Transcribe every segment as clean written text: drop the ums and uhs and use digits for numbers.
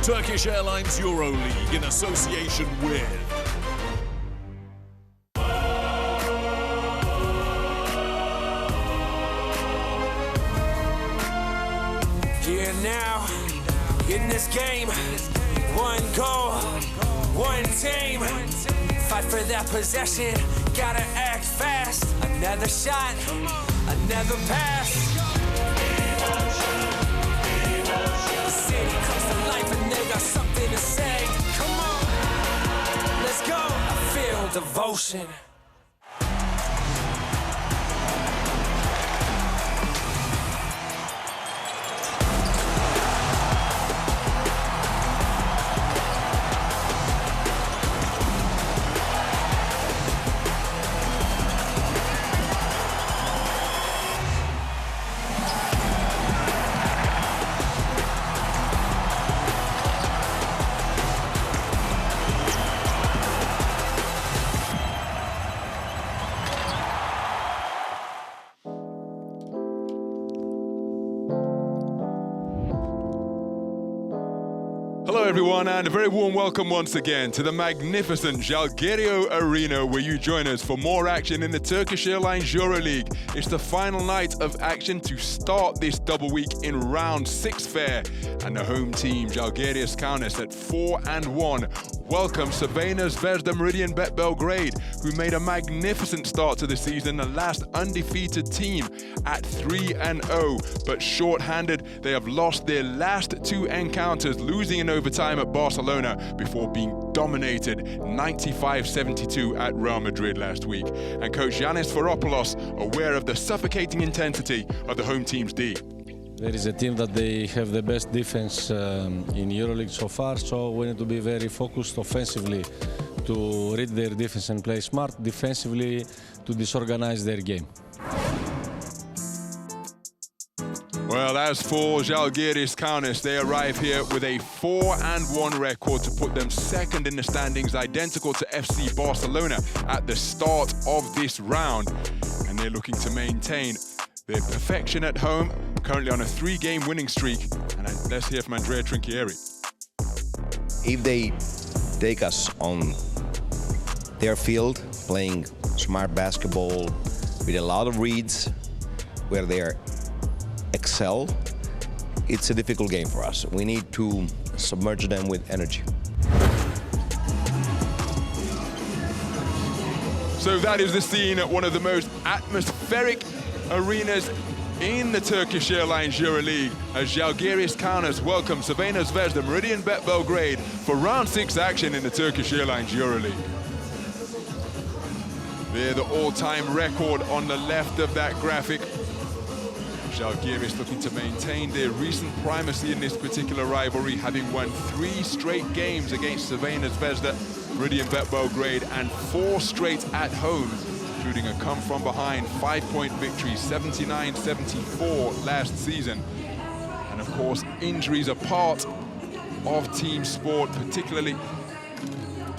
Turkish Airlines EuroLeague in association with Here now, in this game, one goal, one team. Fight for that possession, gotta act fast. Another shot, another pass. The city comes to life and they got something to say. Come on, let's go. I feel devotion. Hello everyone, and a very warm welcome once again to the magnificent Zalgirio Arena, where you join us for more action in the Turkish Airlines EuroLeague. It's the final night of action to start this double week in round 6 fair, and the home team Zalgiris Kaunas at 4-1 welcome Crvena Zvezda Meridian Bet Belgrade, who made a magnificent start to the season, the last undefeated team at 3-0, but short-handed. They have lost their last 2 encounters, losing in overtime at Barcelona before being dominated 95-72 at Real Madrid last week. And coach Yanis Varopoulos aware of the suffocating intensity of the home team's D. There is a team that they have the best defense in EuroLeague so far, so we need to be very focused offensively to read their defense and play smart defensively to disorganize their game. Well, as for Zalgiris Kaunas, they arrive here with a 4-1 record to put them second in the standings, identical to FC Barcelona at the start of this round. And they're looking to maintain their perfection at home, currently on a 3-game winning streak. And let's hear from Andrea Trinchieri. If they take us on their field, playing smart basketball with a lot of reads, where they excel, it's a difficult game for us. We need to submerge them with energy. So that is the scene at one of the most atmospheric arenas in the Turkish Airlines EuroLeague, as Zalgiris Kaunas welcome Crvena Zvezda Meridian Bet Belgrade for round 6 action in the Turkish Airlines EuroLeague. They're the all-time record on the left of that graphic. Zalgiris looking to maintain their recent primacy in this particular rivalry, having won 3 straight games against Crvena Zvezda Meridian Bet Belgrade and 4 straight at home, including a come-from-behind 5-point victory, 79-74 last season. And of course, injuries are part of team sport, particularly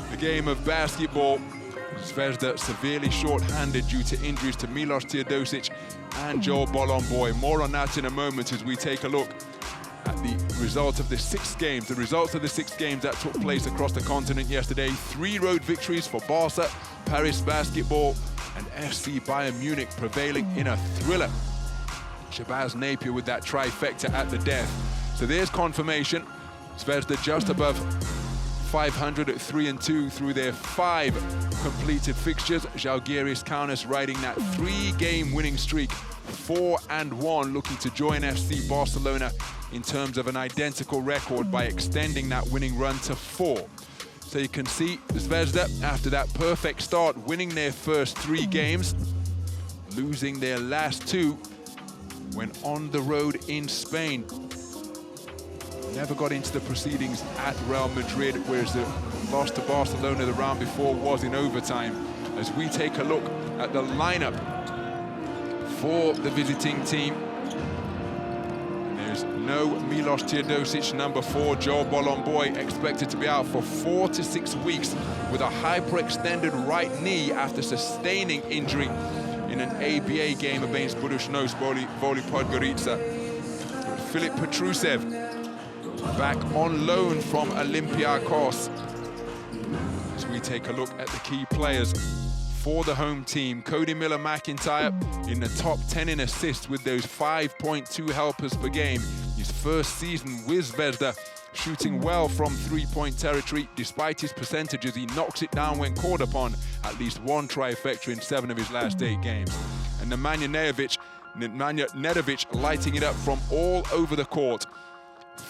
the game of basketball. Zvezda severely short-handed due to injuries to Milos Teodosic and Joel Bolomboy. More on that in a moment as we take a look at the results of the 6 games. The results of the 6 games that took place across the continent yesterday. 3 road victories for Barca, Paris Basketball, and FC Bayern Munich prevailing in a thriller. Shabazz Napier with that trifecta at the death. So there's confirmation. Zvezda just above 500 at 3-2 through their 5 completed fixtures. Zalgiris Kaunas riding that 3-game winning streak, 4-1, looking to join FC Barcelona in terms of an identical record by extending that winning run to 4. So you can see Zvezda, after that perfect start, winning their first 3 games, losing their last 2 when on the road in Spain. Never got into the proceedings at Real Madrid, whereas the loss to Barcelona the round before was in overtime. As we take a look at the lineup for the visiting team, there's no Milos Teodosic, number 4. Joel Bolomboy expected to be out for 4 to 6 weeks with a hyperextended right knee after sustaining injury in an ABA game against Budućnost Voli Podgorica. Filip Petrusev back on loan from Olympiacos. As we take a look at the key players for the home team, Cody Miller-McIntyre in the top 10 in assists with those 5.2 helpers per game. His first season with Zvezda, shooting well from three-point territory. Despite his percentages, he knocks it down when called upon. At least one trifecta in 7 of his last 8 games. And Nemanja Nedovic lighting it up from all over the court.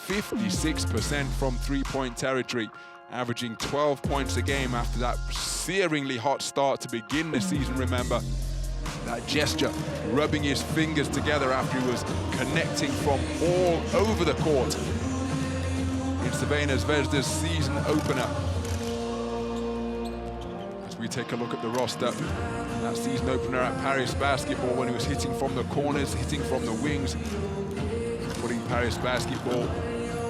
56% from three-point territory, averaging 12 points a game after that searingly hot start to begin the season, remember. That gesture, rubbing his fingers together after he was connecting from all over the court. In Crvena Zvezda's season opener. As we take a look at the roster, that season opener at Paris Basketball, when he was hitting from the corners, hitting from the wings, putting Paris Basketball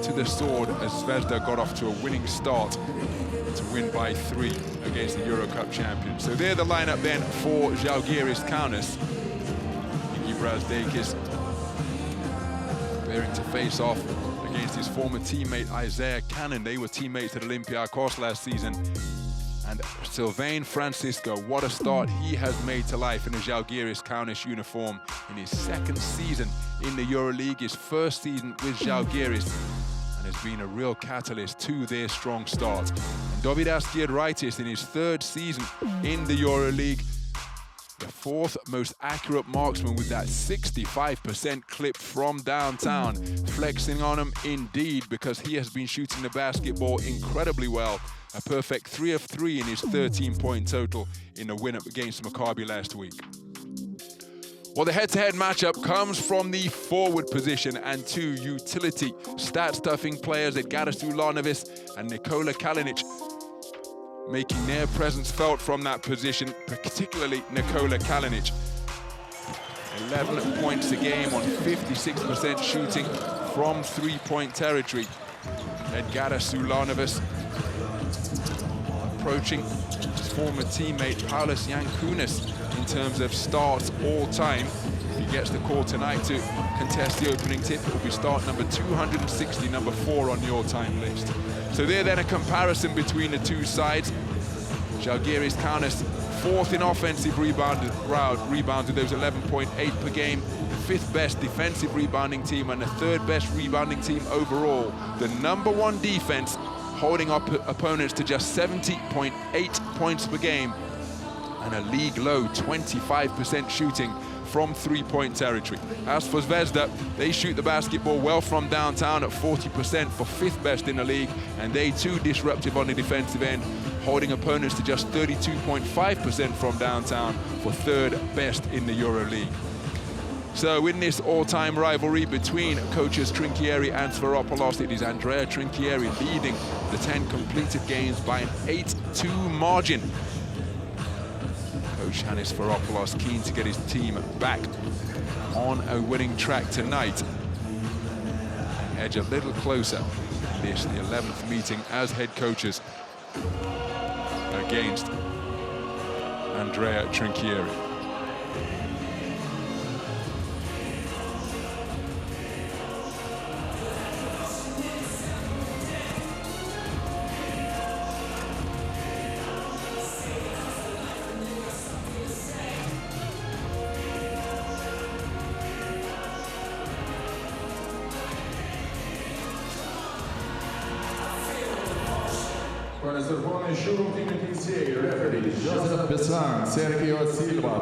to the sword as Zvezda got off to a winning start to win by 3 against the Euro Cup champions. So they're the lineup then for Zalgiris Kaunas. Brazdeikis preparing to face off against his former teammate Isaiah Cannon. They were teammates at Olympiacos last season. And Sylvain Francisco, what a start he has made to life in a Zalgiris Kaunas uniform in his 2nd season in the EuroLeague, his 1st season with Zalgiris, and has been a real catalyst to their strong start. And Dovidas Giedraitis in his 3rd season in the EuroLeague, the 4th most accurate marksman with that 65% clip from downtown. Flexing on him indeed, because he has been shooting the basketball incredibly well. A perfect 3 of 3 in his 13-point total in the win-up against Maccabi last week. Well, the head-to-head matchup comes from the forward position, and 2 utility stat-stuffing players, Edgaras Ulanovic and Nikola Kalinic, making their presence felt from that position, particularly Nikola Kalinic. 11 points a game on 56% shooting from three-point territory. Edgaras Ulanovic approaching his former teammate Paulius Jankūnas in terms of starts all time. If he gets the call tonight to contest the opening tip, it will be start number 260, number 4 on the all-time list. So there then a comparison between the two sides. Zalgiris Kaunas 4th in offensive rebounds with those 11.8 per game, the 5th best defensive rebounding team and the 3rd best rebounding team overall. The number 1 defense, holding up opponents to just 70.8 points per game, and a league low 25% shooting from three-point territory. As for Zvezda, they shoot the basketball well from downtown at 40% for 5th best in the league, and they too disruptive on the defensive end, holding opponents to just 32.5% from downtown for 3rd best in the EuroLeague. So in this all-time rivalry between coaches Trinchieri and Sfairopoulos, it is Andrea Trinchieri leading the 10 completed games by an 8-2 margin. Coach Hannes Sfairopoulos keen to get his team back on a winning track tonight. Edge a little closer in this, the 11th meeting as head coaches against Andrea Trinchieri.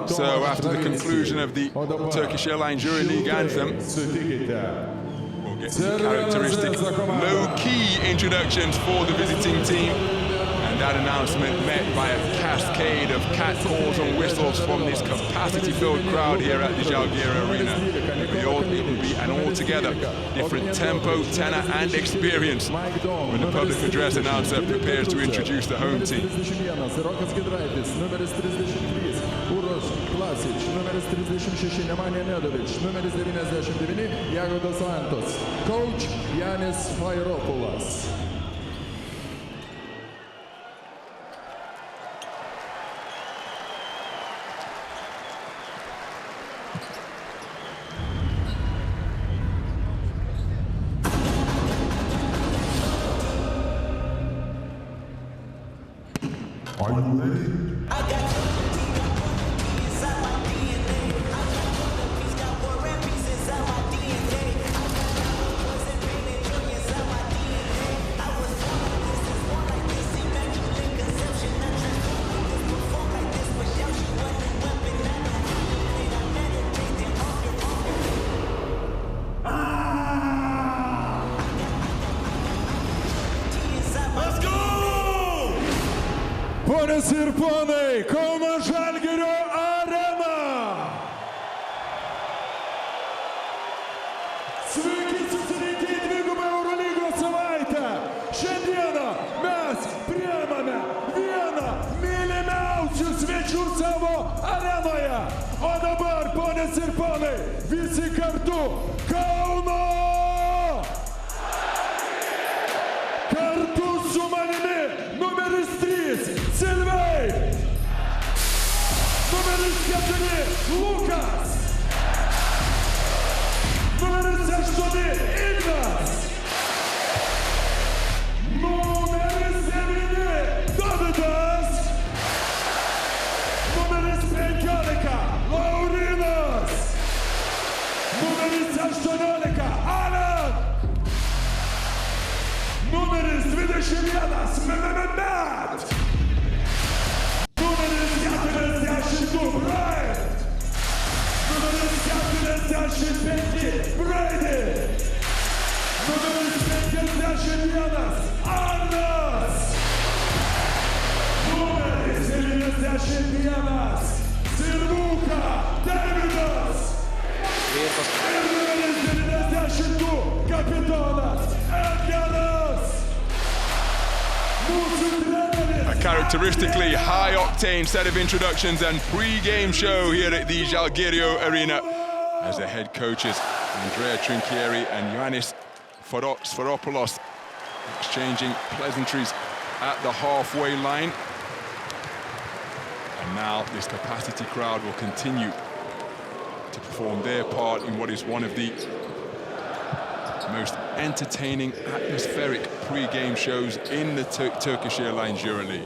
So after the conclusion of the Turkish Airlines EuroLeague anthem, we'll get the characteristic low-key introductions for the visiting team. And that announcement met by a cascade of catcalls and whistles from this capacity-filled crowd here at the Zalgirio Arena. It will be an altogether different tempo, tenor and experience when the public address announcer prepares to introduce the home team. Coach Hannes Sfairopoulos. Are you ready? Ponios ir ponai, Kaunas Zalgirio Arena! Sveiki susirinkę į dvigubą EuroLeague savaitę! Šiandieną mes priimame vieną mylimiausių svečių savo arenoje! O dabar, ponios ir ponai, visi kartu Kauno! Kartu su manimi numeris 3 Silvei, numeris 4 Lukas, numeris 8 Ignas, numeris 9 Dovydas, numeris 15 Laurinas, numeris 18 Alan, numeris 21 Mehmet, numeris 42 Brian, numeris 45 Brady, numeris 51 Arnas, numeris 91 Silvuka Davidas ir numeris 92 kapitonas Edgaras. A characteristically high-octane set of introductions and pre-game show here at the Zalgirio Arena as the head coaches Andrea Trinchieri and Ioannis Sforopoulos exchanging pleasantries at the halfway line. And now this capacity crowd will continue to perform their part in what is one of the most entertaining, atmospheric pre-game shows in the Turkish Airlines EuroLeague.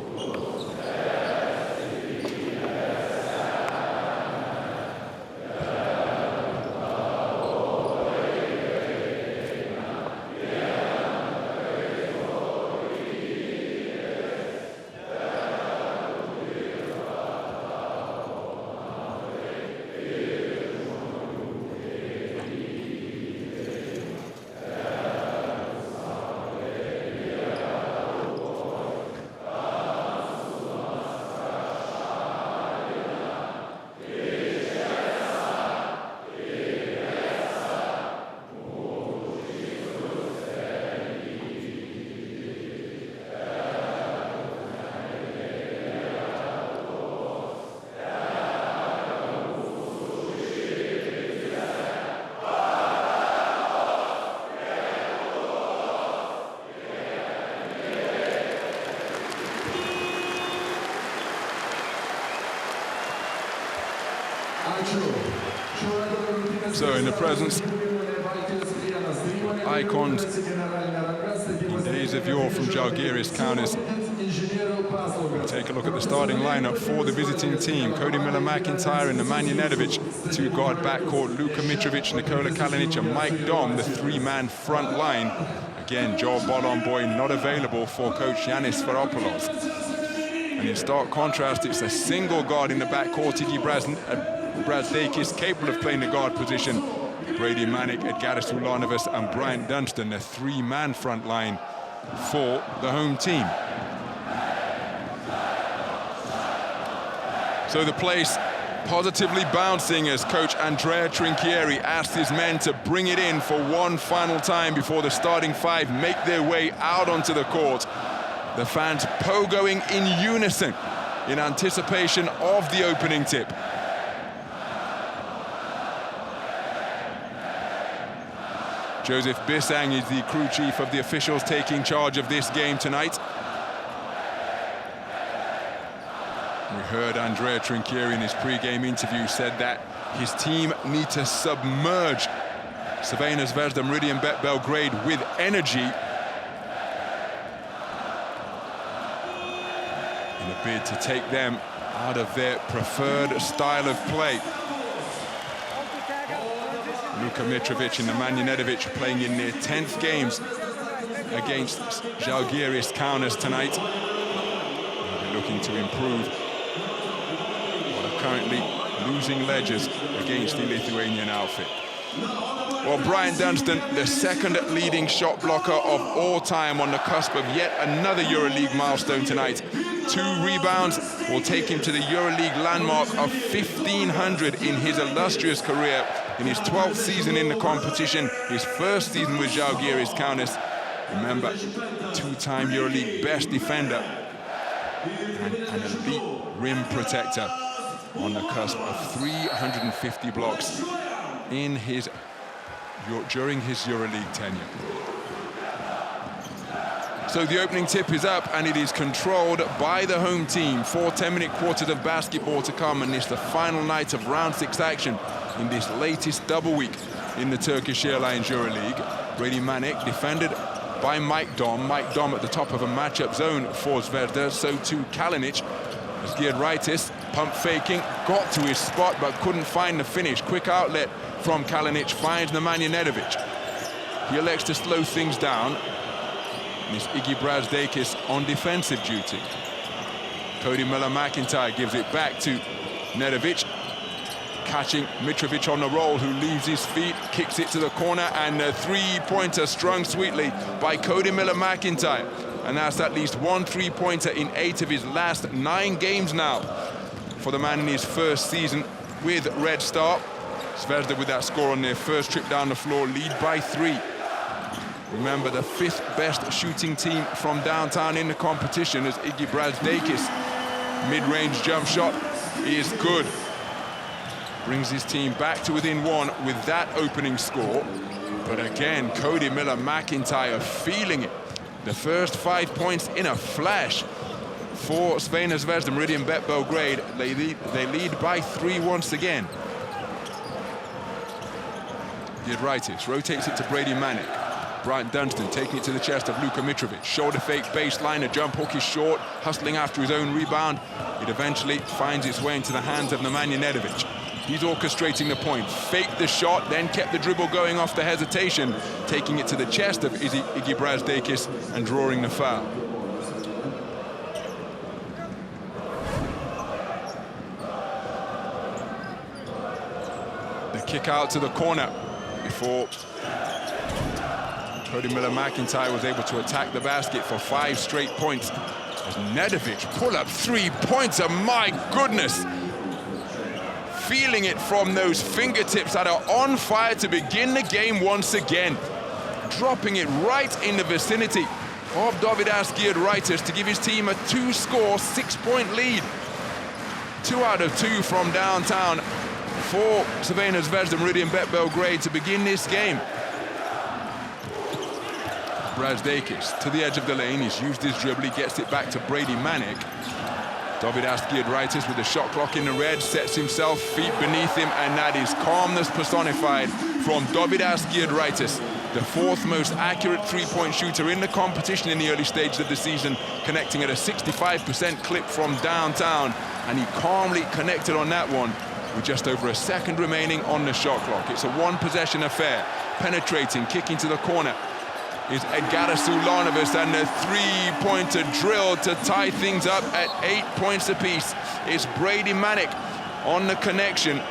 So in the presence of icons in days of yore from Zalgiris, Kaunas, we'll take a look at the starting lineup for the visiting team. Cody Miller-McIntyre and Nemanja Nedovic, the two-guard backcourt, Luka Mitrovic, Nikola Kalinic and Mike Dom, the three-man front line. Again, Joel Bolomboy not available for coach Ioannis Sforopoulos. And in stark contrast, it's a single guard in the backcourt, Iggy Brazdeikis, capable of playing the guard position. Brady Manek, Edgaras Ulanovas and Bryant Dunstan, the three-man front line for the home team. So the place positively bouncing as coach Andrea Trinchieri asked his men to bring it in for one final time before the starting five make their way out onto the court. The fans pogoing in unison in anticipation of the opening tip. Joseph Bissang is the crew chief of the officials taking charge of this game tonight. We heard Andrea Trinchieri in his pre-game interview said that his team need to submerge Crvena Zvezda Meridian Bet Belgrade with energy in a bid to take them out of their preferred style of play. Luka Mitrovic and Nemanja Nedovic playing in their 10th games against Zalgiris Kaunas tonight. They're looking to improve what are currently losing ledgers against the Lithuanian outfit. Well, Brian Dunstan, the second leading shot blocker of all time, on the cusp of yet another EuroLeague milestone tonight. 2 rebounds will take him to the EuroLeague landmark of 1,500 in his illustrious career. In his 12th season in the competition, his first season with Zalgiris Kaunas. Remember, 2-time EuroLeague best defender and an elite rim protector, on the cusp of 350 blocks during his EuroLeague tenure. So the opening tip is up, and it is controlled by the home team. 4 10-minute quarters of basketball to come, and it's the final night of round 6 action in this latest double week in the Turkish Airlines EuroLeague. Brady Manek defended by Mike Dom. Mike Dom at the top of a matchup zone for Zvezda, so too Kalinic. As Giedraitis, pump faking, got to his spot but couldn't find the finish. Quick outlet from Kalinic, finds Nemanja Nedovic. He elects to slow things down. And it's Iggy Brazdeikis on defensive duty. Cody Miller-McIntyre gives it back to Nedovic, catching Mitrovic on the roll, who leaves his feet, kicks it to the corner, and a 3-pointer strung sweetly by Cody Miller-McIntyre. And that's at least 1 3-pointer in 8 of his last 9 games now for the man in his first season with Red Star. Zvezda with that score on their first trip down the floor, lead by 3. Remember, the 5th best shooting team from downtown in the competition, as Iggy Brazdeikis' mid-range jump shot is good. Brings his team back to within 1 with that opening score. But again, Cody Miller-McIntyre feeling it. The first 5 points in a flash for Crvena Zvezda, Meridian Bet Belgrade. They lead by 3 once again. Giedraitis rotates it to Brady Manek. Brian Dunstan taking it to the chest of Luka Mitrovic. Shoulder fake baseline, a jump hook is short, hustling after his own rebound. It eventually finds its way into the hands of Nemanja Nedovic. He's orchestrating the point, faked the shot, then kept the dribble going off the hesitation, taking it to the chest of Iggy Brazdeikis and drawing the foul. The kick out to the corner before Cody Miller-McIntyre was able to attack the basket for 5 straight points. As Nedovic pull up 3-pointer, my goodness! Feeling it from those fingertips that are on fire to begin the game once again. Dropping it right in the vicinity of Dovidas Giedraitis to give his team a 2-score, 6-point lead. 2 out of 2 from downtown for Crvena Zvezda, Meridian Bet Belgrade to begin this game. Brazdeikis to the edge of the lane. He's used his dribble. He gets it back to Brady Manek. Dovidas Giedraitis with the shot clock in the red, sets himself, feet beneath him, and that is calmness personified from Dovidas Giedraitis, the 4th most accurate 3-point shooter in the competition in the early stages of the season, connecting at a 65% clip from downtown, and he calmly connected on that one with just over a second remaining on the shot clock. It's a 1-possession affair. Penetrating, kicking to the corner is Edgaras Ulanovas, and the 3-pointer drill to tie things up at 8 points apiece. It's Brady Manek on the connection.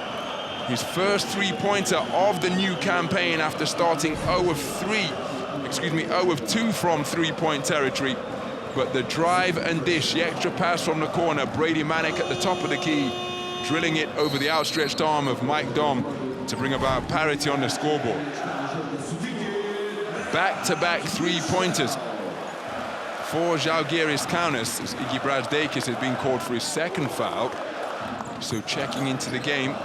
His first 3-pointer of the new campaign after starting 0 of 2 from 3-point territory. But the drive and dish, the extra pass from the corner, Brady Manek at the top of the key, drilling it over the outstretched arm of Mike Dom to bring about parity on the scoreboard. Back-to-back 3-pointers for Zalgiris Kaunas, as Iggy Brazdeikis has been called for his 2nd foul. So checking into the game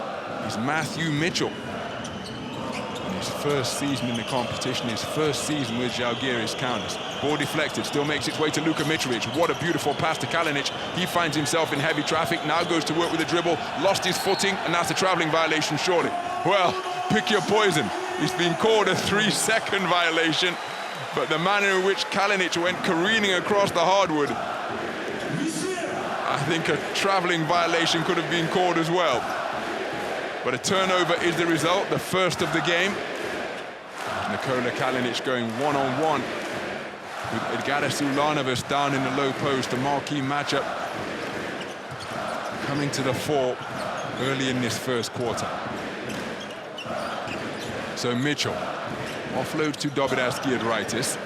is Matthew Mitchell. In his first season in the competition, his first season with Zalgiris Kaunas. Ball deflected, still makes its way to Luka Mitrovic. What a beautiful pass to Kalinic. He finds himself in heavy traffic, now goes to work with the dribble, lost his footing, and that's a traveling violation, surely. Well, pick your poison. He's been called a 3-second violation, but the manner in which Kalinic went careening across the hardwood, I think a travelling violation could have been called as well. But a turnover is the result, the first of the game. Nikola Kalinic going one-on-one with Edgaras Ulanovas down in the low post, a marquee matchup coming to the fore early in this first quarter. So Mitchell offloads to Dovidas Giedraitis,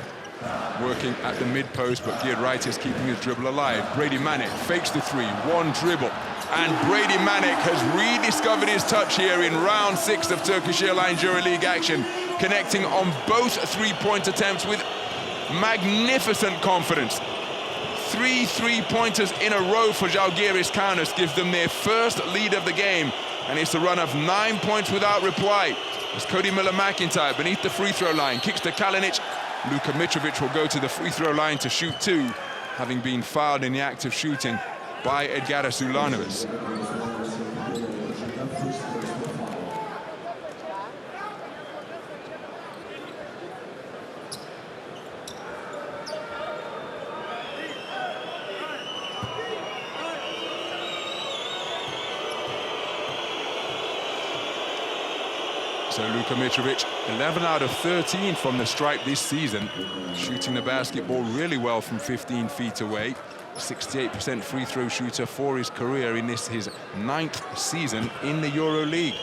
working at the mid-post, but Giedraitis keeping his dribble alive. Brady Manek fakes the three, one dribble, and Brady Manek has rediscovered his touch here in round 6 of Turkish Airlines EuroLeague action, connecting on both three-point attempts with magnificent confidence. 3 3-pointers in a row for Zalgiris Kaunas gives them their first lead of the game, and it's a run of 9 points without reply. As Cody Miller-McIntyre beneath the free throw line kicks to Kalinic. Luka Mitrovic will go to the free throw line to shoot 2, having been fouled in the act of shooting by Edgaras Ulanovas. So Luka Mitrovic, 11 out of 13 from the stripe this season, shooting the basketball really well from 15 feet away. 68% free throw shooter for his career in this, his 9th season in the EuroLeague.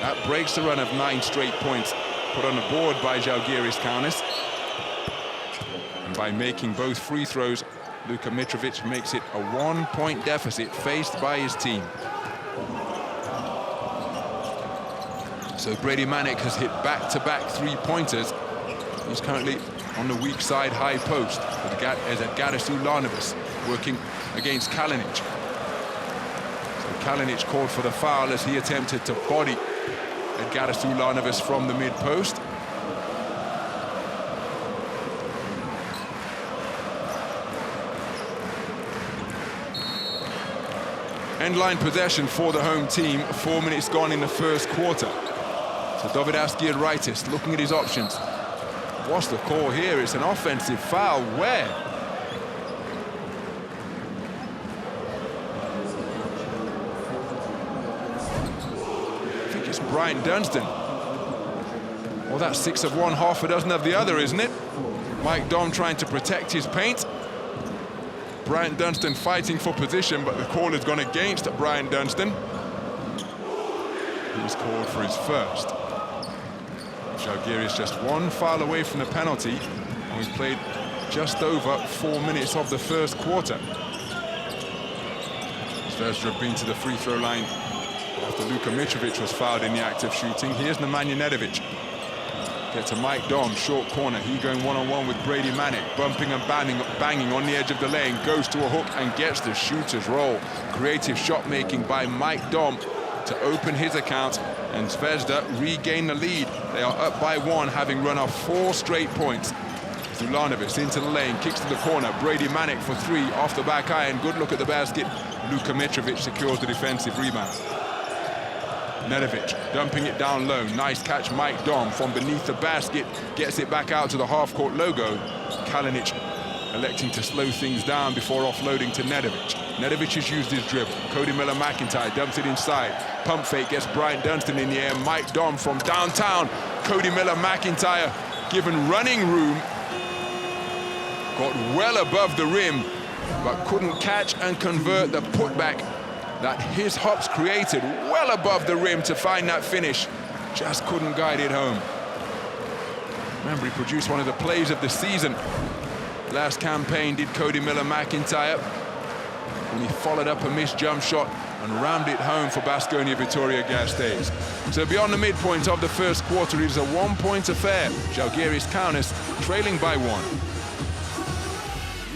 That breaks the run of 9 straight points put on the board by Zalgiris Kaunas. And by making both free throws, Luka Mitrovic makes it a 1-point deficit faced by his team. So Brady Manek has hit back-to-back 3-pointers. He's currently on the weak side high post as Edgaras Ulanovas working against Kalinic. So Kalinic called for the foul as he attempted to body Edgaras Ulanovas from the mid-post. End-line possession for the home team, 4 minutes gone in the first quarter. So Dovidas Giedraitis looking at his options. What's the call here? It's an offensive foul. Where? I think it's Brian Dunstan. Well, that's 6 of one, half a dozen of the other, isn't it? Mike Dom trying to protect his paint. Brian Dunstan fighting for position, but the call has gone against Brian Dunstan. He was called for his first. Zalgiris just 1 foul away from the penalty, and we've played just over 4 minutes of the first quarter. Zvezda have been to the free throw line after Luka Mitrovic was fouled in the act of shooting. Here's Nemanja Nedovic. Get to Mike Dom, short corner. He going one-on-one with Brady Manek, bumping and banging on the edge of the lane, goes to a hook and gets the shooter's roll. Creative shot making by Mike Dom to open his account, and Zvezda regain the lead. They are up by 1, having run off 4 straight points. Ulanovas into the lane, kicks to the corner. Brady Manek for 3, off the back iron. Good look at the basket. Luka Mitrovic secures the defensive rebound. Nedovic dumping it down low. Nice catch, Mike Dom from beneath the basket. Gets it back out to the half-court logo. Kalinic electing to slow things down before offloading to Nedovic. Nedovic has used his dribble. Cody Miller-McIntyre dumps it inside. Pump fake gets Brian Dunstan in the air. Mike Dom from downtown. Cody Miller-McIntyre given running room. Got well above the rim, but couldn't catch and convert the putback that his hops created well above the rim to find that finish. Just couldn't guide it home. Remember, he produced one of the plays of the season. Last campaign did Cody Miller-McIntyre, and he followed up a missed jump shot and rammed it home for Baskonia Vitoria Gasteiz. So beyond the midpoint of the first quarter, it is a 1-point affair. Zalgiris Kaunas trailing by 1.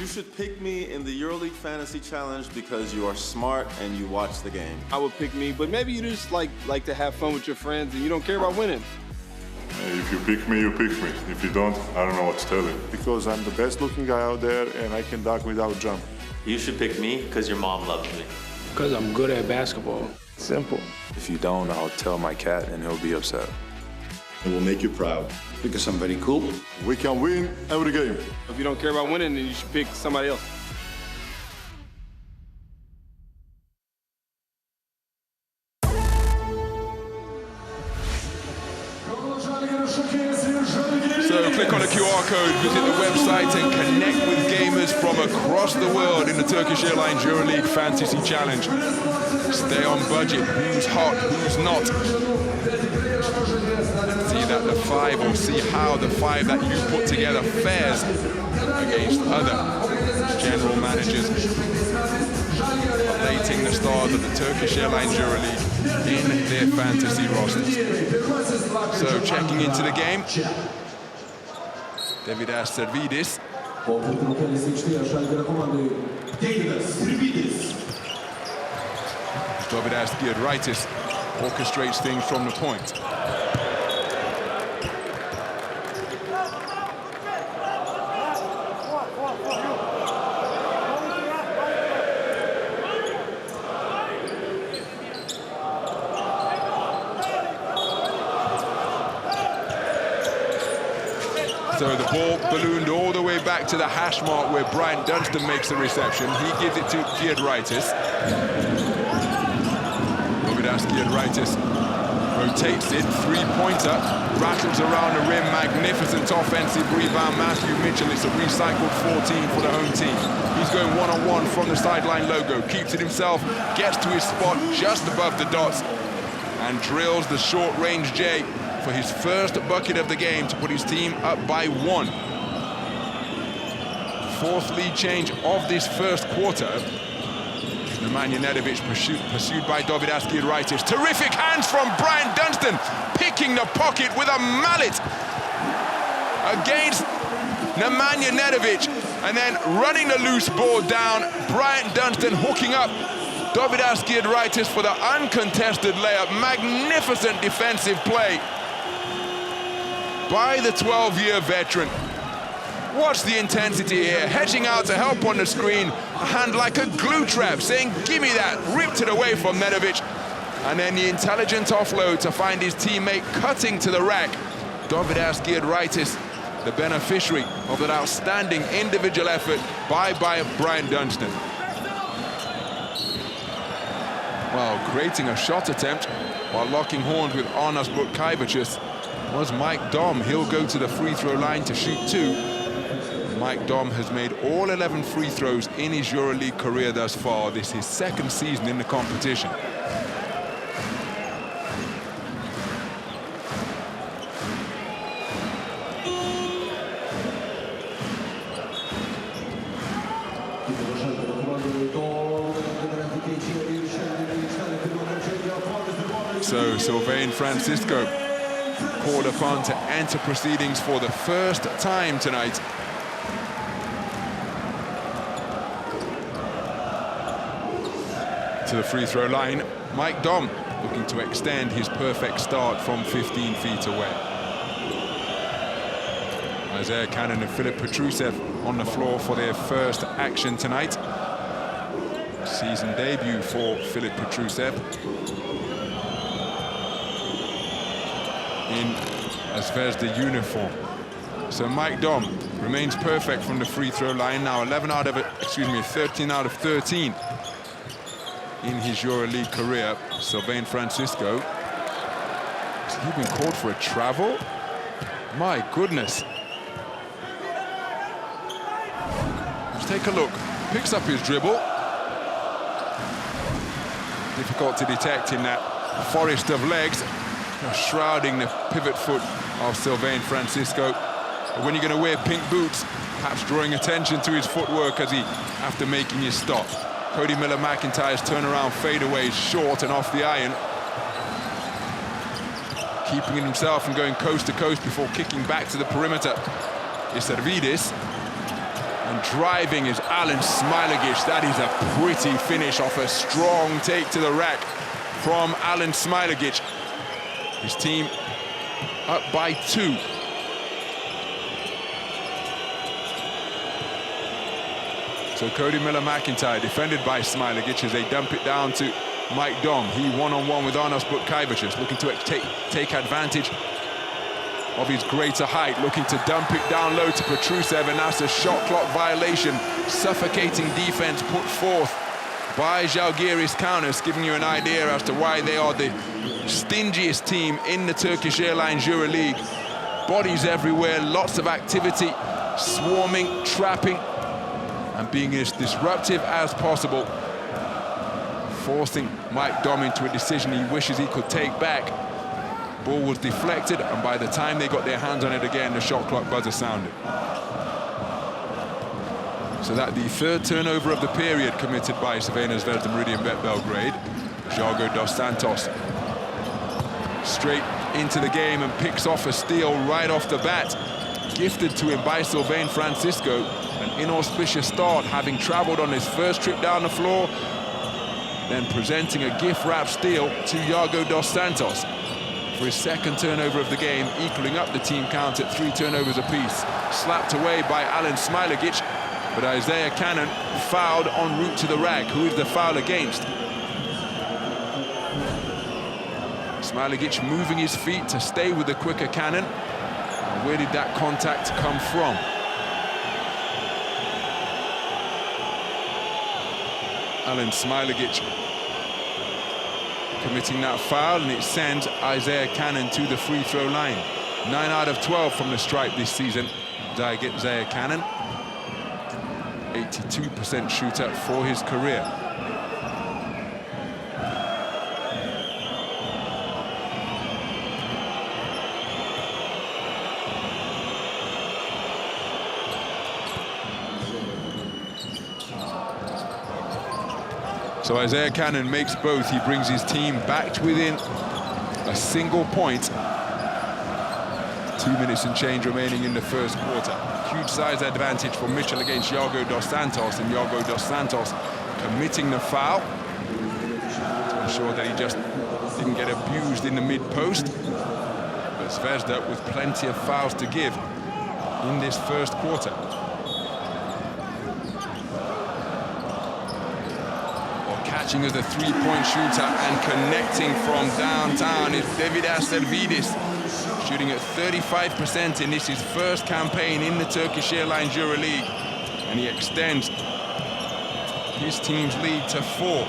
You should pick me in the EuroLeague Fantasy Challenge because you are smart and you watch the game. I would pick me, but maybe you just like to have fun with your friends and you don't care about winning. If you pick me, you pick me. If you don't, I don't know what to tell you. Because I'm the best looking guy out there and I can dunk without jump. You should pick me because your mom loves me. Because I'm good at basketball. Simple. If you don't, I'll tell my cat and he'll be upset. It will make you proud. Because I'm very cool. We can win every game. If you don't care about winning, then you should pick somebody else. So click on the QR code, visit the website and connect with gamers from across the world in the Turkish Airlines EuroLeague Fantasy Challenge. Stay on budget, who's hot, who's not. See that the five, or see how the five that you put together fares against other general managers. Updating the stars of the Turkish Airlines EuroLeague in their fantasy rosters. So checking into the game, Davidas Servidis. Dovidas Giedritis orchestrates things from the point. So the ball ballooned all the way back to the hash mark where Brian Dunstan makes the reception. He gives it to Giedritis. Dovidas Giedritis rotates it, three-pointer, rattles around the rim, magnificent offensive rebound. Matthew Mitchell, it's a recycled 14 for the home team. He's going one-on-one from the sideline logo, keeps it himself, gets to his spot just above the dots, and drills the short-range J for his first bucket of the game to put his team up by 1. Fourth lead change of this first quarter. Nemanja Nedovic pursued by Dovidas Giedritis. Terrific hands from Brian Dunstan, picking the pocket with a mallet against Nemanja Nedovic, and then running the loose ball down. Brian Dunstan hooking up Dovidas Giedritis for the uncontested layup. Magnificent defensive play by the 12-year veteran. Watch the intensity here, hedging out to help on the screen, a hand like a glue trap, saying, give me that, ripped it away from Nedovic, and then the intelligent offload to find his teammate cutting to the rack. Dovidas Giedritis, the beneficiary of that outstanding individual effort by Brian Dunstan. Well, creating a shot attempt while locking horns with Arnas Butkaivičius was Mike Dom. He'll go to the free throw line to shoot 2. Mike Dom has made all 11 free throws in his EuroLeague career thus far. This is his second season in the competition. So Sylvain Francisco called upon to enter proceedings for the first time tonight. To the free throw line, Mike Dom looking to extend his perfect start from 15 feet away. Isaiah Cannon and Filip Petrusev on the floor for their first action tonight. Season debut for Filip Petrusev in a Zvezda uniform. So Mike Dom remains perfect from the free throw line now. 13 out of 13 in his EuroLeague career. Sylvain Francisco, has he been called for a travel? My goodness. Let's take a look. Picks up his dribble. Difficult to detect in that forest of legs, shrouding the pivot foot of Sylvain Francisco. But when you're going to wear pink boots, perhaps drawing attention to his footwork as after making his stop. Cody Miller-McIntyre's turnaround fadeaway is short and off the iron. Keeping it himself from going coast to coast before kicking back to the perimeter is Servidis. And driving is Alen Smailagic. That is a pretty finish off a strong take to the rack from Alen Smailagic. His team up by 2. So Cody Miller-McIntyre defended by Smailagic as they dump it down to Mike Dom. He one-on-one with Arnas Butkaivičius, looking to take advantage of his greater height, looking to dump it down low to Petrusev, and that's a shot clock violation. Suffocating defense put forth by Zalgiris Kaunas, giving you an idea as to why they are the stingiest team in the Turkish Airlines EuroLeague bodies everywhere, lots of activity, swarming, trapping, and being as disruptive as possible, forcing Mike Dom into a decision he wishes he could take back. Ball was deflected, and by the time they got their hands on it again, the shot clock buzzer sounded. So that the third turnover of the period committed by Crvena Zvezda Meridian Bet Belgrade. Thiago dos Santos straight into the game and picks off a steal right off the bat. Gifted to him by Sylvain Francisco. An inauspicious start, having traveled on his first trip down the floor, then presenting a gift-wrapped steal to Thiago dos Santos for his second turnover of the game, equaling up the team count at 3 turnovers apiece. Slapped away by Alen Smailagic, but Isaiah Cannon fouled en route to the rack. Who is the foul against? Smailagic moving his feet to stay with the quicker Cannon. And where did that contact come from? Alen Smailagic committing that foul, and it sends Isaiah Cannon to the free throw line. 9 out of 12 from the stripe this season. Isaiah Cannon, 82% shooter for his career. So Isaiah Cannon makes both. He brings his team back to within a single point. 2 minutes and change remaining in the first quarter. Huge size advantage for Mitchell against Thiago dos Santos, and Thiago dos Santos committing the foul to ensure that he just didn't get abused in the mid-post. But Zvezda with plenty of fouls to give in this first quarter. Catching as a three-point shooter and connecting from downtown is Davidas Servidis, shooting at 35% in this his first campaign in the Turkish Airlines EuroLeague, and he extends his team's lead to 4.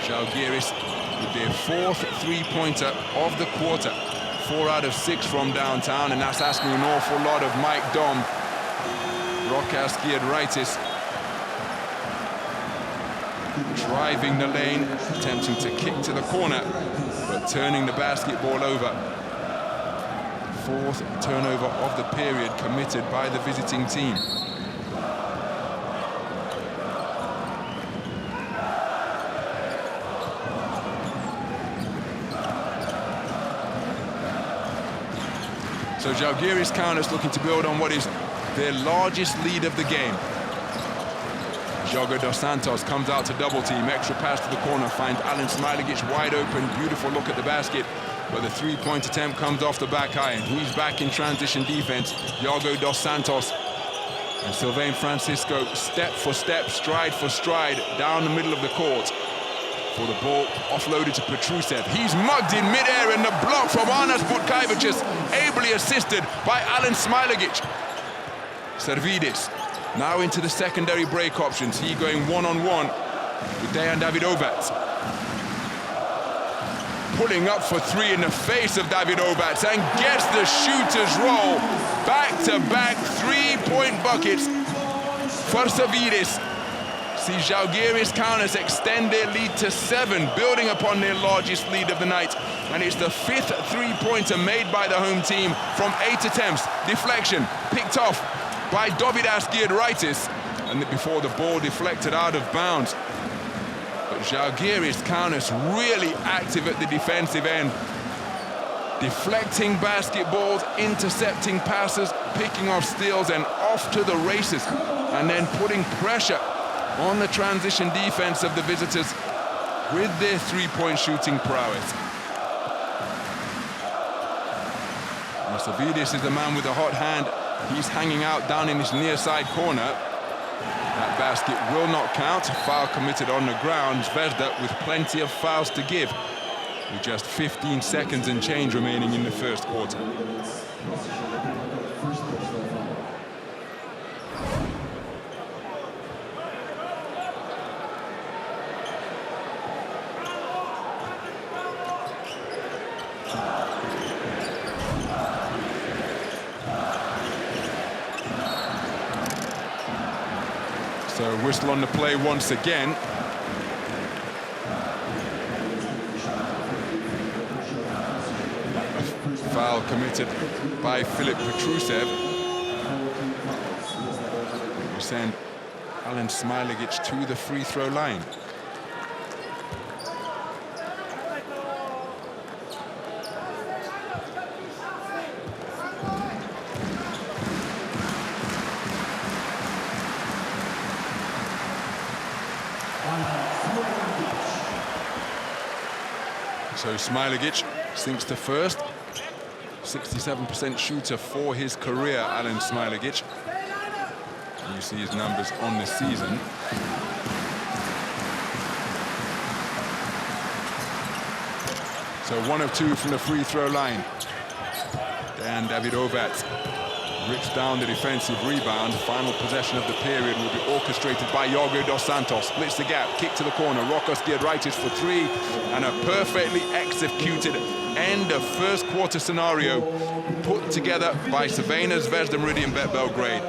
Zalgiris with their 4th three-pointer of the quarter, 4 out of 6 from downtown, and that's asking an awful lot of Mike Dom. Rokas Giedraitis driving the lane, attempting to kick to the corner, but turning the basketball over. 4th turnover of the period committed by the visiting team. So Zalgiris Kaunas looking to build on what is their largest lead of the game. Thiago dos Santos comes out to double team, extra pass to the corner, finds Alen Smailagic wide open, beautiful look at the basket, but the three-point attempt comes off the back iron. He's back in transition defense, Thiago dos Santos. And Sylvain Francisco, step for step, stride for stride, down the middle of the court. For the ball offloaded to Petrusev. He's mugged in midair, and the block from Arnas Butkevicius, ably assisted by Alen Smailagic. Servidis now into the secondary break options. He going one-on-one with Dejan Davidovac. Pulling up for 3 in the face of Davidovac and gets the shooter's roll. Back-to-back 3-point buckets for Servidis. See Zalgiris Kaunas extend their lead to 7, building upon their largest lead of the night. And it's the 5th three-pointer made by the home team from 8 attempts. Deflection picked off by Davidas Giedraitis, and before the ball deflected out of bounds. But Zalgiris Kaunas really active at the defensive end, deflecting basketballs, intercepting passes, picking off steals, and off to the races, and then putting pressure on the transition defense of the visitors with their three-point shooting prowess. Servidis is the man with the hot hand. He's hanging out down in his near side corner. That basket will not count. Foul committed on the ground. Zvezda with plenty of fouls to give, with just 15 seconds and change remaining in the first quarter. So whistle on the play once again. Foul committed by Filip Petrusev. We send Alen Smailagic to the free throw line. So Smailagic sinks to first. 67% shooter for his career, Alen Smailagic. You see his numbers on the season. So 1 of 2 from the free throw line. And Davidovats rips down the defensive rebound. Final possession of the period will be orchestrated by Yorgo Dos Santos. Splits the gap, kick to the corner. Rokos Giedraitis for 3. And a perfectly executed end of first quarter scenario put together by Crvena Zvezda Meridian Bet Belgrade.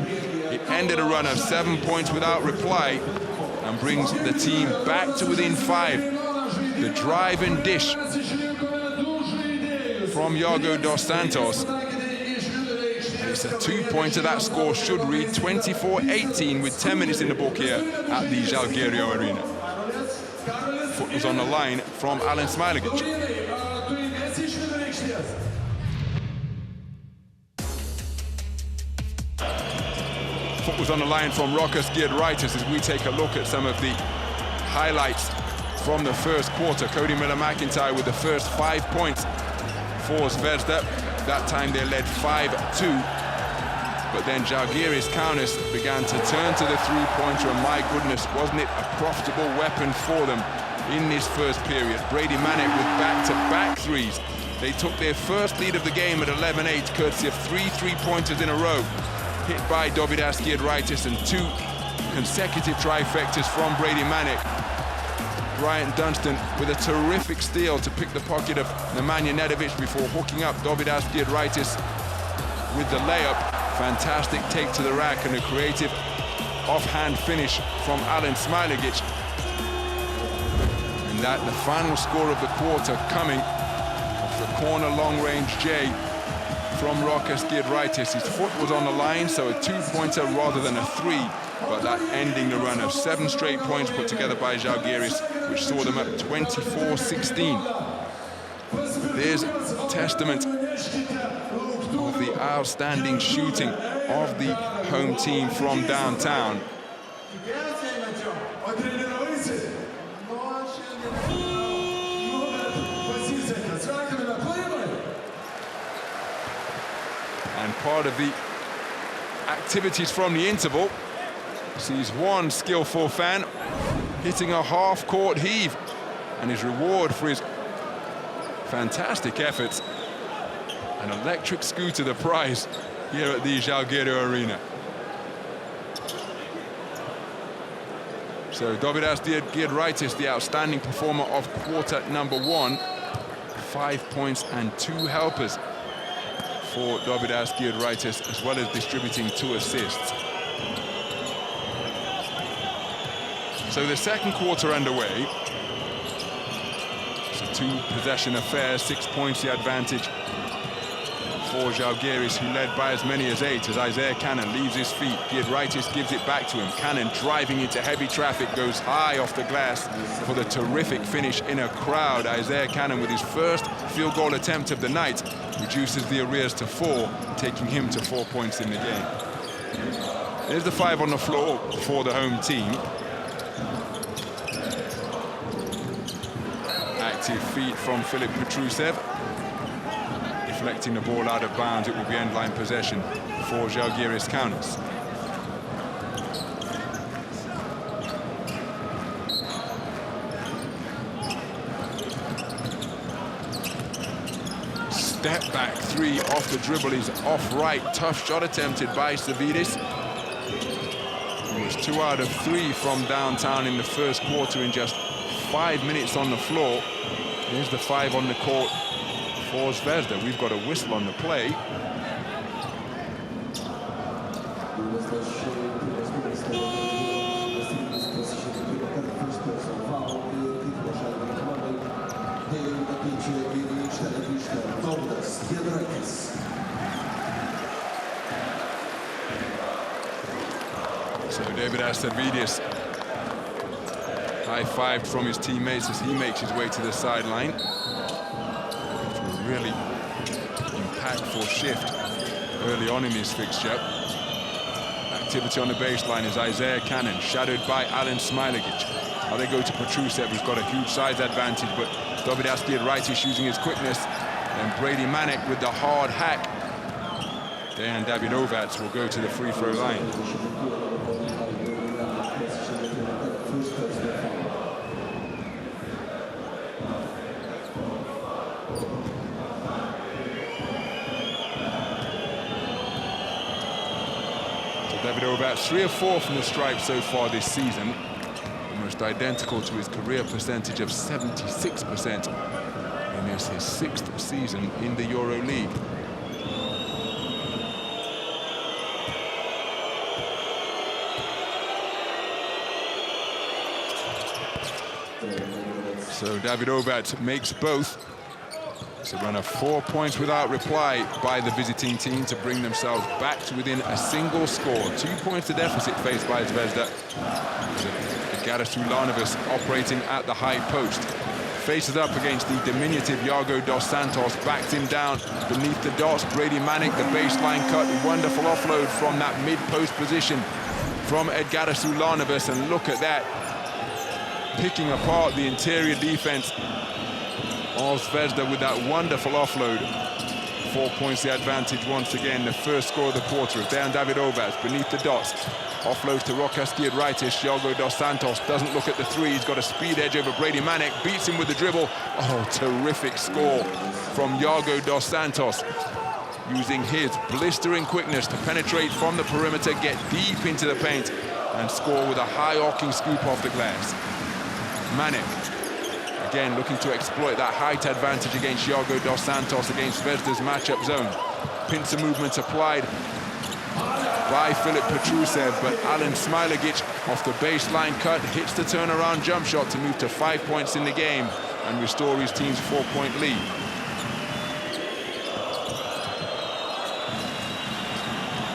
It ended a run of 7 points without reply and brings the team back to within 5. The drive and dish from Yorgo Dos Santos. It's a 2-pointer. That score should read 24-18 with 10 minutes in the book here at the Zalgirio Arena. Foot was on the line from Alen Smailagic. Foot was on the line from Rokos Giedraitis as we take a look at some of the highlights from the first quarter. Cody Miller-McIntyre with the first 5 points for Zvezda. That time they led 5-2. But then Zalgiris Kaunas began to turn to the three-pointer, and my goodness, wasn't it a profitable weapon for them in this first period. Brady Manek with back-to-back threes. They took their first lead of the game at 11-8, courtesy of 3 three-pointers in a row, hit by Dovidas Giedraitis, and 2 consecutive trifectas from Brady Manek. Bryant Dunstan with a terrific steal to pick the pocket of Nemanja Nedovic before hooking up Dovidas Giedraitis with the layup. Fantastic take to the rack and a creative offhand finish from Alen Smailagic. And that the final score of the quarter coming off the corner long-range J from Rokos Giedraitis. His foot was on the line, so a 2-pointer rather than a 3. But that ending the run of 7 straight points put together by Zalgiris, which saw them up 24-16. There's testament of the outstanding shooting of the home team from downtown. And part of the activities from the interval sees one skillful fan hitting a half-court heave, and his reward for his fantastic efforts, an electric scooter, the prize here at the Zalgirio Arena. So Dovidas Giedraitis, the outstanding performer of quarter number 1, 5 points and 2 helpers for Dovidas Giedraitis, as well as distributing 2 assists. So the second quarter underway. It's a 2-possession affair, 6 points the advantage for Zalgiris, who led by as many as 8 as Isaiah Cannon leaves his feet. Giedraitis gives it back to him. Cannon driving into heavy traffic, goes high off the glass for the terrific finish in a crowd. Isaiah Cannon with his first field goal attempt of the night reduces the arrears to 4, taking him to 4 points in the game. There's the 5 on the floor for the home team. Active feet from Filip Petrusev. Deflecting the ball out of bounds, it will be end-line possession for Zalgiris Kaunas. Step back 3 off the dribble is off right. Tough shot attempted by Savidis. It was 2 out of 3 from downtown in the first quarter in just 5 minutes on the floor. Here's the 5 on the court for Zvezda. We've got a whistle on the play. David Astavidis high-fived from his teammates as he makes his way to the sideline. Really impactful shift early on in his fixture. Activity on the baseline is Isaiah Cannon, shadowed by Alen Smailagic. Now they go to Petrusev, who's got a huge size advantage, but Dovidas Giedraitis using his quickness, and Brady Manek with the hard hack. Dejan Davidovac will go to the free throw line. Davidovac 3 of 4 from the stripe so far this season, almost identical to his career percentage of 76%. And this is his 6th season in the EuroLeague. So Davidovac makes both. It's a run of 4 points without reply by the visiting team to bring themselves back to within a single score. 2 points to deficit faced by Zvezda. Garis Ulanovas operating at the high post. Faces up against the diminutive Iago dos Santos, backs him down beneath the dots. Brady Manek, the baseline cut, wonderful offload from that mid-post position from Edgaras Ulanovas, and look at that, picking apart the interior defense of Zvezda with that wonderful offload. 4 points the advantage once again. The first score of the quarter of Dejan Davidovac beneath the dots. Offloads to Rokas Giedraitis. Iago dos Santos doesn't look at the three. He's got a speed edge over Brady Manek. Beats him with the dribble. Oh, terrific score from Iago dos Santos. Using his blistering quickness to penetrate from the perimeter, get deep into the paint, and score with a high-arcing scoop off the glass. Manek, again, looking to exploit that height advantage against Iago dos Santos against Zvezda's matchup zone. Pincer movement applied by Filip Petrusev, but Alen Smailagic off the baseline cut hits the turnaround jump shot to move to 5 points in the game and restore his team's 4-point lead.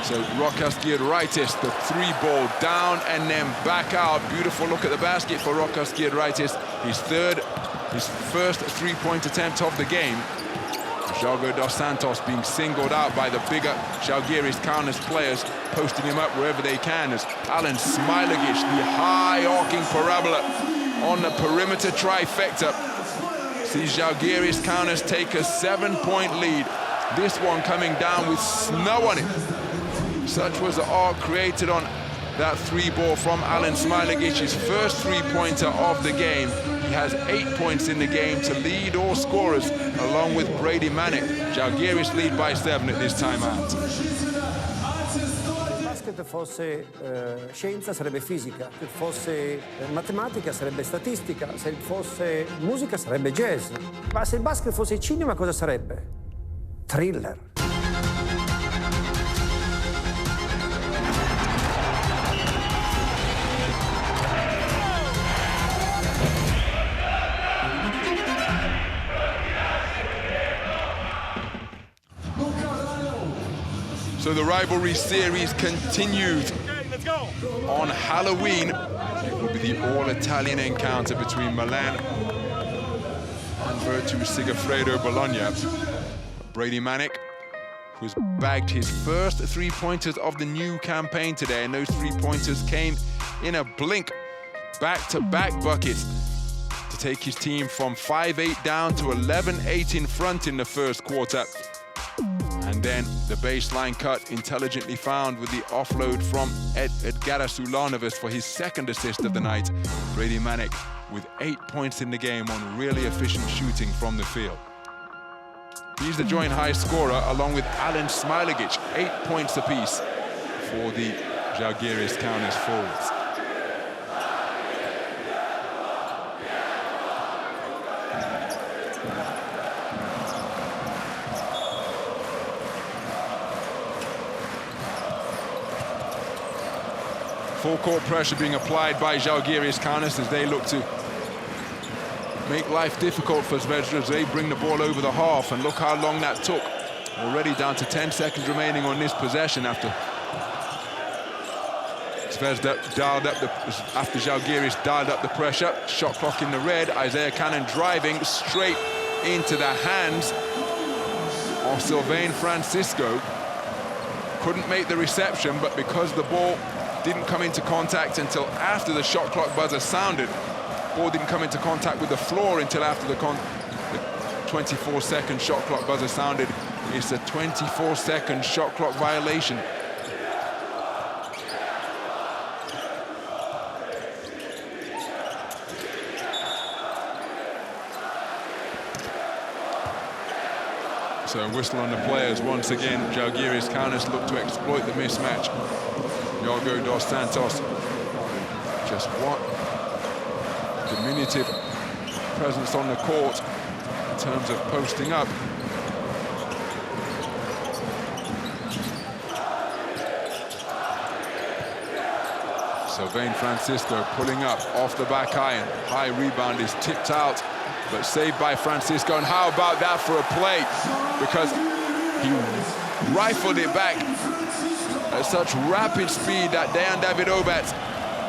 So Rokas Giedraitis, the three ball down and then back out. Beautiful look at the basket for Rokas Giedraitis. His first three-point attempt of the game. Iago dos Santos being singled out by the bigger Zalgiris Kaunas players, posting him up wherever they can, as Alen Smailagic, the high-arcing parabola on the perimeter trifecta, sees Zalgiris Kaunas take a 7-point lead. This one coming down with snow on it. Such was the arc created on that three ball from Alen Smailagic, first three-pointer of the game. He has 8 points in the game to lead all scorers, along with Brady Manek. Zalgiris lead by 7 at this timeout. Se il basket fosse scienza sarebbe fisica, se fosse matematica sarebbe statistica, se fosse musica sarebbe jazz. Ma se il basket fosse cinema cosa sarebbe? Thriller. So the rivalry series continues on Halloween. It will be the all-Italian encounter between Milan and Virtus Sigafredo Bologna. Brady Manek, who's bagged his first three-pointers of the new campaign today, and those three-pointers came in a blink. Back-to-back buckets to take his team from 5-8 down to 11-8 in front in the first quarter. And then the baseline cut intelligently found with the offload from Edgaras Ulanovas for his second assist of the night. Brady Manek with 8 points in the game on really efficient shooting from the field. He's the joint high scorer along with Alen Smailagic, 8 points apiece for the Zalgiris Kaunas forwards. Full court pressure being applied by Zalgiris Kaunas as they look to make life difficult for Zvezda as they bring the ball over the half, and look how long that took. Already down to 10 seconds remaining on this possession after Zvezda dialed up after Zalgiris dialed up the pressure. Shot clock in the red. Isaiah Cannon driving straight into the hands of Sylvain Francisco. Couldn't make the reception, but because the ball didn't come into contact until after the shot clock buzzer sounded, ball didn't come into contact with the floor until after the 24-second shot clock buzzer sounded. It's a 24-second shot clock violation. So a whistle on the players once again. Zalgiris Kaunas look to exploit the mismatch. Yago dos Santos, just what diminutive presence on the court in terms of posting up. Sylvain Francisco pulling up off the back iron. High rebound is tipped out, but saved by Francisco. And how about that for a play? Because he rifled it back at such rapid speed that Dejan Davidovac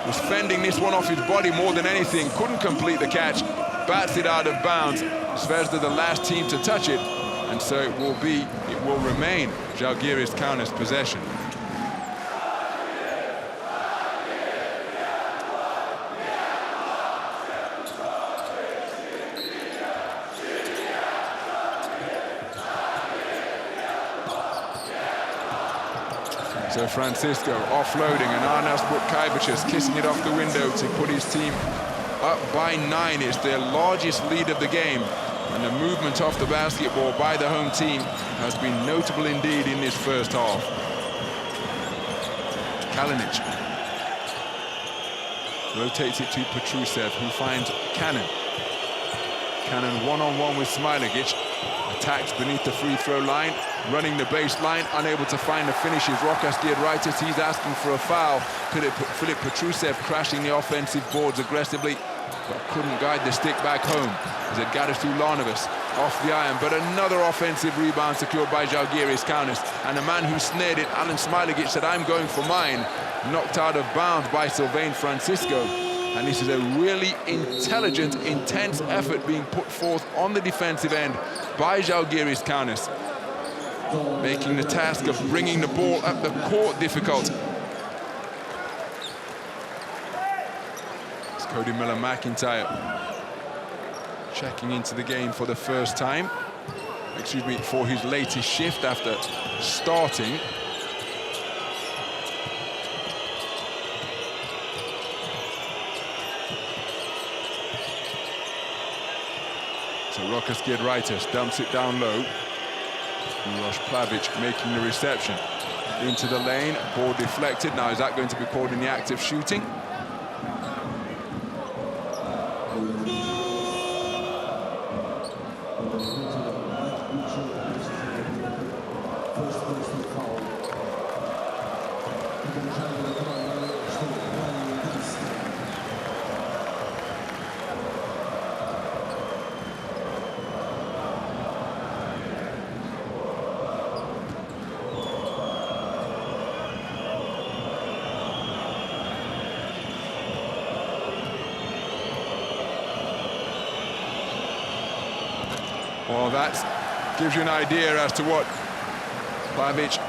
was fending this one off his body more than anything. Couldn't complete the catch, bats it out of bounds. Zvezda the last team to touch it, and so it will remain Zalgiris Kaunas possession. So Francisco offloading, and Arnas Butkevicius kissing it off the window to put his team up by 9. It's their largest lead of the game, and the movement off the basketball by the home team has been notable indeed in this first half. Kalinic rotates it to Petrusev, who finds Cannon. Cannon one-on-one with Smailagic, attacks beneath the free throw line, running the baseline, unable to find the finishes. Rokas Giedraitis, he's asking for a foul. Filip Petrusev crashing the offensive boards aggressively, but couldn't guide the stick back home. Zalgiris Ulanovas off the iron, but another offensive rebound secured by Zalgiris Kaunas. And the man who snared it, Alen Smailagic, said, "I'm going for mine." Knocked out of bounds by Sylvain Francisco. And this is a really intelligent, intense effort being put forth on the defensive end by Zalgiris Kaunas, making the task of bringing the ball up the court difficult. It's Cody Miller-McIntyre checking into the game for the first time. Excuse me, for his latest shift after starting. So Rokas Giedraitis dumps it down low. Miroš Plavic making the reception into the lane. Ball deflected. Now, is that going to be called in the act of shooting? Well, that gives you an idea as to what Plavic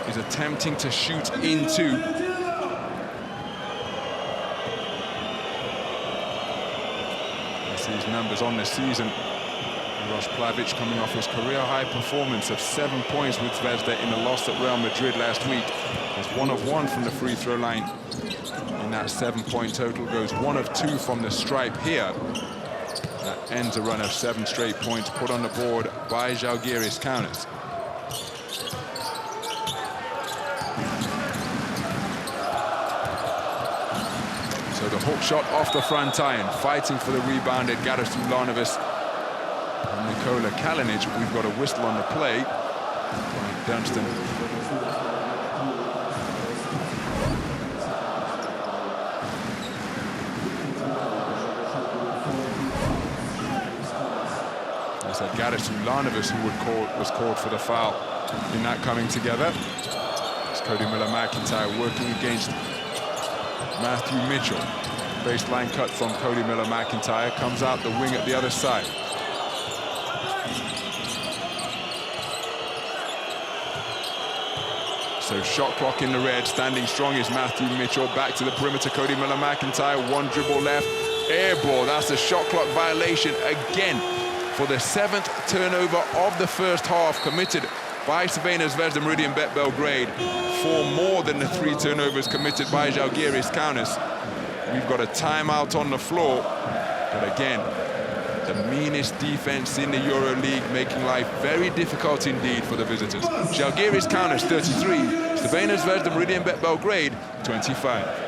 is attempting to shoot into. That's his numbers on the season. Miroš Plavic coming off his career-high performance of 7 points with Zvezda in the loss at Real Madrid last week. He's 1 of 1 from the free throw line. In that 7-point total, goes 1 of 2 from the stripe here. That ends a run of 7 straight points put on the board by Zalgiris Kaunas. So the hook shot off the front iron, fighting for the rebound at Garis Ulanovas and Nikola Kalinic. We've got a whistle on the play. Brian Dunstan. Garis Ulanovas, who was called for the foul in that coming together. It's Cody Miller-McIntyre working against Matthew Mitchell. Baseline cut from Cody Miller-McIntyre. Comes out the wing at the other side. So shot clock in the red. Standing strong is Matthew Mitchell. Back to the perimeter, Cody Miller-McIntyre. One dribble left. Air ball. That's a shot clock violation again for the 7th turnover of the first half committed by Crvena Zvezda Meridian Bet Belgrade, for more than the 3 turnovers committed by Zalgiris Kaunas. We've got a timeout on the floor, but again, the meanest defense in the EuroLeague, making life very difficult indeed for the visitors. Zalgiris Kaunas 33, Crvena Zvezda Meridian Bet Belgrade 25.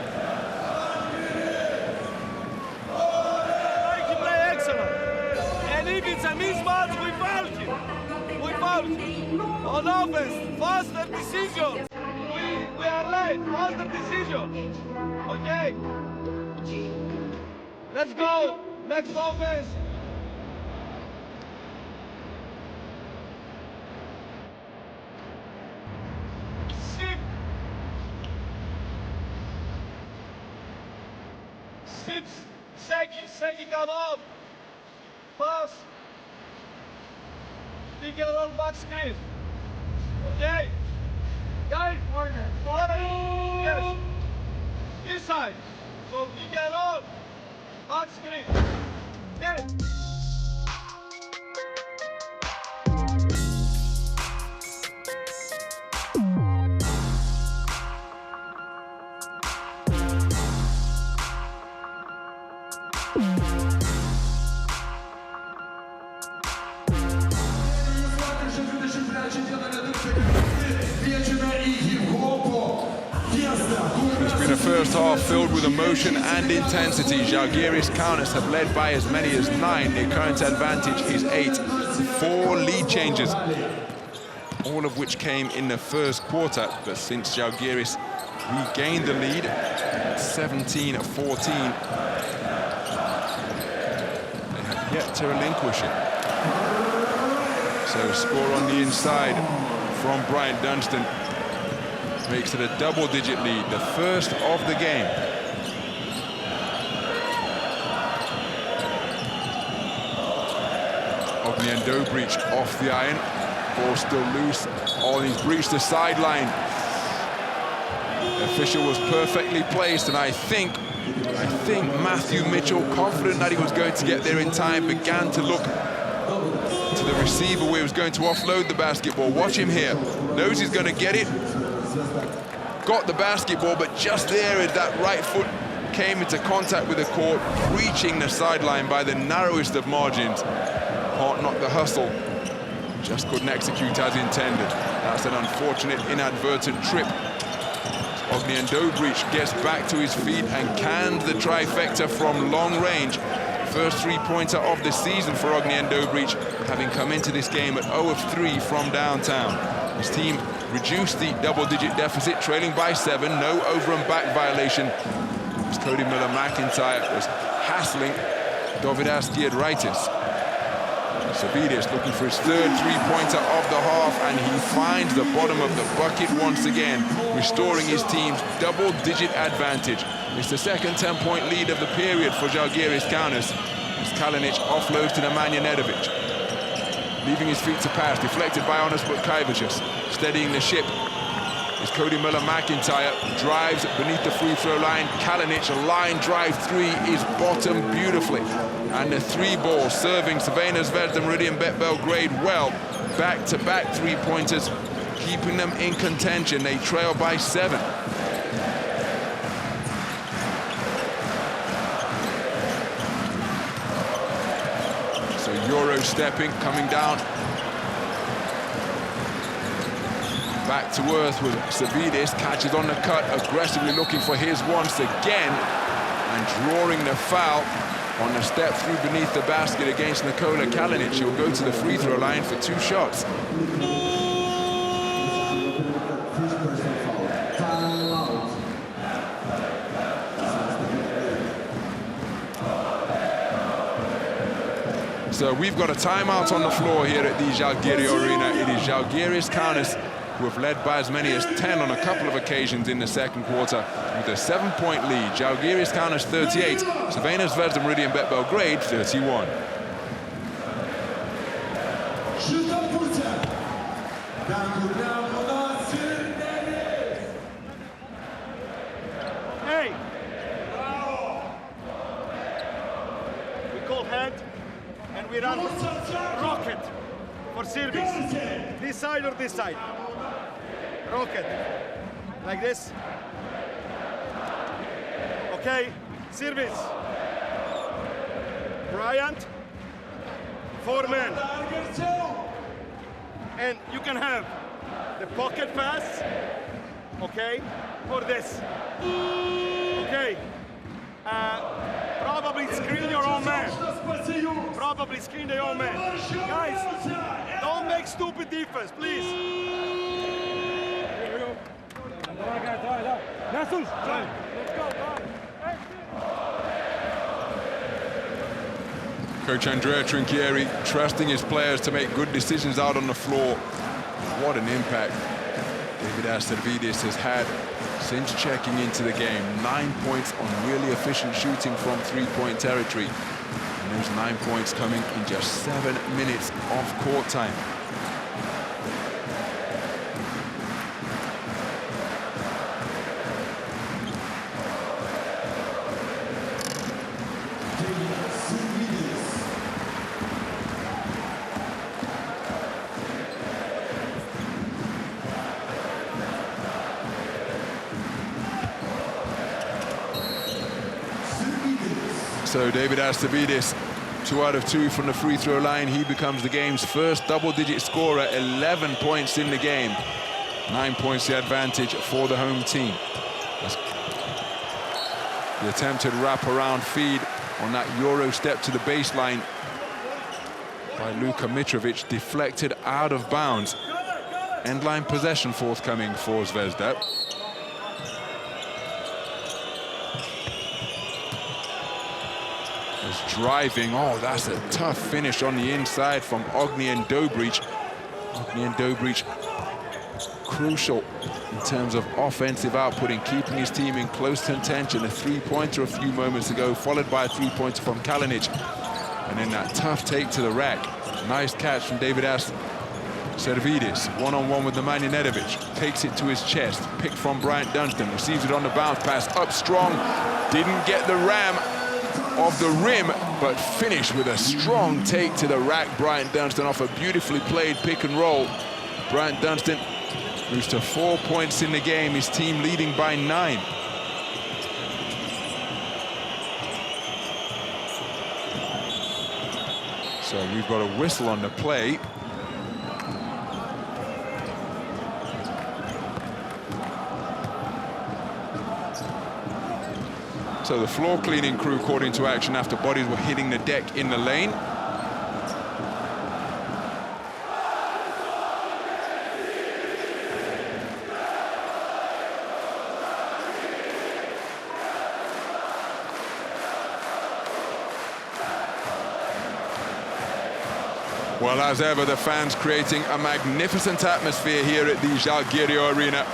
On offense, faster decisions. We are late, faster decisions. Okay. Let's go. Next offense. Six. Seki come up. Pass. Pick your own back screen. Okay. Guys, corner. Yes. Inside. So pick your own back screen. Yes. It's been a first half filled with emotion and intensity. Zalgiris Kaunas have led by as many as 9. Their current advantage is 8. 4 lead changes, all of which came in the first quarter. But since Zalgiris regained the lead at 17-14, they have yet to relinquish it. So score on the inside from Bryant Dunstan makes it a double-digit lead, the first of the game. Ognian Dobrich off the iron, ball still loose. Oh, he's breached the sideline. The official was perfectly placed, and I think Matthew Mitchell, confident that he was going to get there in time, began to look to the receiver where he was going to offload the basketball. Watch him here. Knows he's going to get it. Got the basketball, but just there as that right foot came into contact with the court, reaching the sideline by the narrowest of margins. Can't knock the hustle. Just couldn't execute as intended. That's an unfortunate, inadvertent trip. Ognian Dobrich gets back to his feet and canned the trifecta from long range. First 3-pointer of the season for Ognian Dobrich, having come into this game at 0 of 3 from downtown. His team reduced the double-digit deficit, trailing by 7. No over and back violation. As Cody Miller-McIntyre was hassling Dovidas Giedraitis. Savidis looking for his third 3-pointer of the half, and he finds the bottom of the bucket once again, restoring his team's double-digit advantage. It's the second 10-point lead of the period for Zalgiris Kaunas, as Kalinic offloads to Nemanja Nedovic. Leaving his feet to pass, deflected by Onas Butkevicius. Steadying the ship is Cody Miller-McIntyre, drives beneath the free throw line. Kalinic, a line drive 3 is bottomed beautifully. And the 3-ball serving Crvena Zvezda Meridian Bet Belgrade well. Back-to-back 3-pointers, keeping them in contention. They trail by 7. So Euro stepping, coming down. Back to earth with Savidis, catches on the cut, aggressively looking for his once again, and drawing the foul on the step through beneath the basket against Nikola Kalinic. He'll go to the free throw line for 2 shots. So we've got a timeout on the floor here at the Zalgirio Arena. It is Zalgiris Kaunas who have led by as many as 10 on a couple of occasions in the second quarter, with a 7-point lead. Zalgiris Kaunas 38, Crvena Zvezda Meridian Bet Belgrade 31. Hey! We call hand and we run rocket for service. This side or this side? Rocket. Like this. Okay, service. Bryant. 4 men. And you can have the pocket pass, okay, or this. Okay. Probably screen your own man. Probably screen your own man. Guys, don't make stupid defense, please. Here we go. Let's go. Coach Andrea Trinchieri trusting his players to make good decisions out on the floor. What an impact David Astervidis has had since checking into the game. 9 points on really efficient shooting from three-point territory. And those 9 points coming in just 7 minutes of court time. So David Astervidis, 2 out of 2 from the free throw line. He becomes the game's first double-digit scorer, 11 points in the game. 9 points the advantage for the home team. The attempted wrap-around feed on that Euro step to the baseline by Luka Mitrovic, deflected out of bounds. End-line possession forthcoming for Zvezda. Driving, oh, that's a tough finish on the inside from Ognjen Dobrić. Ognjen Dobrić, crucial in terms of offensive output in keeping his team in close contention. A three-pointer a few moments ago, followed by a three-pointer from Kalinic. And then that tough take to the rack. Nice catch from David Astervidis. One-on-one with Nemanja Nedovic. Takes it to his chest. Picked from Bryant Dunstan. Receives it on the bounce pass. Up strong. Didn't get the ram of the rim, but finished with a strong take to the rack. Bryant Dunstan off a beautifully played pick and roll. Bryant Dunstan moves to 4 points in the game, his team leading by 9. So we've got a whistle on the play. So the floor cleaning crew caught into action after bodies were hitting the deck in the lane. Well, as ever, the fans creating a magnificent atmosphere here at the Zalgirio Arena.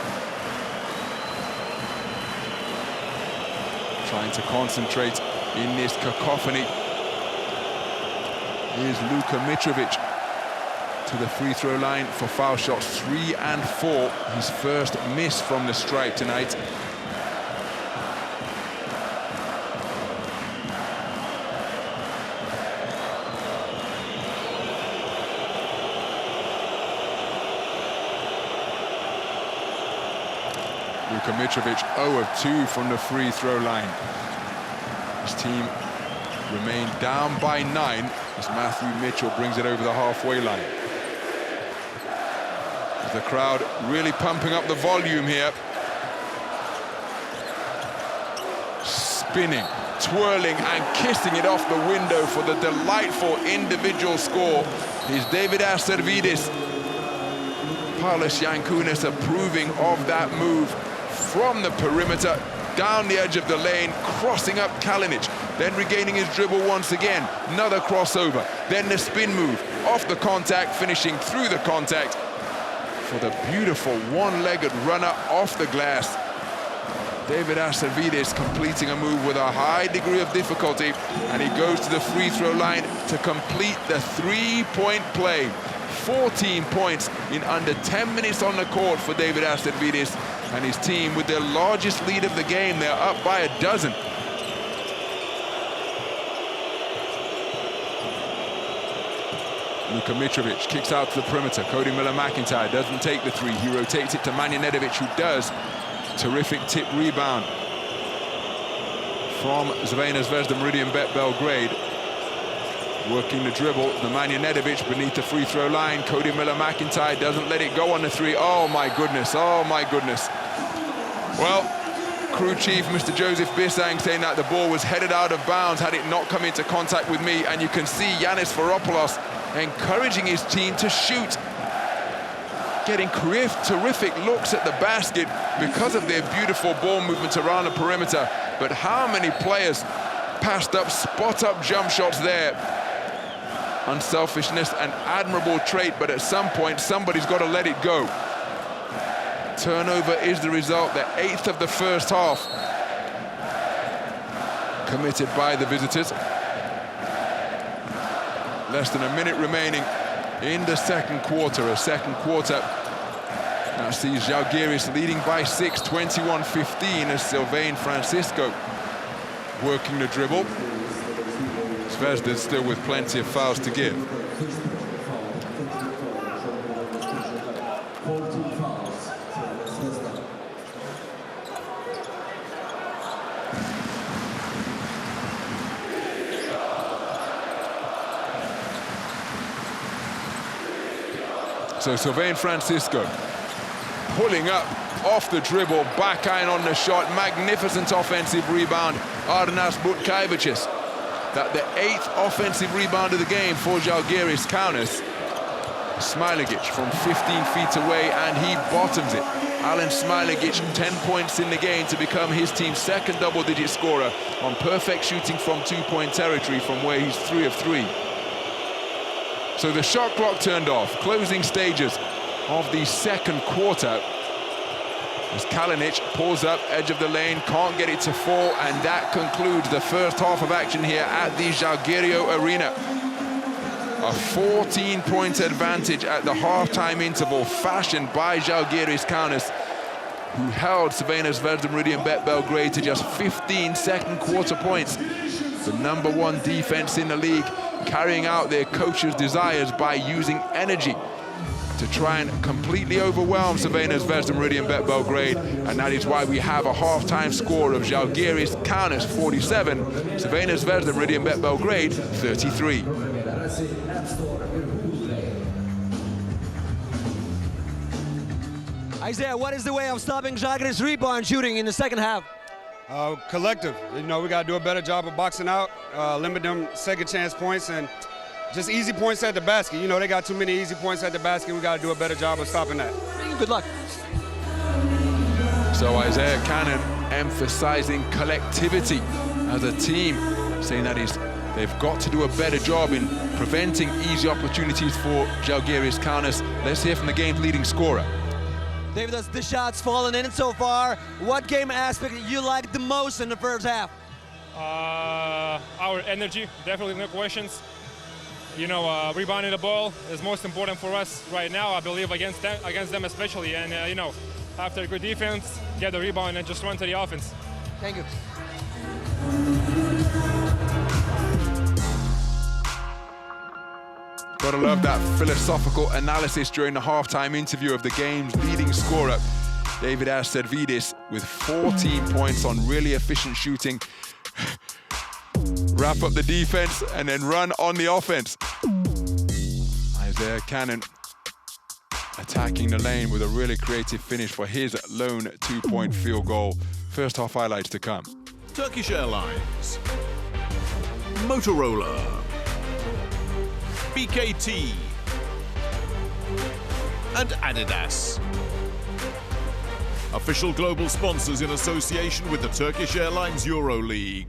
Trying to concentrate in this cacophony. Here's Luka Mitrovic to the free throw line for foul shots 3 and 4. His first miss from the stripe tonight. Luka Mitrovic 0 of 2 from the free throw line. His team remained down by 9 as Matthew Mitchell brings it over the halfway line. The crowd really pumping up the volume here. Spinning, twirling and kissing it off the window for the delightful individual score is David Astervidis. Paulus Yankunas approving of that move from the perimeter, down the edge of the lane, crossing up Kalinic, then regaining his dribble once again. Another crossover, then the spin move, off the contact, finishing through the contact for the beautiful one-legged runner off the glass. David Asavidis completing a move with a high degree of difficulty, and he goes to the free throw line to complete the three-point play. 14 points in under 10 minutes on the court for David Asavidis and his team with their largest lead of the game. They're up by a dozen. Luka Mitrovic kicks out to the perimeter. Cody Miller-McIntyre doesn't take the three. He rotates it to Manja Nedovic, who does. Terrific tip rebound from Crvena Zvezda Meridian Bet Belgrade. Working the dribble, Nemanja Nedovic beneath the free throw line. Cody Miller-McIntyre doesn't let it go on the three. Oh my goodness, oh my goodness. Well, crew chief Mr. Joseph Bissang saying that the ball was headed out of bounds had it not come into contact with me, and you can see Yannis Varopoulos encouraging his team to shoot. Getting terrific looks at the basket because of their beautiful ball movement around the perimeter. But how many players passed up spot-up jump shots there? Unselfishness, an admirable trait, but at some point, somebody's got to let it go. Turnover is the result, the 8th of the first half. Committed by the visitors. Less than a minute remaining in the second quarter. A second quarter that sees Zalgiris leading by 6, 21-15, as Sylvain Francisco working the dribble. Zvezda still with plenty of fouls to give. So Sylvain Francisco pulling up off the dribble, back iron on the shot, magnificent offensive rebound. Arnas Butkaevicius, that the 8th offensive rebound of the game for Zalgiris. Kaunas, Smilagic from 15 feet away, and he bottoms it. Alen Smilagic, 10 points in the game to become his team's second double-digit scorer on perfect shooting from two-point territory from where he's 3 of 3. So the shot clock turned off, closing stages of the second quarter. As Kalinic pulls up, edge of the lane, can't get it to fall, and that concludes the first half of action here at the Zalgirio Arena. A 14-point advantage at the halftime interval, fashioned by Zalgiris Kaunas, who held Crvena Zvezda Meridian Bet Belgrade to just 15 second quarter points. The #1 defense in the league, carrying out their coach's desires by using energy to try and completely overwhelm Crvena Zvezda Meridian Bet Belgrade, and that is why we have a halftime score of Zalgiris Kaunas 47, Crvena Zvezda Meridian Bet Belgrade 33. Isaiah, what is the way of stopping Zalgiris' rebound shooting in the second half? Collective. You know, we got to do a better job of boxing out, limit them second chance points, and just easy points at the basket. You know, they got too many easy points at the basket. We got to do a better job of stopping that. Good luck. So Isaiah Cannon emphasizing collectivity as a team, saying that they've got to do a better job in preventing easy opportunities for Zalgiris Kaunas. Let's hear from the game's leading scorer. David, as the shots fallen in so far, what game aspect you liked the most in the first half? Our energy, definitely no questions. You know, rebounding the ball is most important for us right now, I believe, against them especially. And, you know, after a good defense, get the rebound and just run to the offense. Thank you. Gotta love that philosophical analysis during the halftime interview of the game's leading scorer, David Asavidis, with 14 points on really efficient shooting. Wrap up the defense and then run on the offense. Isaiah Cannon attacking the lane with a really creative finish for his lone 2-point field goal. First half highlights to come. Turkish Airlines, Motorola, BKT, and Adidas. Official global sponsors in association with the Turkish Airlines EuroLeague.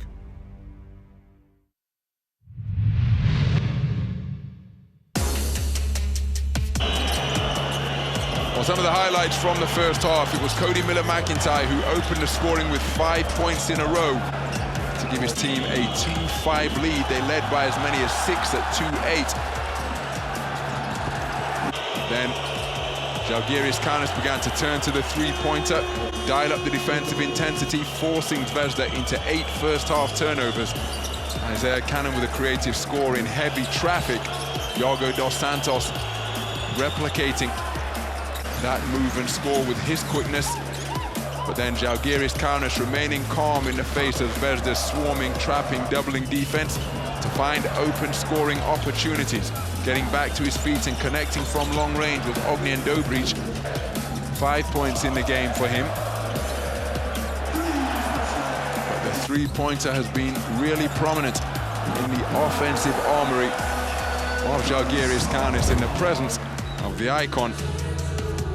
Well, some of the highlights from the first half, it was Cody Miller-McIntyre who opened the scoring with 5 points in a row to give his team a 2-5 lead. They led by as many as 6 at 2-8. Then Zalgiris Kaunas began to turn to the three-pointer, dial up the defensive intensity, forcing Zvezda into 8 first-half turnovers. Isaiah Cannon with a creative score in heavy traffic. Yago dos Santos replicating that move and score with his quickness. But then Zalgiris Kaunas remaining calm in the face of Zvezda's swarming, trapping, doubling defense to find open scoring opportunities. Getting back to his feet and connecting from long range with Ognjen Dobrić. 5 points in the game for him. But the three-pointer has been really prominent in the offensive armory of Zalgiris Kaunas in the presence of the icon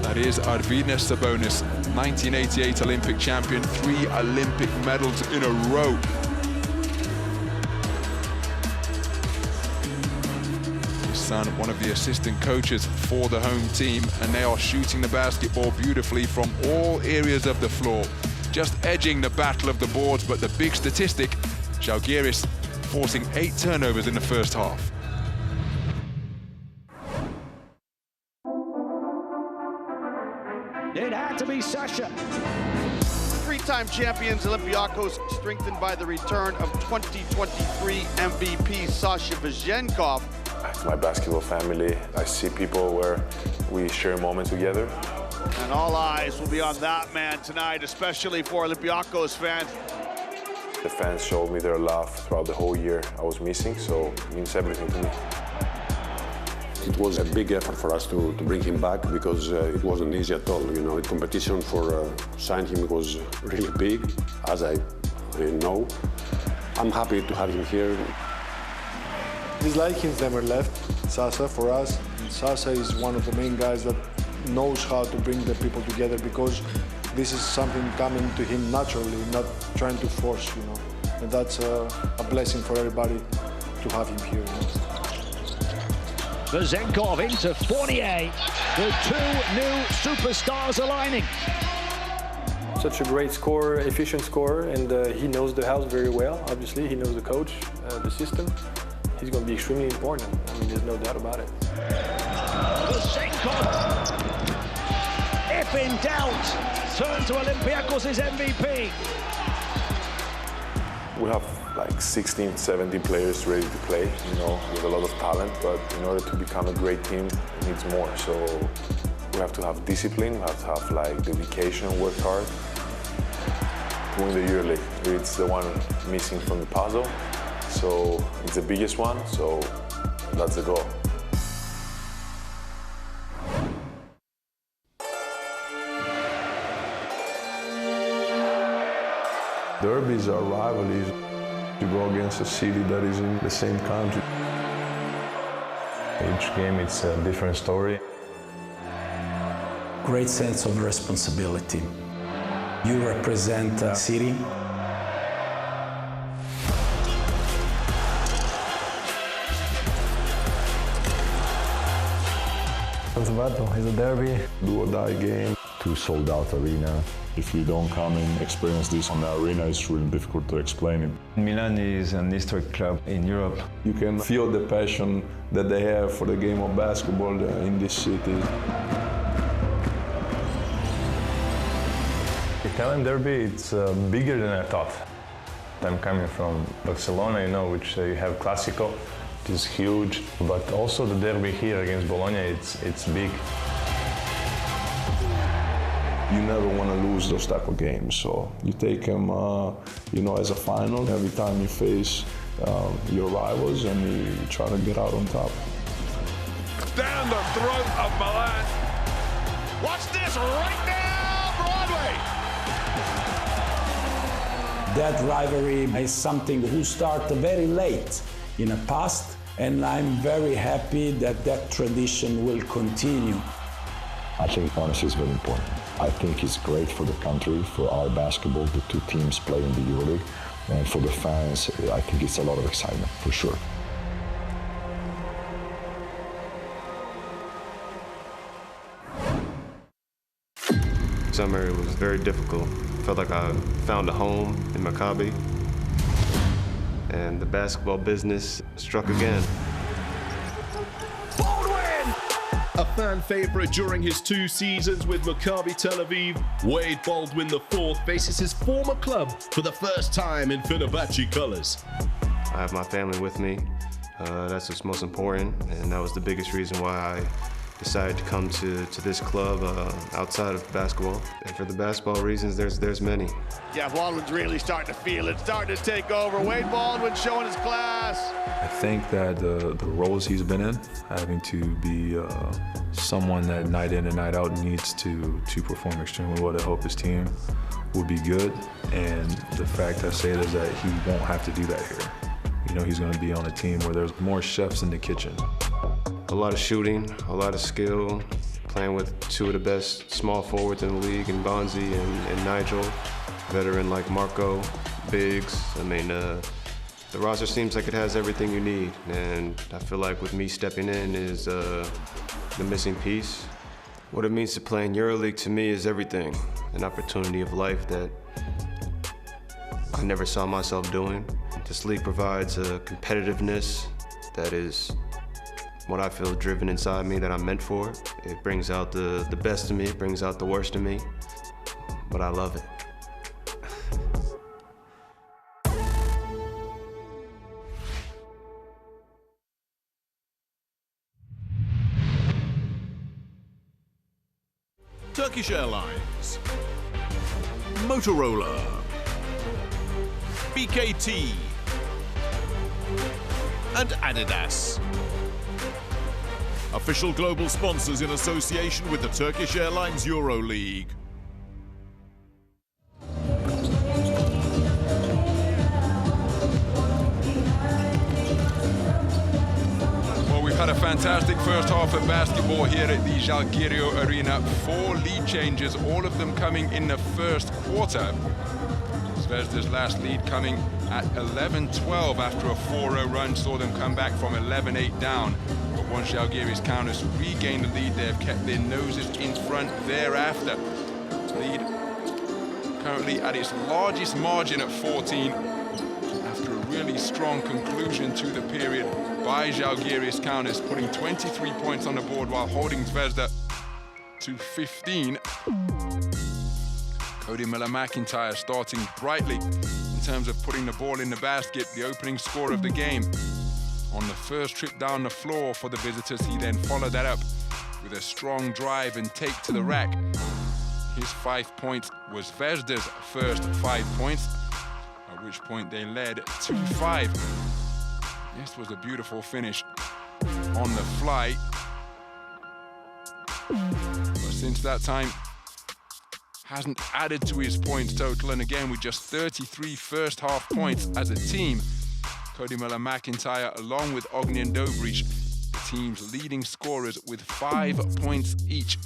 that is Arvydas Sabonis, 1988 Olympic champion, 3 Olympic medals in a row. His son, one of the assistant coaches for the home team, and they are shooting the basketball beautifully from all areas of the floor, just edging the battle of the boards. But the big statistic, Zalgiris forcing 8 turnovers in the first half. It had to be Sasha. 3-time champions Olympiacos strengthened by the return of 2023 MVP Sasha Vezenkov. It's my basketball family. I see people where we share moments together. And all eyes will be on that man tonight, especially for Olympiacos fans. The fans showed me their love throughout the whole year I was missing, so it means everything to me. It was a big effort for us to bring him back because it wasn't easy at all. You know, the competition for signing him was really big, as I know. I'm happy to have him here. These Likings never left Sasa for us. Sasa is one of the main guys that knows how to bring the people together because this is something coming to him naturally, not trying to force, you know. And that's a blessing for everybody to have him here. You know? Vezenkov into Fournier. The 2 new superstars aligning. Such a great scorer, efficient scorer, and he knows the house very well. Obviously, he knows the coach, the system. He's going to be extremely important. I mean, there's no doubt about it. Vezenkov, if in doubt, turn to Olympiacos' MVP. We have like 16, 17 players ready to play, you know, with a lot of talent, but in order to become a great team, it needs more. So we have to have discipline, we have to have like dedication, work hard to win the EuroLeague. It's the one missing from the puzzle, so it's the biggest one, so that's the goal. Derbies are rivalries. You go against a city that is in the same country. Each game, it's a different story. Great sense of responsibility. You represent a city. It's a battle, it's a derby. Do or die game. 2 sold-out arena. If you don't come and experience this on the arena, it's really difficult to explain it. Milan is an historic club in Europe. You can feel the passion that they have for the game of basketball in this city. The Italian derby, it's bigger than I thought. I'm coming from Barcelona, you know, which you have Classico, which is huge, but also the derby here against Bologna, it's big. You never want to lose those type of games, so you take them, you know, as a final. Every time you face your rivals, and you try to get out on top. Down the throat of Milan. Watch this right now, Broadway. That rivalry is something who started very late in the past, and I'm very happy that that tradition will continue. I think Kaunas is very important. I think it's great for the country, for our basketball, the 2 teams play in the EuroLeague, and for the fans, I think it's a lot of excitement, for sure. summer, it was very difficult. Felt like I found a home in Maccabi. And the basketball business struck again. A fan favorite during his 2 seasons with Maccabi Tel Aviv, Wade Baldwin IV faces his former club for the first time in Fenerbahce colors. I have my family with me. That's what's most important, and that was the biggest reason why I decided to come to this club outside of basketball. And for the basketball reasons, there's many. Yeah, Baldwin's really starting to feel it, starting to take over. Wade Baldwin showing his class. I think that the roles he's been in, having to be someone that night in and night out needs to perform extremely well to help his team would be good. And the fact I say it is that he won't have to do that here. You know, he's going to be on a team where there's more chefs in the kitchen. A lot of shooting, a lot of skill, playing with 2 of the best small forwards in the league, in Bonzi and Nigel, veteran like Marco, bigs. I mean, the roster seems like it has everything you need, and I feel like with me stepping in is the missing piece. What it means to play in EuroLeague to me is everything, an opportunity of life that I never saw myself doing. This league provides a competitiveness that is what I feel driven inside me, that I'm meant for. It brings out the best in me, it brings out the worst in me, but I love it. Turkish Airlines, Motorola, BKT, and Adidas. Official global sponsors in association with the Turkish Airlines EuroLeague. Well, we've had a fantastic first half of basketball here at the Zalgirio Arena. 4 lead changes, all of them coming in the first quarter. Zvezda's last lead coming at 11-12 after a 4-0 run, saw them come back from 11-8 down. But once Zalgiris Kaunas regained the lead, they've kept their noses in front thereafter. Lead currently at its largest margin at 14 after a really strong conclusion to the period by Zalgiris Kaunas, putting 23 points on the board while holding Zvezda to 15. Cody Miller-McIntyre starting brightly in terms of putting the ball in the basket, the opening score of the game. On the first trip down the floor for the visitors, he then followed that up with a strong drive and take to the rack. His 5 points was Zvezda's first 5 points, at which point they led 2-5. This was a beautiful finish on the fly. But since that time, hasn't added to his points total, and again with just 33 first half points as a team, Cody Miller-McIntyre along with Ognjen Dobric, the team's leading scorers with 5 points each.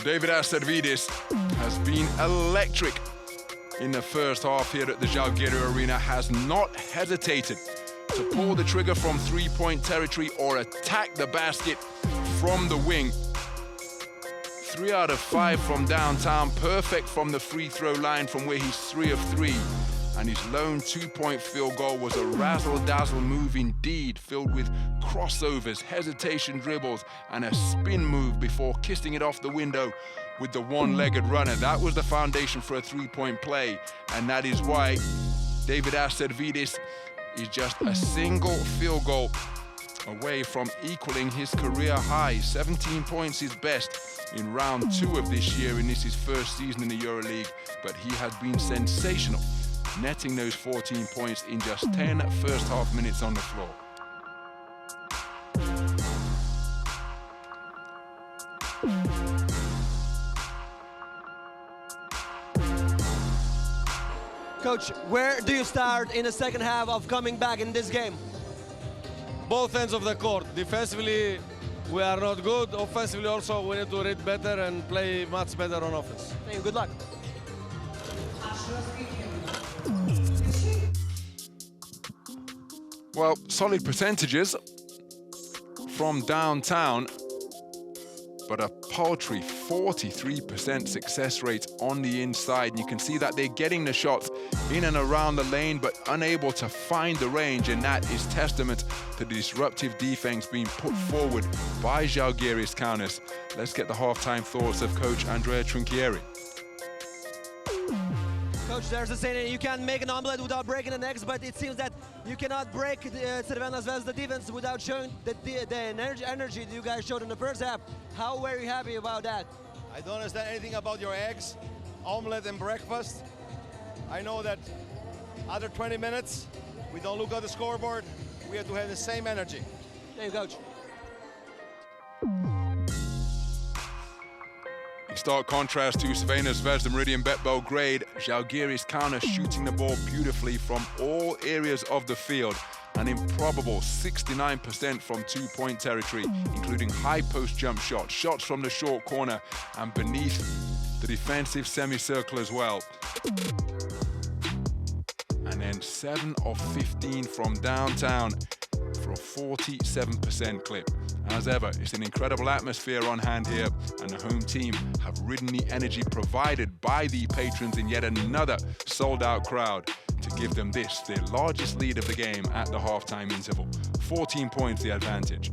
David Astervidis has been electric in the first half here at the Zalgirio Arena, has not hesitated to pull the trigger from 3-point territory or attack the basket from the wing. 3 out of 5 from downtown, perfect from the free throw line from where he's 3 of 3. And his lone 2-point field goal was a razzle-dazzle move indeed, filled with crossovers, hesitation dribbles, and a spin move before kissing it off the window with the one-legged runner. That was the foundation for a 3-point play, and that is why David Astervidis is just a single field goal away from equaling his career high. 17 points is best in round 2 of this year, and this is his first season in the EuroLeague, but he has been sensational, netting those 14 points in just 10 first half minutes on the floor. Coach, where do you start in the second half of coming back in this game? Both ends of the court. Defensively, we are not good. Offensively also, we need to read better and play much better on offense. Thank you, good luck. Well, solid percentages from downtown, but a paltry 43% success rate on the inside. And you can see that they're getting the shots in and around the lane, but unable to find the range, and that is testament to the disruptive defense being put forward by Zalgiris Kaunas. Let's get the halftime thoughts of Coach Andrea Trinchieri. Coach, there's a saying, you can make an omelet without breaking an egg, but it seems that you cannot break the Crvena Zvezda defense without showing the energy that you guys showed in the first half. How were you happy about that? I don't understand anything about your eggs, omelet and breakfast. I know that after 20 minutes, we don't look at the scoreboard. We have to have the same energy. Thank you, Coach. In stark contrast to Crvena Zvezda Meridian Bet Belgrade, Zalgiris Kaunas shooting the ball beautifully from all areas of the field. An improbable 69% from two-point territory, including high post jump shots, shots from the short corner, and beneath the defensive semicircle as well. And then 7 of 15 from downtown for a 47% clip. As ever, it's an incredible atmosphere on hand here, and the home team have ridden the energy provided by the patrons in yet another sold-out crowd to give them this, their largest lead of the game at the halftime interval. 14 points the advantage.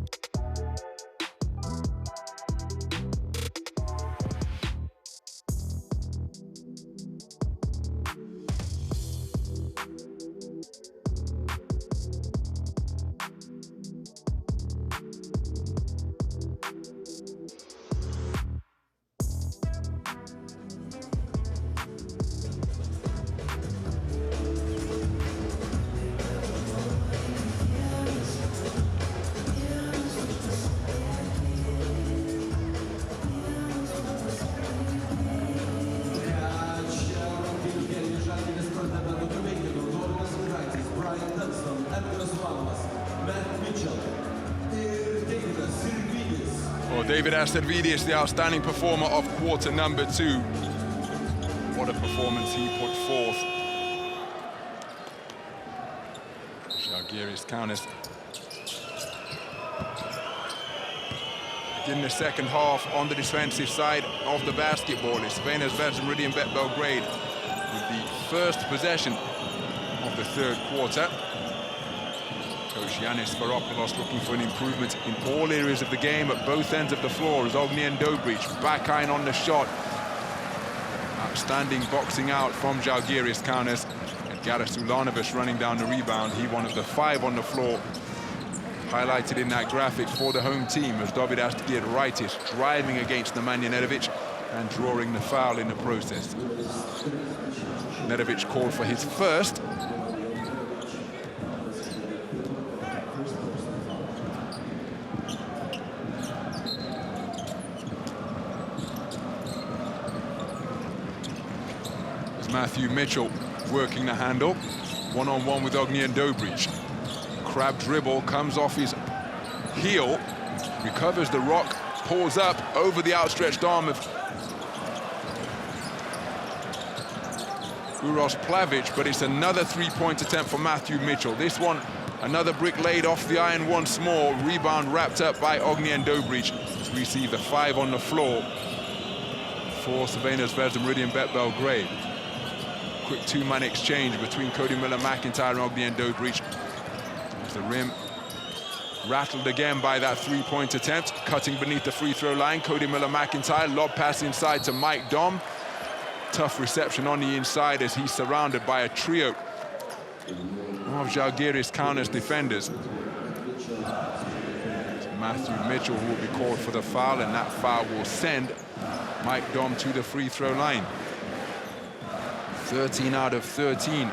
David Astervidis, the outstanding performer of quarter number 2. What a performance he put forth. Zalgiris Kaunas in the second half on the defensive side of the basketball. It's Crvena Zvezda Meridian Bet Belgrade with the first possession of the third quarter. Coach Yanis Varopoulos looking for an improvement in all areas of the game at both ends of the floor as Ognjen Dobric back iron on the shot. Outstanding boxing out from Zalgiris Kaunas. And Garas Ulanovic running down the rebound. He one of the 5 on the floor. Highlighted in that graphic for the home team as David Astervidis driving against Nemanja Nedovic and drawing the foul in the process. Nedovic called for his first. Matthew Mitchell working the handle, one-on-one with Ognjen Dobric. Crab dribble, comes off his heel, recovers the rock, pulls up over the outstretched arm of Uros Plavic, but it's another three-point attempt for Matthew Mitchell. This one, another brick laid off the iron once more, rebound wrapped up by Ognjen Dobric to receive the 5 on the floor for Crvena Zvezda Meridian Bet Belgrade. Quick two-man exchange between Cody Miller-McIntyre and Ognjen Dobric. As the rim rattled again by that three-point attempt, cutting beneath the free throw line. Cody Miller-McIntyre, lob pass inside to Mike Dom. Tough reception on the inside as he's surrounded by a trio of Zalgiris Kaunas defenders. Matthew Mitchell will be called for the foul, and that foul will send Mike Dom to the free throw line. 13 out of 13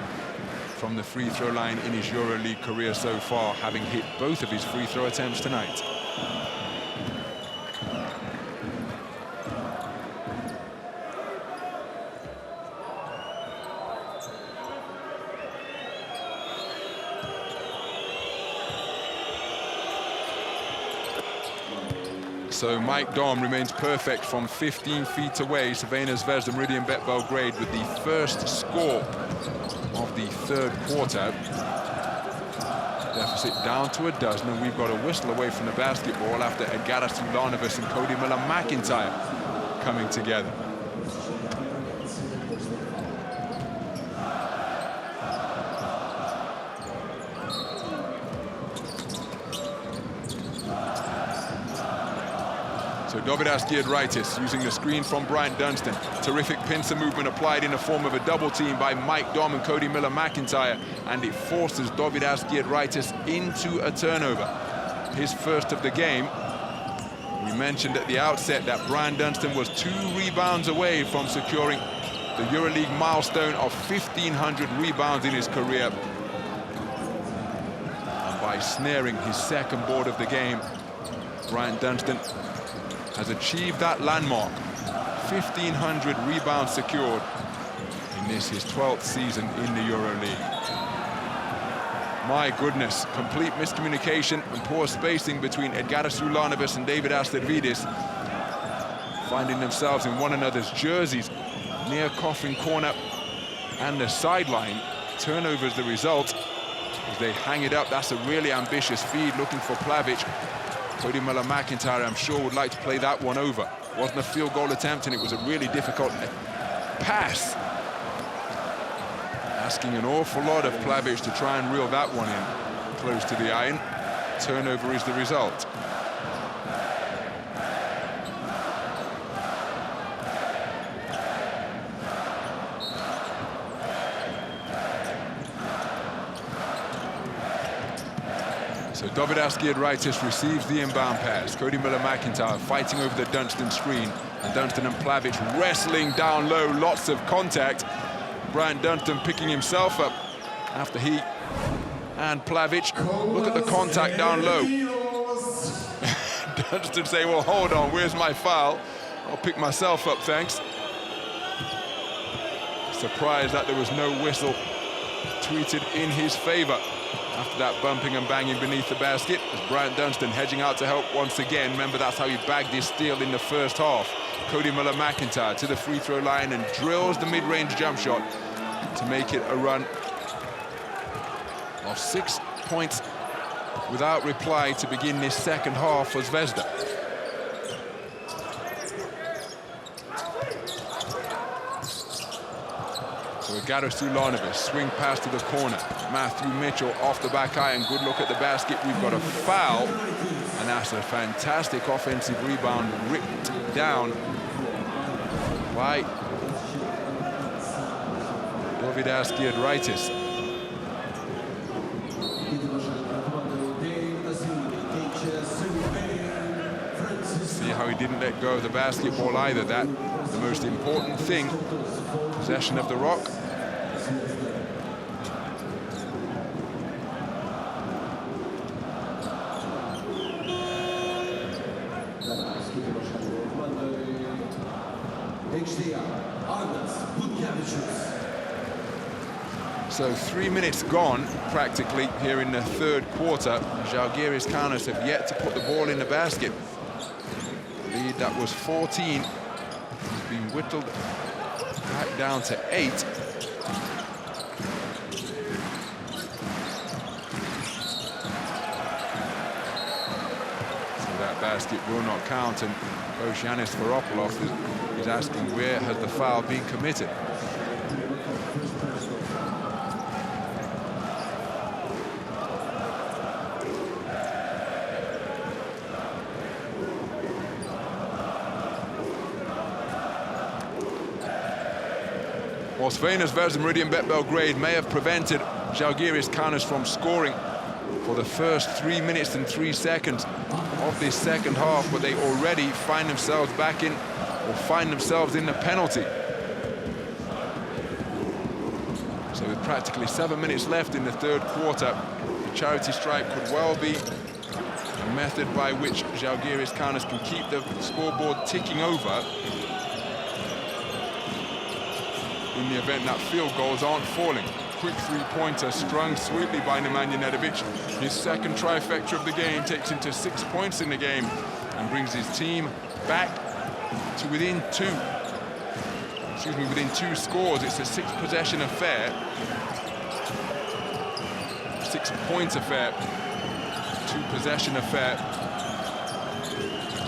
from the free throw line in his EuroLeague career so far, having hit both of his free throw attempts tonight. So Mike Dom remains perfect from 15 feet away. Crvena Zvezda Meridian Bet Belgrade with the first score of the third quarter. Deficit down to a dozen, and we've got a whistle away from the basketball after Edgaras Ulanovas and Cody Miller-McIntyre coming together. So Dovidas Giedraitis using the screen from Bryant Dunstan. Terrific pincer movement applied in the form of a double team by Mike Dom and Cody Miller-McIntyre, and it forces Dovidas Giedraitis into a turnover. His first of the game. We mentioned at the outset that Bryant Dunstan was 2 rebounds away from securing the EuroLeague milestone of 1,500 rebounds in his career. And by snaring his second board of the game, Bryant Dunstan has achieved that landmark. 1,500 rebounds secured in this, his 12th season in the EuroLeague. My goodness, complete miscommunication and poor spacing between Edgaras Ulanovas and David Astervidis, finding themselves in one another's jerseys near Coffin Corner and the sideline. Turnovers the result as they hang it up. That's a really ambitious feed, looking for Plavic. Cody Miller-McIntyre, I'm sure, would like to play that one over. It wasn't a field goal attempt, and it was a really difficult pass. Asking an awful lot of Plavic to try and reel that one in close to the iron. Turnover is the result. So Dovidas Giedraitis receives the inbound pass. Cody Miller-McIntyre fighting over the Dunstan screen, and Dunstan and Plavic wrestling down low, lots of contact. Bryant Dunstan picking himself up after he and Plavic. Look at the contact down low. Dunstan say, well, hold on, where's my foul? I'll pick myself up, thanks. Surprised that there was no whistle tweeted in his favor after that bumping and banging beneath the basket, as Bryant Dunstan hedging out to help once again. Remember, that's how he bagged his steal in the first half. Cody Miller-McIntyre to the free throw line and drills the mid-range jump shot to make it a run of 6 points without reply to begin this second half for Zvezda. So Edgaras Ulanovas, swing pass to the corner. Matthew Mitchell off the back iron. Good look at the basket. We've got a foul, and that's a fantastic offensive rebound ripped down by Dovidas Giedraitis. See how he didn't let go of the basketball either. That the most important thing. Possession of the rock. So 3 minutes gone, practically, here in the third quarter. Zalgiris Kaunas have yet to put the ball in the basket. Lead that was 14 has been whittled back down to 8. So that basket will not count, and Coach Yanis Varopoulos is asking where has the foul been committed. Well, Crvena Zvezda Meridian Bet Belgrade may have prevented Zalgiris Kaunas from scoring for the first 3 minutes and 3 seconds of this second half, but they already find themselves back in, or find themselves in the penalty. So with practically 7 minutes left in the third quarter, the charity stripe could well be a method by which Zalgiris Kaunas can keep the scoreboard ticking over in the event that field goals aren't falling. Quick three-pointer strung sweetly by Nemanja Nedovic. His second trifecta of the game takes him to 6 points in the game. and brings his team back to within two scores. It's a 6-possession affair. 6-point affair. 2-possession affair.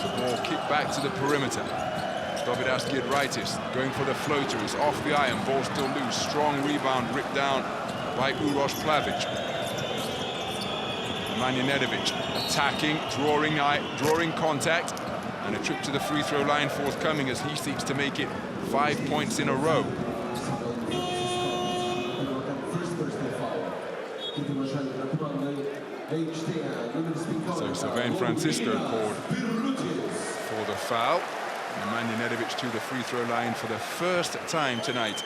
The ball kicked back to the perimeter. Zalgiris going for the floater. It's off the iron. Ball still loose. Strong rebound ripped down by Uroš Plavic. Nemanja Nedovic attacking, drawing contact, and a trip to the free throw line forthcoming as he seeks to make it 5 points in a row. So Sylvain Francisco called for the foul. Nemanja Nedovic to the free throw line for the first time tonight.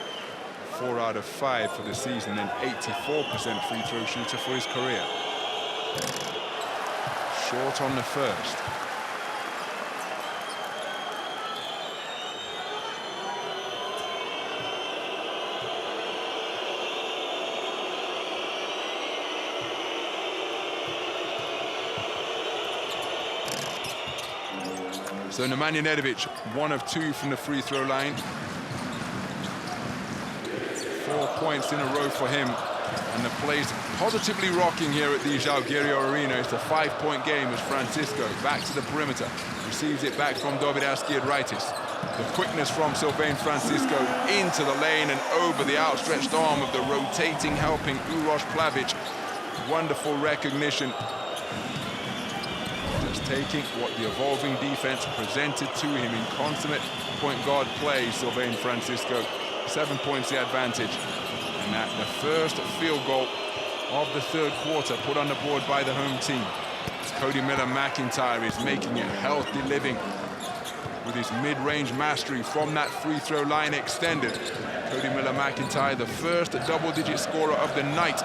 4 out of 5 for the season, and 84% free throw shooter for his career. Short on the first. So Nemanja Nedovic, 1 of 2 from the free throw line. 4 points in a row for him. And the place positively rocking here at the Zalgirio Arena. It's a 5-point game as Francisco back to the perimeter. Receives it back from Zalgiris. The quickness from Sylvain Francisco into the lane and over the outstretched arm of the rotating, helping Uroš Plavic. Wonderful recognition. Just taking what the evolving defense presented to him in consummate point guard play. Sylvain Francisco, 7 points the advantage. And that the first field goal of the third quarter put on the board by the home team. As Cody Miller-McIntyre is making a healthy living with his mid-range mastery from that free throw line extended. Cody Miller-McIntyre, the first double-digit scorer of the night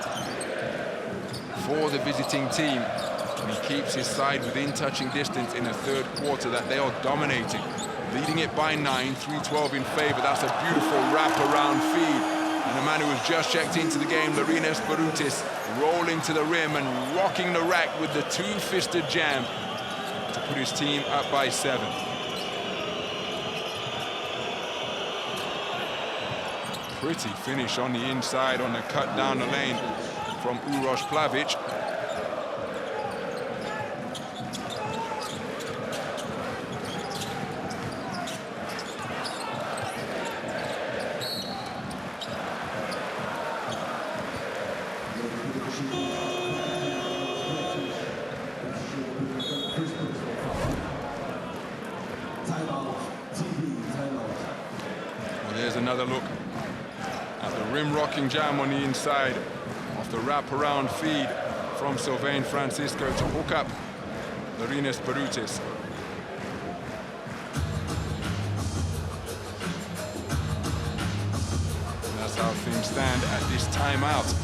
for the visiting team. And he keeps his side within touching distance in the third quarter that they are dominating. Leading it by 9, 3-12 in favor. That's a beautiful wrap-around feed. And the man who was just checked into the game, Laurynas Barutis, rolling to the rim and rocking the rack with the two-fisted jam to put his team up by 7. Pretty finish on the inside on the cut down the lane from Uroš Plavic. Another look at the rim-rocking jam on the inside of the wrap-around feed from Sylvain Francisco to hook up Laurynas Barutis. And that's how things stand at this timeout.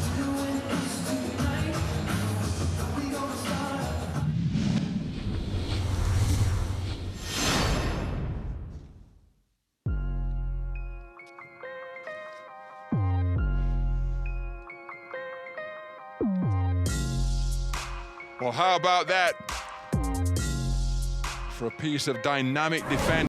Well, how about that for a piece of dynamic defense?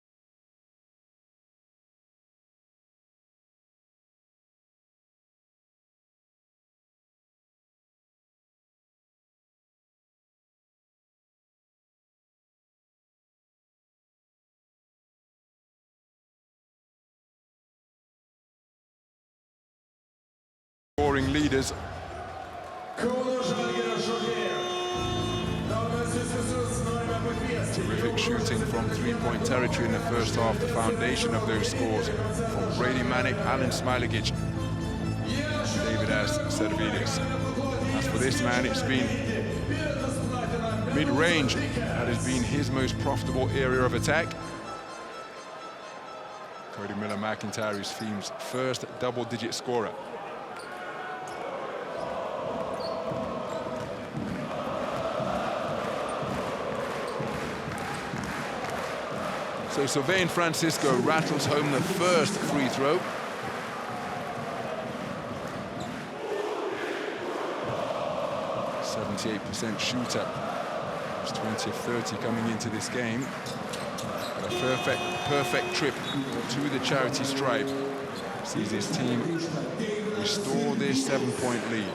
Scoring leaders. Terrific shooting from three-point territory in the first half. The foundation of those scores from Brady Manic, Alan Smilagic, David Servidis. As for this man, it's been mid-range. That has been his most profitable area of attack. Cody Miller-McIntyre is team's first double-digit scorer. So Sylvain Francisco rattles home the first free throw. %78 shooter. He's 20 of 30 coming into this game. A perfect trip to the charity stripe sees his team restore their 7-point lead.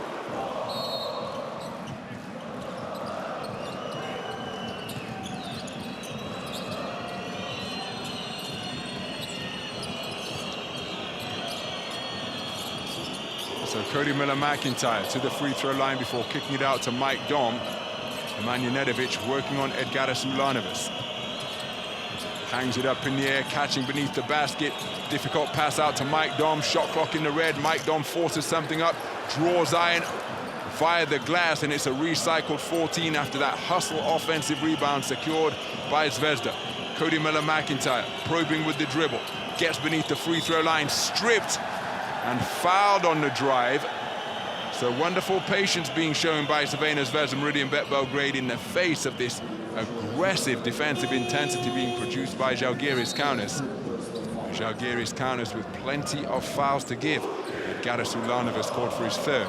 So Cody Miller-McIntyre to the free throw line before kicking it out to Mike Dom. Nemanja Nedovic working on Edgaras Ulanovas. Hangs it up in the air, catching beneath the basket. Difficult pass out to Mike Dom. Shot clock in the red. Mike Dom forces something up, draws iron via the glass, and it's a recycled 14 after that hustle offensive rebound secured by Zvezda. Cody Miller-McIntyre probing with the dribble. Gets beneath the free throw line, stripped and fouled on the drive. So wonderful patience being shown by Crvena Zvezda Meridian Bet Belgrade in the face of this aggressive defensive intensity being produced by Zalgiris Kaunas. Zalgiris Kaunas with plenty of fouls to give. Edgaras Ulanovas scored for his third.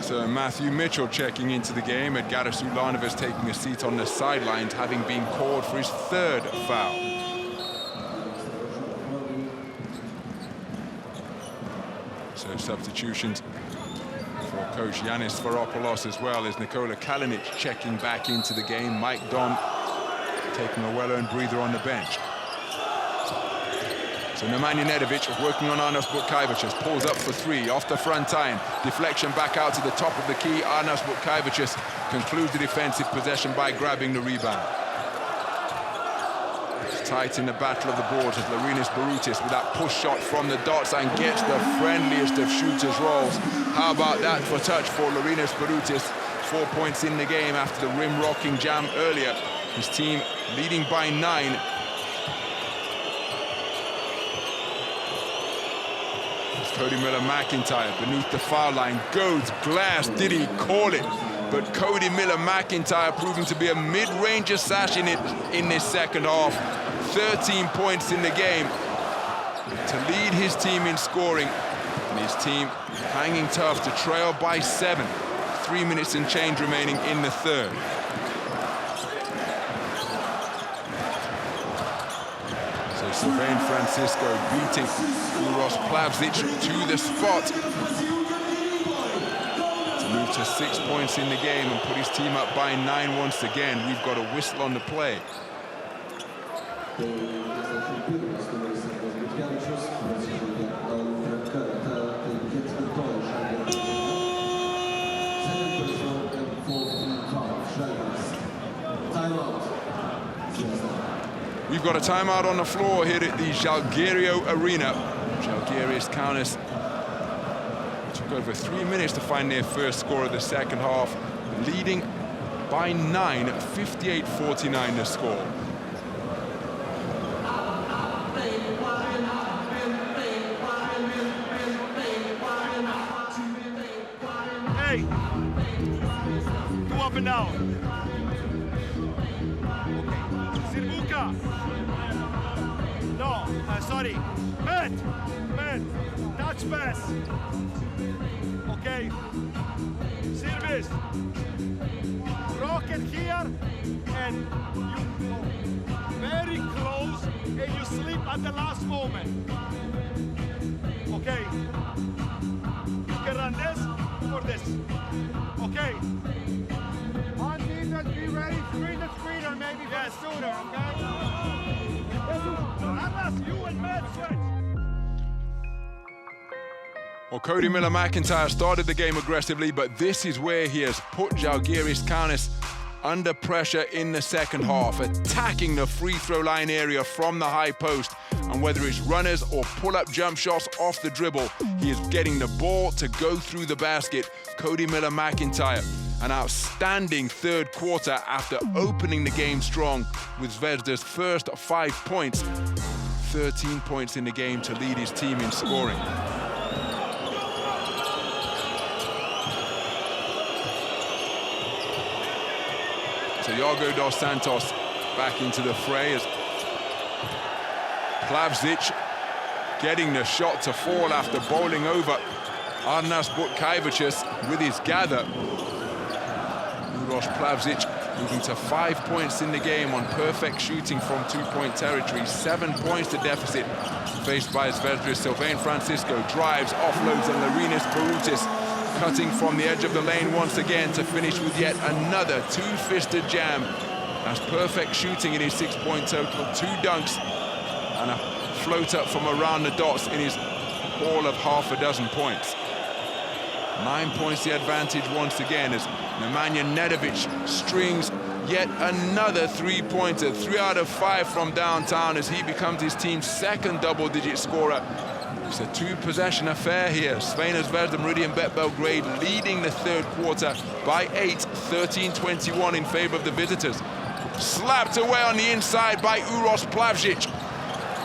So Matthew Mitchell checking into the game. Edgaras Ulanovas taking a seat on the sidelines, having been called for his third foul. So substitutions for coach Yanis Varopoulos as well as Nikola Kalinic checking back into the game. Mike Don taking a well-earned breather on the bench. So Nemanja Nedovic working on Arnas Butkaivičius, pulls up for three, off the front iron, deflection back out to the top of the key. Arnas Butkaivičius concludes the defensive possession by grabbing the rebound. It's tight in the battle of the boards as Laurynas Barutis with that push shot from the dots and gets the friendliest of shooters rolls. How about that for touch for Laurynas Barutis? 4 points in the game after the rim rocking jam earlier. His team leading by 9. Cody Miller-McIntyre beneath the foul line, goes glass, did he call it? But Cody Miller-McIntyre proving to be a mid-range assassin in this second half. 13 points in the game to lead his team in scoring. And his team hanging tough to trail by 7. 3 minutes and change remaining in the third. So Sylvain Francisco beating Uros Plavsic to the spot to move to 6 points in the game and put his team up by 9 once again. We've got a whistle on the play. We've got a timeout on the floor here at the Zalgirio Arena. Zalgiris Kaunas took over 3 minutes to find their first score of the second half, leading by 9, 58-49 the score. Hey, 2 up and down. Silvuka. No, sorry. Man, touch pass. Okay. Service. Rocket here, and you go very close, and you slip at the last moment. Okay. You can run this or this. Okay. On defense, be ready. Screen the screener, maybe for the shooter, okay? Unless you and Matt switch. Well, Cody Miller-McIntyre started the game aggressively, but this is where he has put Zalgiris Kaunas under pressure in the second half, attacking the free throw line area from the high post. And whether it's runners or pull-up jump shots off the dribble, he is getting the ball to go through the basket. Cody Miller-McIntyre, an outstanding third quarter after opening the game strong with Zvezda's first 5 points. 13 points in the game to lead his team in scoring. So Iago dos Santos back into the fray as Plavšić getting the shot to fall after bowling over Arnas Butkevičius with his gather. Uroš Plavšić moving to 5 points in the game on perfect shooting from two-point territory. 7 points to deficit faced by Zvezda's Sylvain Francisco. Drives, offloads on Larinis Barutis, cutting from the edge of the lane once again to finish with yet another two-fisted jam. That's perfect shooting in his 6-point total. 2 dunks and a float up from around the dots in his haul of half a dozen points. 9 points the advantage once again as Nemanja Nedovic strings yet another 3-pointer. 3 out of 5 from downtown as he becomes his team's second double-digit scorer. It's a 2-possession affair here. Crvena Zvezda, Meridian Bet Belgrade leading the third quarter by 8, 13-21 in favor of the visitors. Slapped away on the inside by Uroš Plavšić.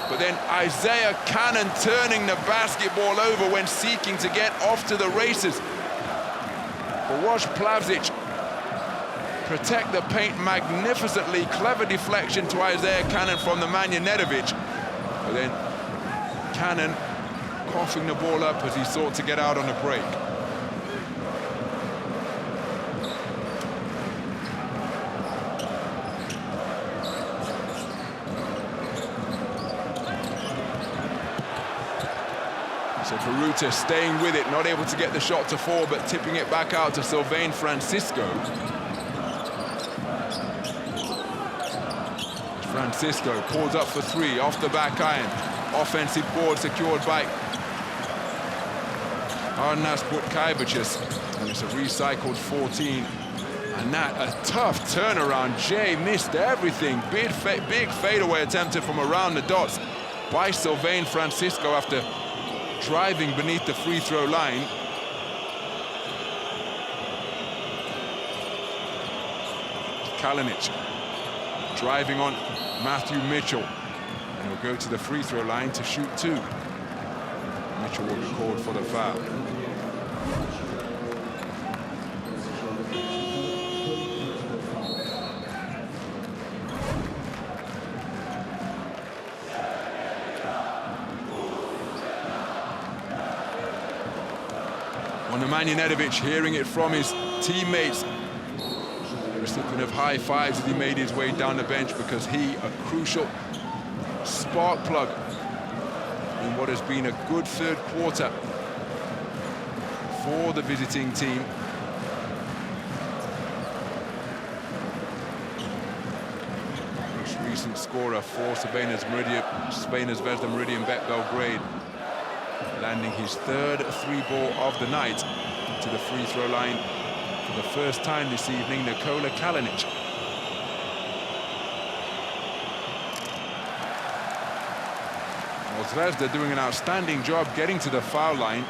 But then Isaiah Cannon turning the basketball over when seeking to get off to the races. Uroš Plavšić protect the paint magnificently. Clever deflection to Isaiah Cannon from the Nemanja Nedovic. But then Cannon coughing the ball up as he sought to get out on a break. So Baruta staying with it, not able to get the shot to fall, but tipping it back out to Sylvain Francisco. Francisco pulls up for 3 off the back iron. Offensive board secured by Arnas Butkevičius, and it's a recycled 14. And that, a tough turnaround. Jay missed everything. Big fadeaway attempted from around the dots by Sylvain Francisco after driving beneath the free throw line. Kalinic driving on Matthew Mitchell, and he'll go to the free throw line to shoot 2. Mitchell will be called for the foul. Nemanja Nedovic hearing it from his teammates. The recipient of high fives as he made his way down the bench because he, a crucial spark plug in what has been a good third quarter for the visiting team. Most recent scorer for Crvena Zvezda Meridian Bet Belgrade, landing his third 3-ball of the night to the free throw line for the first time this evening, Nikola Kalinic. Well, Zvezda doing an outstanding job getting to the foul line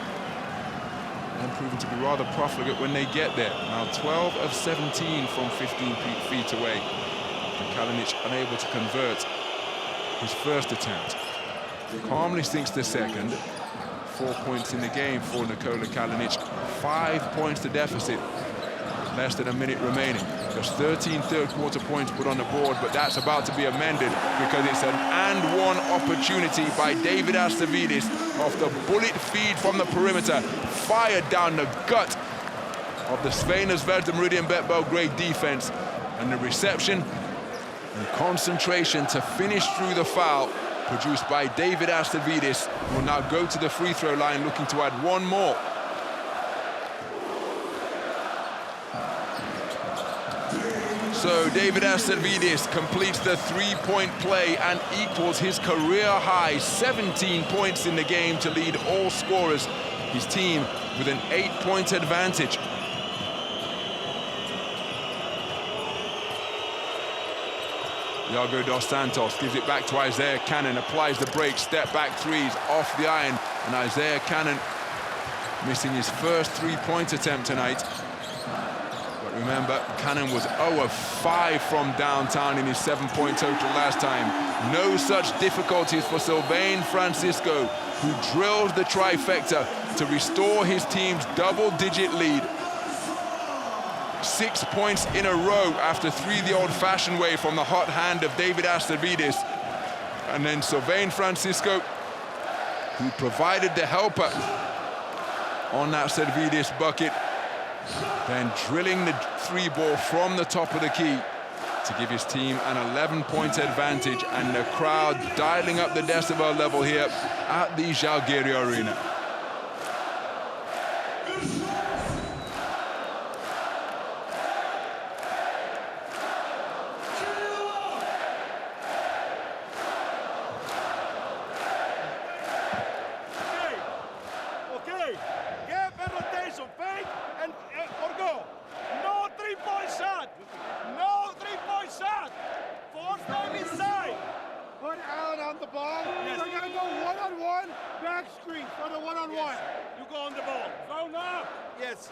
and proving to be rather profligate when they get there. Now 12 of 17 from 15 feet away. And Kalinic unable to convert his first attempt. Calmly sinks the second. 4 points in the game for Nikola Kalinic. 5 points to deficit. Less than a minute remaining. Just 13 third quarter points put on the board, but that's about to be amended because it's an and-one opportunity by David Astavidis off the bullet feed from the perimeter, fired down the gut of the Crvena Zvezda Meridian Bet Belgrade defense, and the reception and concentration to finish through the foul produced by David Astavidis, who will now go to the free throw line looking to add 1 more. So David Astavidis completes the 3-point play and equals his career high, 17 points in the game to lead all scorers. His team with an 8-point advantage. Iago dos Santos gives it back to Isaiah Cannon, applies the break, step back threes off the iron, and Isaiah Cannon missing his first 3-point attempt tonight. But remember, Cannon was 0 of 5 from downtown in his 7-point total last time. No such difficulties for Sylvain Francisco, who drills the trifecta to restore his team's double-digit lead. 6 points in a row after 3 the old-fashioned way from the hot hand of David Astavidis. And then Sylvain Francisco, who provided the helper on that Astavidis bucket, then drilling the 3 ball from the top of the key to give his team an 11-point advantage, and the crowd dialing up the decibel level here at the Zalgirio Arena. Okay, get a rotation, fake and or go. No 3-point shot. No 3-point shot. Force them inside. Put Allen on the ball. Yes. We're gonna go one-on-one, back screen for the one-on-one. Yes. You go on the ball. Zone up. Yes.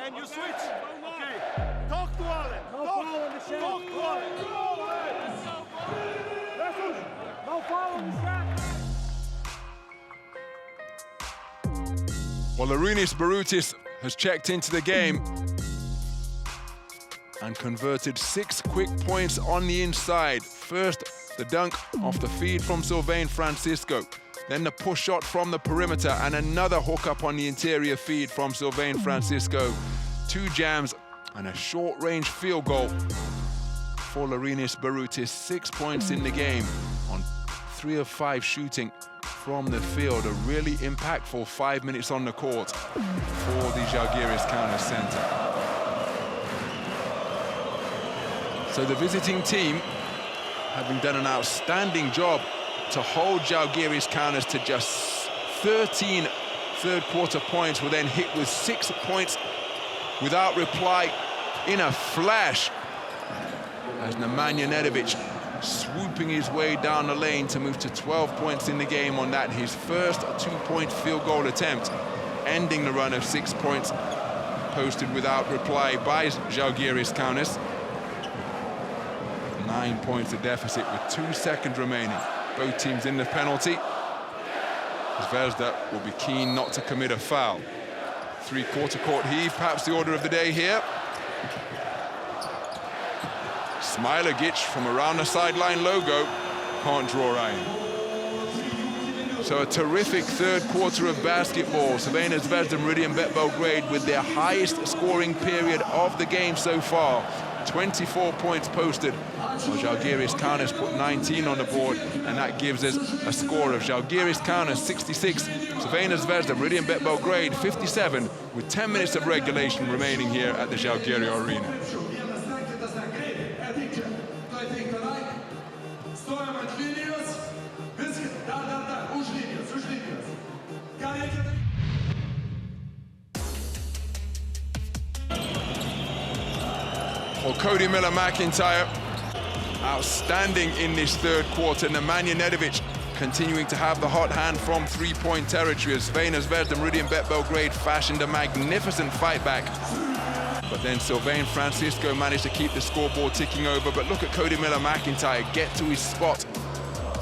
And you switch. Okay. Talk to Allen. No foul on the shot. Talk to Allen. No foul on the shot. Well, Arunis Barutis has checked into the game and converted 6 quick points on the inside. First, the dunk off the feed from Sylvain Francisco. Then the push shot from the perimeter and another hookup on the interior feed from Sylvain Francisco. 2 jams and a short-range field goal for Arunis Barutis. 6 points in the game on 3 of 5 shooting from the field. A really impactful 5 minutes on the court for the Zalgiris Kaunas center. So the visiting team, having done an outstanding job to hold Zalgiris Kaunas to just 13 third-quarter points, were then hit with 6 points without reply in a flash, as Nemanja Nedovic swooping his way down the lane to move to 12 points in the game on that, his first 2-point field goal attempt, ending the run of 6 points posted without reply by Zalgiris Kaunas. 9 points of deficit with 2 seconds remaining. Both teams in the penalty. Zvezda will be keen not to commit a foul. 3-quarter court heave, perhaps the order of the day here. Smilagic from around the sideline logo, can't draw Ryan. So a terrific 3rd quarter of basketball. Crvena Zvezda and Meridian Bet Belgrade with their highest scoring period of the game so far. 24 points posted. Well, Zalgiris Kaunas put 19 on the board, and that gives us a score of Zalgiris Kaunas 66, Crvena Zvezda, Meridian Bet Belgrade 57, with 10 minutes of regulation remaining here at the Zalgirio Arena. Well, Cody Miller-McIntyre, outstanding in this 3rd quarter. Nemanja Nedovic continuing to have the hot hand from 3-point territory as Crvena Zvezda and Meridian Bet Belgrade fashioned a magnificent fight back. But then Sylvain Francisco managed to keep the scoreboard ticking over. But look at Cody Miller-McIntyre get to his spot.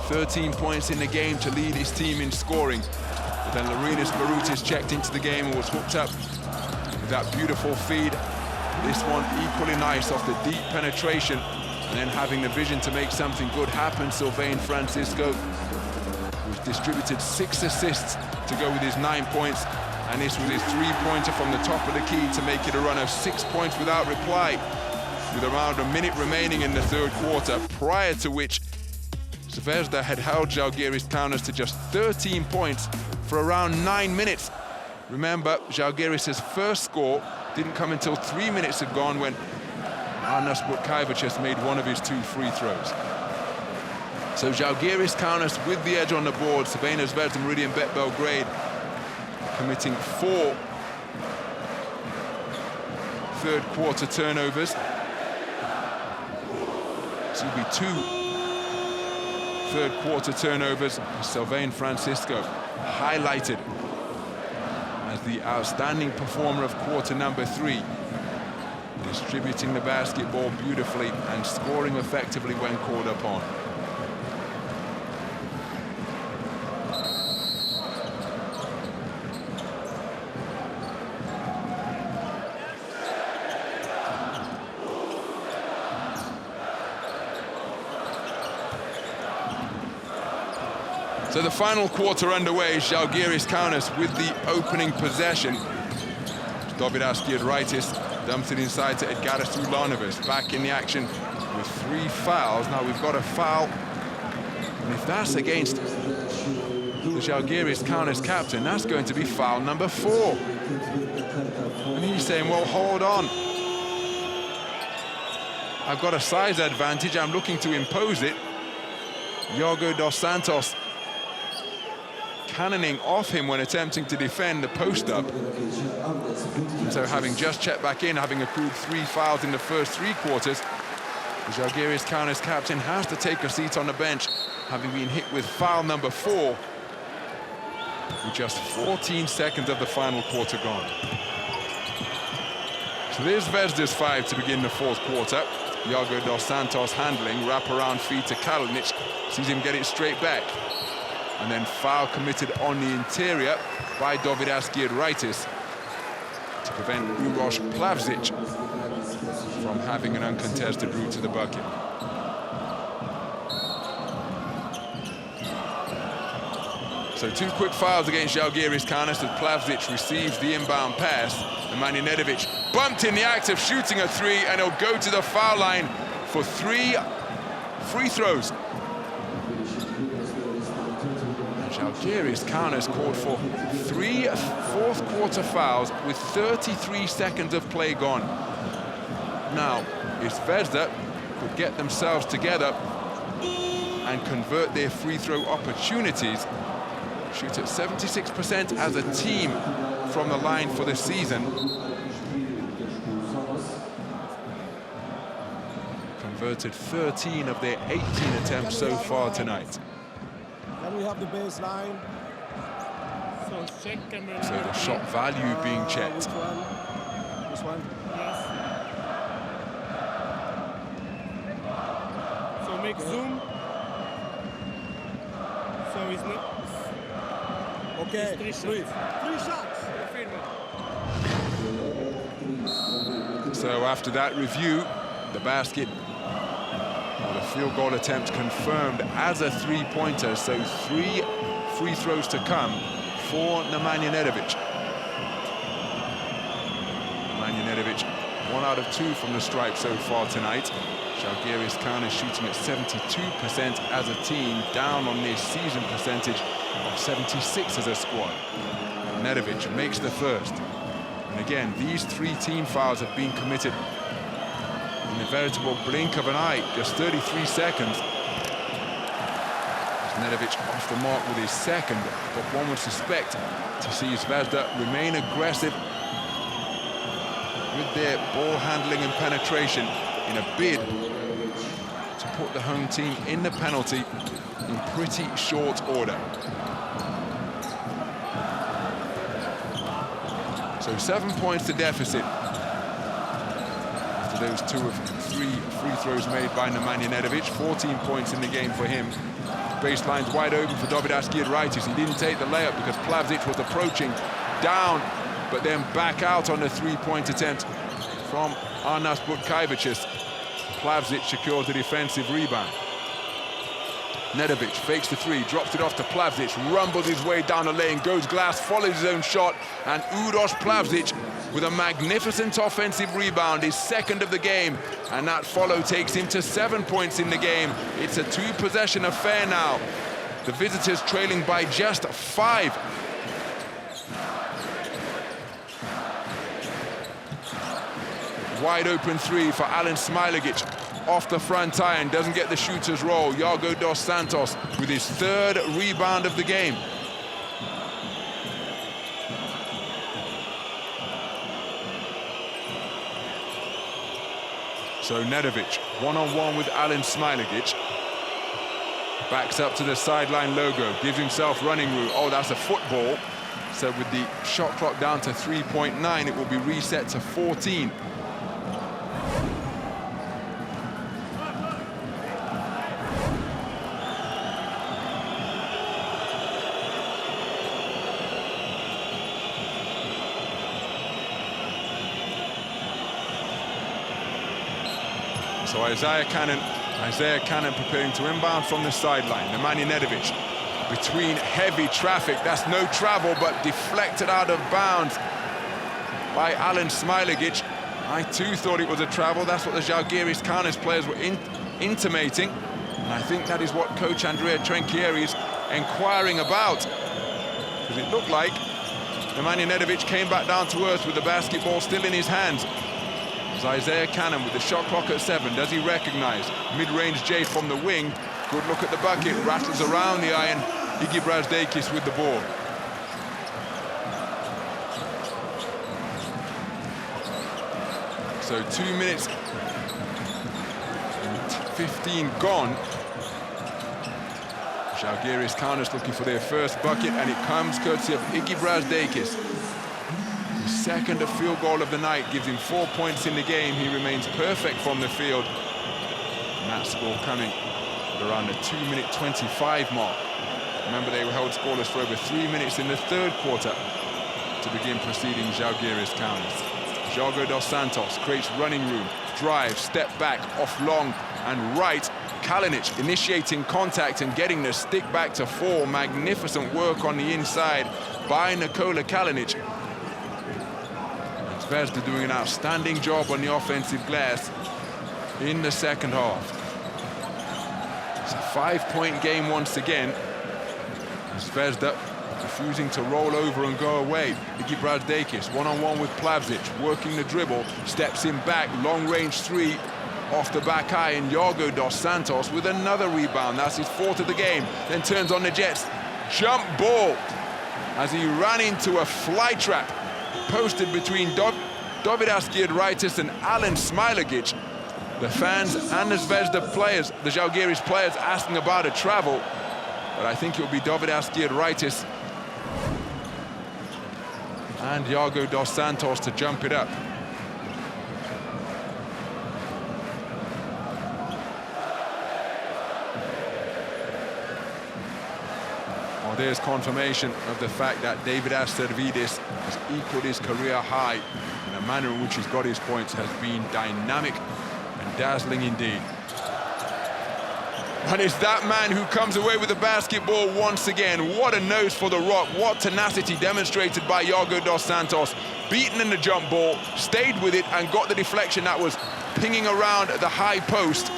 13 points in the game to lead his team in scoring. But then Arunis Barutis checked into the game and was hooked up with that beautiful feed. This one equally nice off the deep penetration, and then having the vision to make something good happen. Sylvain Francisco, who's distributed 6 assists to go with his 9 points, and this was his 3-pointer from the top of the key to make it a run of 6 points without reply, with around a minute remaining in the 3rd quarter, prior to which Zvezda had held Zalgiris Kaunas to just 13 points for around 9 minutes. Remember, Zalgiris' first score didn't come until 3 minutes had gone when Arnas Butkaevicius made one of his 2 free throws. So Zalgiris Kaunas with the edge on the board. Crvena Zvezda and Meridian Bet Belgrade committing 4 third-quarter turnovers. This will be 2 third-quarter turnovers. Sylvain Francisco highlighted as the outstanding performer of quarter number 3, distributing the basketball beautifully and scoring effectively when called upon. So the final quarter underway, Zalgiris Kaunas with the opening possession. Dovidas Giedraitis dumps it inside to Edgaras Ulanovic, back in the action with 3 fouls. Now we've got a foul, and if that's against the Zalgiris Kaunas captain, that's going to be foul number 4. And he's saying, well, hold on. I've got a size advantage, I'm looking to impose it. Iago dos Santos cannoning off him when attempting to defend the post-up. So having just checked back in, having accrued 3 fouls in the first 3 quarters, the Zalgiris Kaunas captain has to take a seat on the bench, having been hit with foul number 4, with just 14 seconds of the final quarter gone. So there's Zvezda's 5 to begin the 4th quarter. Iago dos Santos handling, wraparound feed to Kalinic, sees him get it straight back. And then foul committed on the interior by Dovidas Giedraitis to prevent Uroš Plavšić from having an uncontested route to the bucket. So 2 quick fouls against Zalgiris Kaunas as Plavšić receives the inbound pass. Nemanja Nedovic bumped in the act of shooting a 3, and he'll go to the foul line for 3 free throws. Zalgiris Kaunas called for 3 fourth quarter fouls with 33 seconds of play gone. Now, if Zvezda could get themselves together and convert their free throw opportunities, shoot at 76% as a team from the line for the season. Converted 13 of their 18 attempts so far tonight. Then we have the baseline. So the shot value being checked. Which one? This one? Yes. So make zoom. So it's not. Okay. It's 3 shots. 3 shots. So after that review, the basket, or the field goal attempt confirmed as a 3-pointer. So 3 free throws to come for Nemanja Nedovic. Nemanja Nedovic, 1 out of 2 from the stripe so far tonight. Zalgiris Kaunas shooting at 72% as a team, down on their season percentage of 76 as a squad. Nedovic makes the first. And again, these 3 team fouls have been committed in a veritable blink of an eye, just 33 seconds. Nedovic off the mark with his second, but one would suspect to see Zvezda remain aggressive with their ball handling and penetration in a bid to put the home team in the penalty in pretty short order. So 7 points to deficit after those 2 of 3 free throws made by Nemanja Nedovic. 14 points in the game for him. Baseline's wide open for Dovidas Giedraitis. He didn't take the layup because Plavšić was approaching down, but then back out on the 3-point attempt from Arnas Butkevicius. Plavšić secures the defensive rebound. Nedovic fakes the 3, drops it off to Plavšić, rumbles his way down the lane, goes glass, follows his own shot, and Uroš Plavšić with a magnificent offensive rebound, his second of the game, and that follow takes him to 7 points in the game. It's a 2-possession affair now. The visitors trailing by just 5. Wide open 3 for Alen Smailagic. Off the front iron, doesn't get the shooter's roll. Iago dos Santos with his 3rd rebound of the game. So Nedovic, one-on-one with Alen Smailagic. Backs up to the sideline logo, gives himself running room. Oh, that's a football. So with the shot clock down to 3.9, it will be reset to 14. So Isaiah Cannon preparing to inbound from the sideline. Nemanja Nedovic between heavy traffic. That's no travel, but deflected out of bounds by Alen Smailagic. I too thought it was a travel. That's what the Zalgiris Kaunas players were intimating. And I think that is what coach Andrea Trinchieri is inquiring about. Because it looked like Nemanja Nedovic came back down to earth with the basketball still in his hands. It's Isaiah Cannon with the shot clock at 7. Does he recognize? Mid-range J from the wing. Good look at the bucket. Rattles around the iron. Iggy Brazdeikis with the ball. So 2 minutes and 15 gone. Zalgiris Kaunas looking for their first bucket, and it comes courtesy of Iggy Brazdeikis. His second field goal of the night gives him 4 points in the game. He remains perfect from the field. And that score coming at around the 2-minute 25 mark. Remember, they were held scoreless for over 3 minutes in the third quarter to begin proceeding Zalgiris Kaunas. Diogo dos Santos creates running room, drive, step back, off long and right. Kalinic initiating contact and getting the stick back to 4. Magnificent work on the inside by Nikola Kalinic. And Zvezda doing an outstanding job on the offensive glass in the second half. It's a 5-point game once again. Zvezda refusing to roll over and go away. Iggy Brazdeikis one-on-one with Plavsic, working the dribble, steps in back, long-range 3 off the back eye, and Diogo dos Santos with another rebound. That's his 4th of the game. Then turns on the Jets. Jump ball as he ran into a fly trap posted between Dovidas Giedraitis and Alen Smailagic. The fans and the Zvezda players, the Zalgiris players, asking about a travel, but I think it will be Dovidas Giedraitis and Diogo dos Santos to jump it up. Well, there's confirmation of the fact that Davidas Servidis has equaled his career high, and the manner in which he's got his points has been dynamic and dazzling indeed. And it's that man who comes away with the basketball once again. What a nose for the rock. What tenacity demonstrated by Diogo dos Santos. Beaten in the jump ball, stayed with it and got the deflection that was pinging around the high post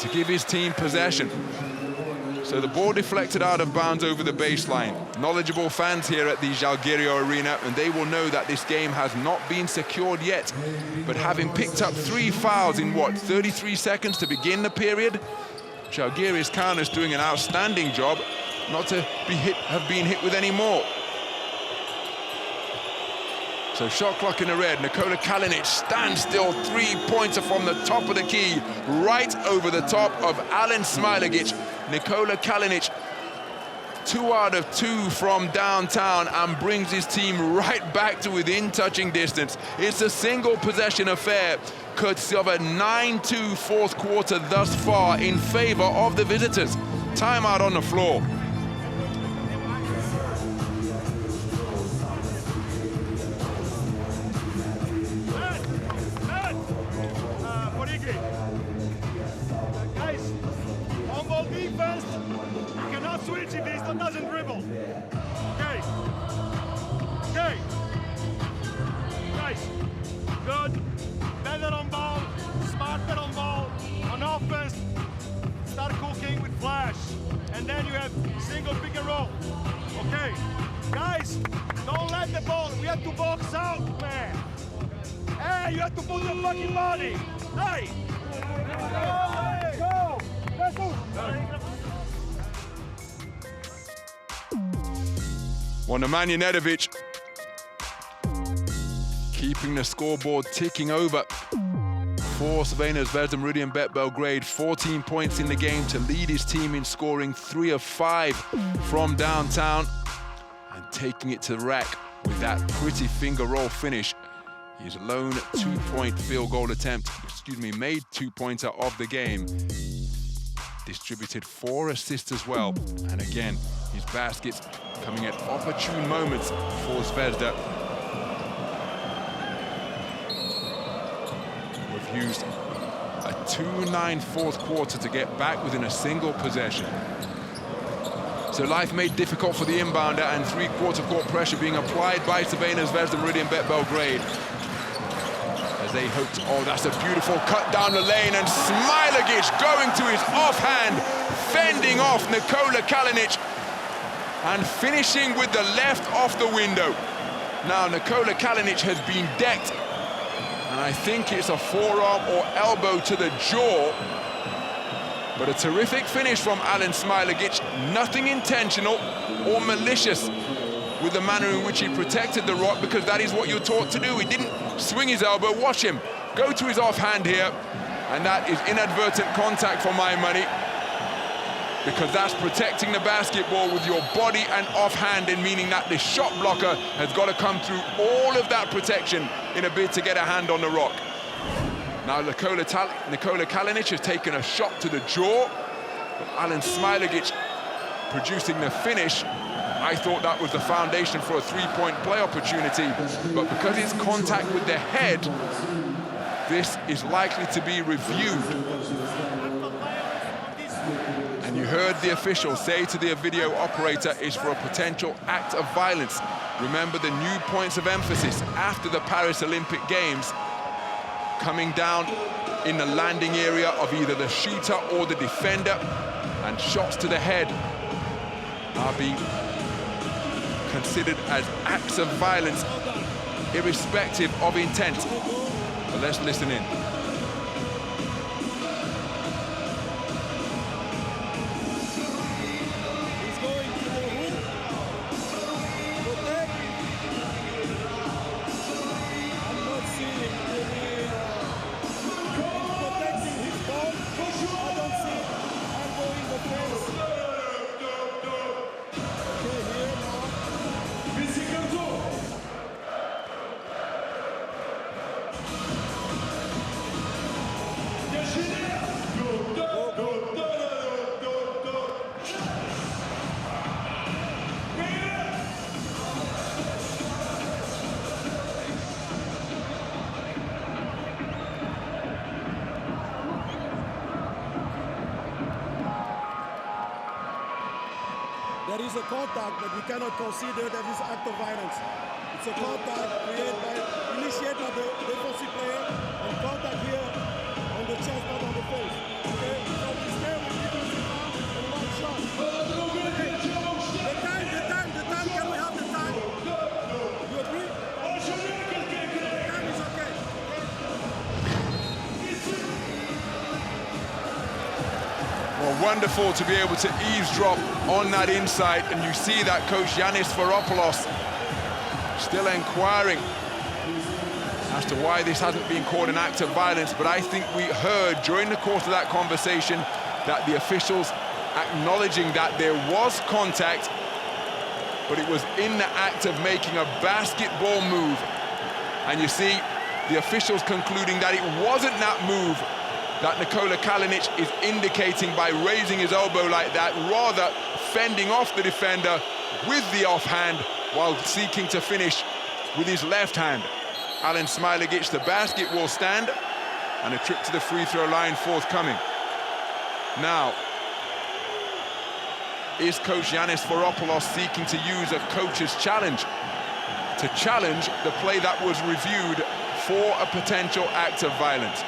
to give his team possession. So the ball deflected out of bounds over the baseline. Knowledgeable fans here at the Zalgirio Arena, and they will know that this game has not been secured yet. But having picked up 3 fouls in, 33 seconds to begin the period, Zalgiris Kaunas doing an outstanding job not to have been hit with any more. So shot clock in the red. Nikola Kalinic stands still, 3-pointer from the top of the key, right over the top of Alen Smailagic. Nikola Kalinic, 2 out of 2 from downtown, and brings his team right back to within touching distance. It's a single possession affair, courtesy of a 9-2 fourth quarter thus far in favor of the visitors. Timeout on the floor. Guys, on ball defense, you cannot switch if this doesn't dribble. Okay. Okay. Guys, good. Better on ball, smarter on ball. On offense, start cooking with flash. And then you have single pick and roll. Okay. Guys, don't let the ball. We have to box out, man. Hey, you have to put the fucking body. Hey! Go! Let's go! Well, Nemanja Nedovic keeping the scoreboard ticking over for Crvena Zvezda. Meridian Bet Belgrade, 14 points in the game to lead his team in scoring, 3 of 5 from downtown, and taking it to the rack with that pretty finger roll finish. His lone 2-point field goal attempt, made 2-pointer of the game. Distributed 4 assists as well. And again, his baskets coming at opportune moments for Zvezda. We've used a 2-9 fourth quarter to get back within a single possession. So life made difficult for the inbounder, and three-quarter court pressure being applied by Crvena Zvezda Meridian Bet Belgrade. As they hoped, oh, that's a beautiful cut down the lane, and Smailagic going to his offhand, fending off Nikola Kalinic, and finishing with the left off the window. Now, Nikola Kalinic has been decked, and I think it's a forearm or elbow to the jaw. But a terrific finish from Alen Smailagic, nothing intentional or malicious with the manner in which he protected the rock, because that is what you're taught to do. He didn't swing his elbow, watch him, go to his offhand here, and that is inadvertent contact for my money, because that's protecting the basketball with your body and offhand, and meaning that the shot blocker has got to come through all of that protection in a bid to get a hand on the rock. Now Nikola Kalinic has taken a shot to the jaw, but Alen Smailagic producing the finish. I thought that was the foundation for a three-point play opportunity, but because it's contact with the head, this is likely to be reviewed. And you heard the official say to the video operator, it's for a potential act of violence. Remember the new points of emphasis after the Paris Olympic Games, coming down in the landing area of either the shooter or the defender, and shots to the head are being considered as acts of violence, irrespective of intent. But let's listen in. There is a contact, but we cannot consider that is act of violence. It's a contact initiated by the defensive player, and contact here on the chest, not on the face. Okay? So we stay with defensive arm and one shot. The time, can we have the time? You agree? The time is okay. Well, wonderful to be able to eavesdrop on that insight, and you see that coach Yanis Varopoulos still inquiring as to why this hasn't been called an act of violence. But I think we heard during the course of that conversation that the officials acknowledging that there was contact, but it was in the act of making a basketball move. And you see the officials concluding that it wasn't that move that Nikola Kalinic is indicating by raising his elbow like that, rather fending off the defender with the offhand while seeking to finish with his left hand. Alen Smailagic, the basketball stand, and a trip to the free throw line forthcoming. Now, is Coach Yanis Varopoulos seeking to use a coach's challenge to challenge the play that was reviewed for a potential act of violence?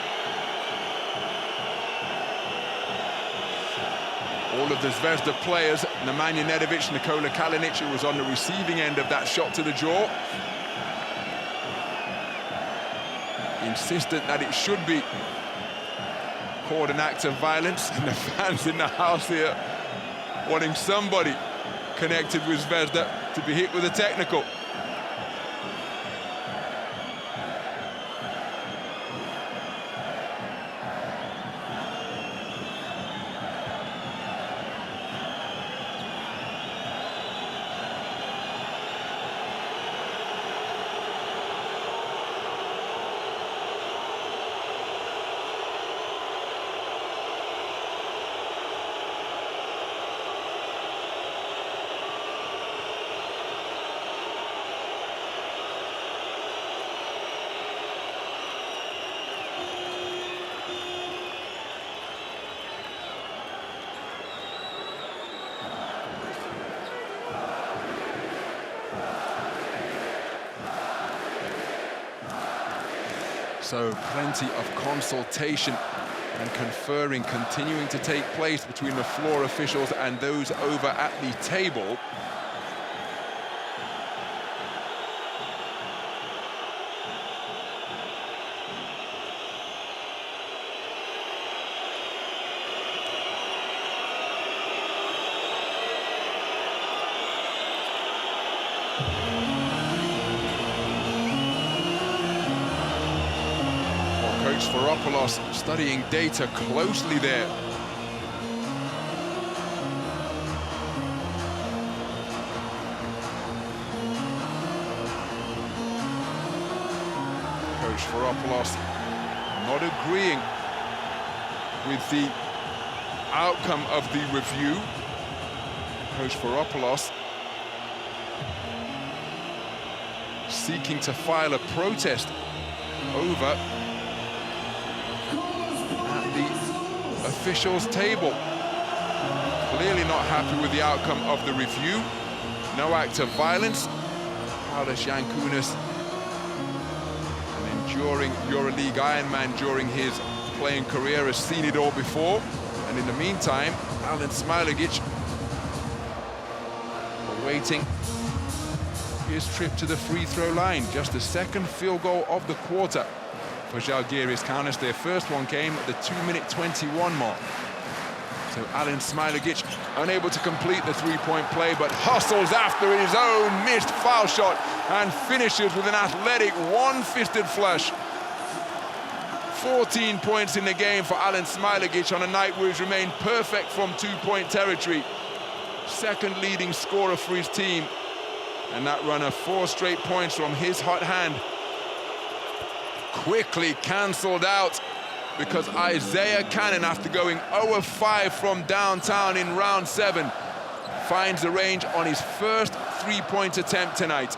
All of the Zvezda players, Nemanja Nedovic, Nikola Kalinic, who was on the receiving end of that shot to the jaw, insistent that it should be called an act of violence, and the fans in the house here wanting somebody connected with Zvezda to be hit with a technical. So plenty of consultation and conferring continuing to take place between the floor officials and those over at the table. Coach Varopoulos studying data closely there. Coach Varopoulos not agreeing with the outcome of the review. Coach Varopoulos seeking to file a protest over the officials' table. Clearly not happy with the outcome of the review. No act of violence. Paulius Jankūnas, an enduring EuroLeague Ironman during his playing career, has seen it all before. And in the meantime, Alen Smailagić awaiting his trip to the free throw line. Just the second field goal of the quarter for Zalgiris Kaunas. Their first one came at the 2-minute 21 mark. So Alen Smailagić unable to complete the three-point play, but hustles after his own missed foul shot and finishes with an athletic one-fisted flush. 14 points in the game for Alen Smailagić on a night where he's remained perfect from two-point territory. Second leading scorer for his team. And that runner, 4 straight points from his hot hand. Quickly cancelled out because Isaiah Cannon, after going 0 of 5 from downtown in round 7, finds the range on his first three-point attempt tonight.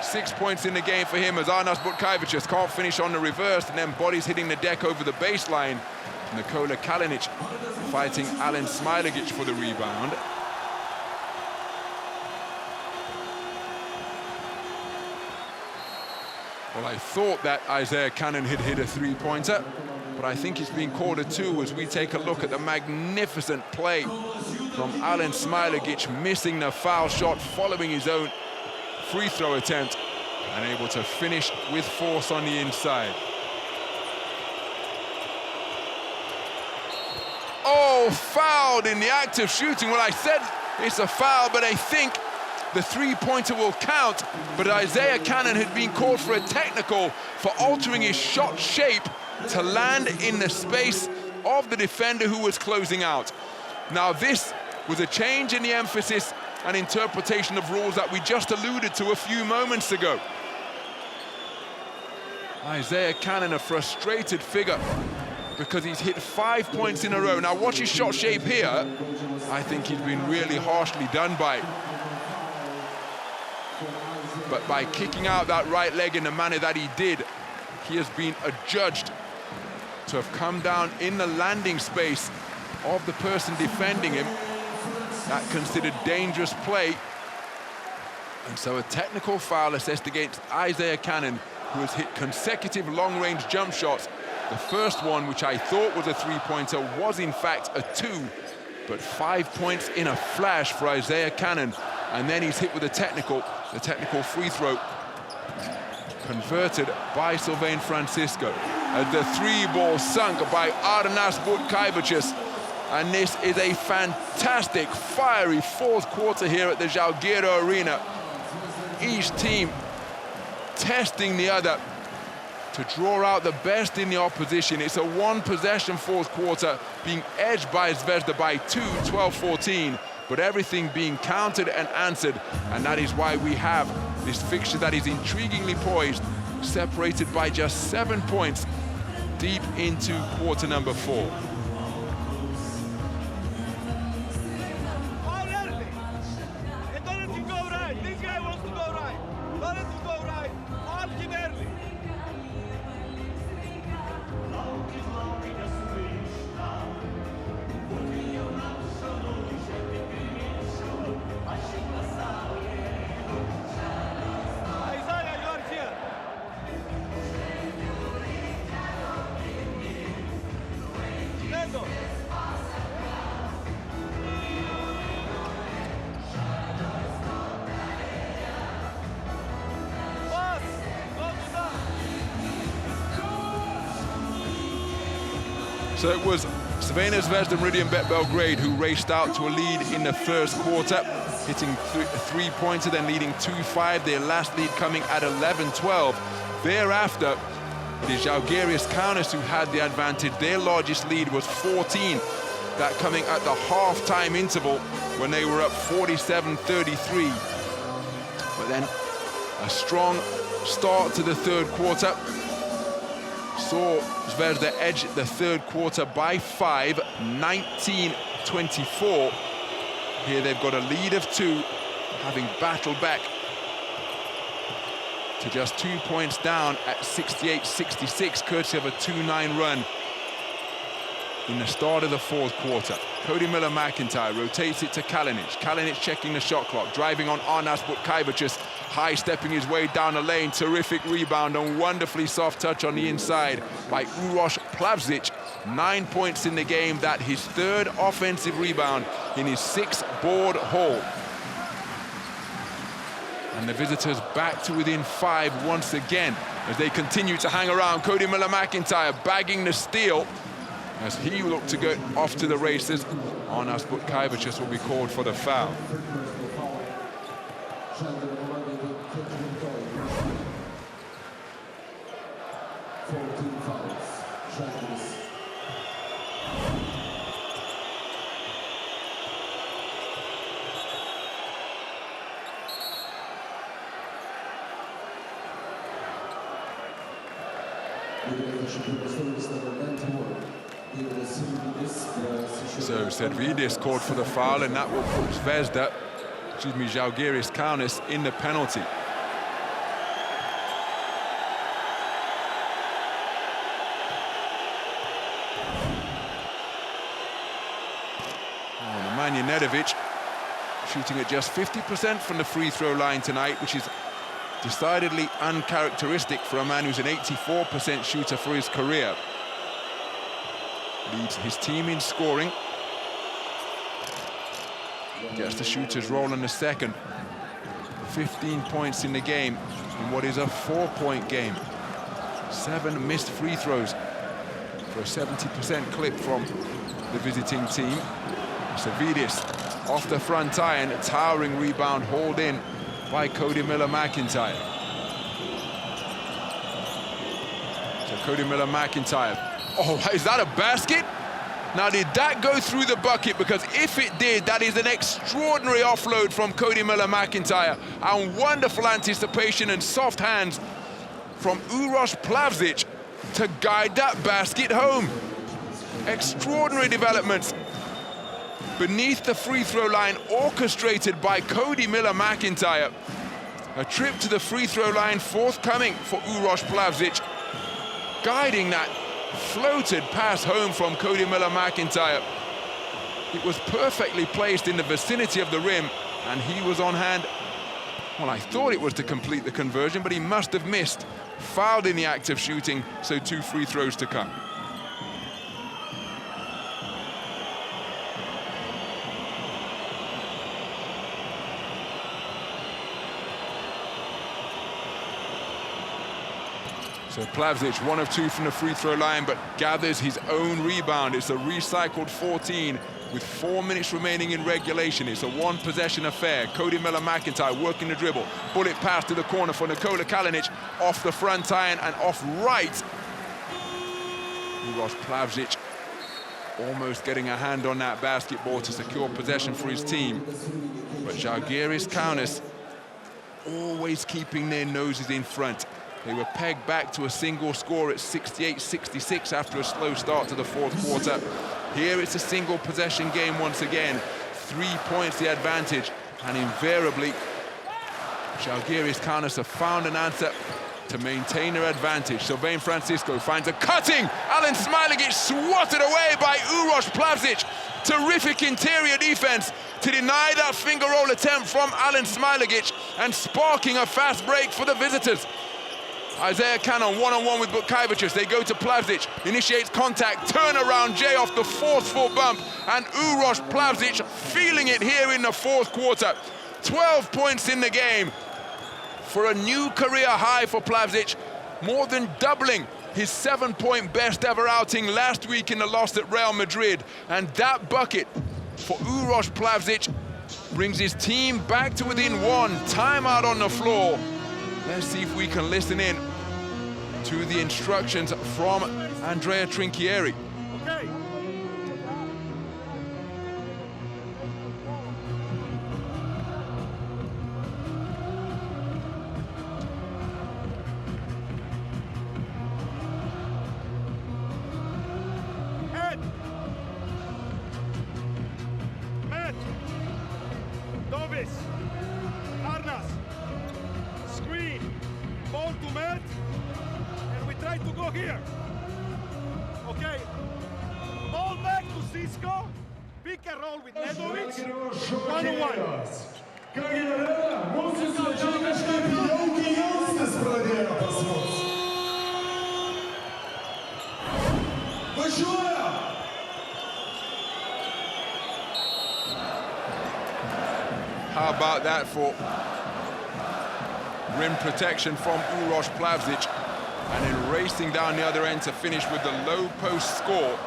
6 points in the game for him as Arnas Butkaivicius can't finish on the reverse, and then bodies hitting the deck over the baseline. Nikola Kalinic fighting Alen Smailagić for the rebound. Well, I thought that Isaiah Cannon had hit a three-pointer, but I think it's been called a 2 as we take a look at the magnificent play from Alen Smailagić, missing the foul shot following his own free throw attempt and able to finish with force on the inside. Oh, fouled in the act of shooting. Well, I said it's a foul, but I think the three-pointer will count, but Isaiah Cannon had been called for a technical for altering his shot shape to land in the space of the defender who was closing out. Now, this was a change in the emphasis and interpretation of rules that we just alluded to a few moments ago. Isaiah Cannon, a frustrated figure because he's hit 5 points in a row. Now, watch his shot shape here. I think he's been really harshly done by. But by kicking out that right leg in the manner that he did, he has been adjudged to have come down in the landing space of the person defending him. That considered dangerous play. And so a technical foul assessed against Isaiah Cannon, who has hit consecutive long-range jump shots. The first one, which I thought was a three-pointer, was in fact a 2. But 5 points in a flash for Isaiah Cannon. And then he's hit with the technical free throw converted by Sylvain Francisco. As the three ball sunk by Arnas Butkaivicius. And this is a fantastic, fiery fourth quarter here at the Zalgirio Arena. Each team testing the other to draw out the best in the opposition. It's a one-possession fourth quarter, being edged by Zvezda by 2, 12-14. But everything being countered and answered, and that is why we have this fixture that is intriguingly poised, separated by just 7 points deep into quarter number 4. So it was Crvena Zvezda and Meridian Bet Belgrade who raced out to a lead in the first quarter, hitting a three-pointer, then leading 2-5, their last lead coming at 11-12. Thereafter, it is Zalgiris Kaunas who had the advantage. Their largest lead was 14, that coming at the half-time interval when they were up 47-33. But then a strong start to the third quarter saw Zvezda edge the third quarter by 5, 19-24. Here they've got a lead of 2, having battled back to just 2 points down at 68-66, courtesy of a 2-9 run in the start of the fourth quarter. Cody Miller-McIntyre rotates it to Kalinic. Kalinic checking the shot clock, driving on Arnas Butkaivičius, high-stepping his way down the lane. Terrific rebound and wonderfully soft touch on the inside by Uroš Plavšić. 9 points in the game, that his third offensive rebound in his 6-board haul. And the visitors back to within 5 once again as they continue to hang around. Cody Miller-McIntyre bagging the steal as he looked to go off to the races. Arnas Butkaivičius will be called for the foul. So Servidis called for the foul, and that will put Zvezda, Zalgiris Kaunas in the penalty. Nemanja Nedovic shooting at just 50% from the free throw line tonight, which is decidedly uncharacteristic for a man who's an 84% shooter for his career. Leads his team in scoring. Gets the shooter's roll in the second. 15 points in the game in what is a 4-point game. 7 missed free throws for a 70% clip from the visiting team. Servidis off the front iron, a towering rebound hauled in by Cody Miller-McIntyre. So Cody Miller-McIntyre. Oh, is that a basket? Now, did that go through the bucket? Because if it did, that is an extraordinary offload from Cody Miller-McIntyre. And wonderful anticipation and soft hands from Uroš Plavšić to guide that basket home. Extraordinary developments beneath the free throw line, orchestrated by Cody Miller-McIntyre. A trip to the free throw line forthcoming for Uroš Plavšić, guiding that floated pass home from Cody Miller-McIntyre. It was perfectly placed in the vicinity of the rim, and he was on hand. Well, I thought it was to complete the conversion, but he must have missed. Fouled in the act of shooting, so 2 free throws to come. So Plavšić, 1 of 2 from the free throw line, but gathers his own rebound. It's a recycled 14 with 4 minutes remaining in regulation. It's a 1-possession affair. Cody Miller-McIntyre working the dribble. Bullet pass to the corner for Nikola Kalinic, off the front iron and off right. Uroš Plavšić almost getting a hand on that basketball to secure possession for his team. But Zalgiris Kaunas always keeping their noses in front. They were pegged back to a single score at 68-66 after a slow start to the fourth quarter. Here it's a single possession game once again. 3 points the advantage, and invariably Zalgiris Kaunas have found an answer to maintain their advantage. Sylvain Francisco finds a cutting Alen Smailagic, swatted away by Uroš Plavšić. Terrific interior defense to deny that finger roll attempt from Alen Smailagic and sparking a fast break for the visitors. Isaiah Cannon one-on-one with Butkaivičius. They go to Plavšić, initiates contact, turnaround J off the forceful bump, and Uroš Plavšić feeling it here in the fourth quarter. 12 points in the game for a new career high for Plavšić, more than doubling his 7-point best ever outing last week in the loss at Real Madrid. And that bucket for Uroš Plavšić brings his team back to within one. Timeout on the floor. Let's see if we can listen in to the instructions from Andrea Trinchieri. Okay. Head. Matt. Dovis. Arnas. Screen. Ball to Matt. And we try to go here. Okay. Ball back to Cisco. Pick and roll with Nedovic. 1-on-1. How about that for rim protection from Uroš Plavšić, and then racing down the other end to finish with the low post score.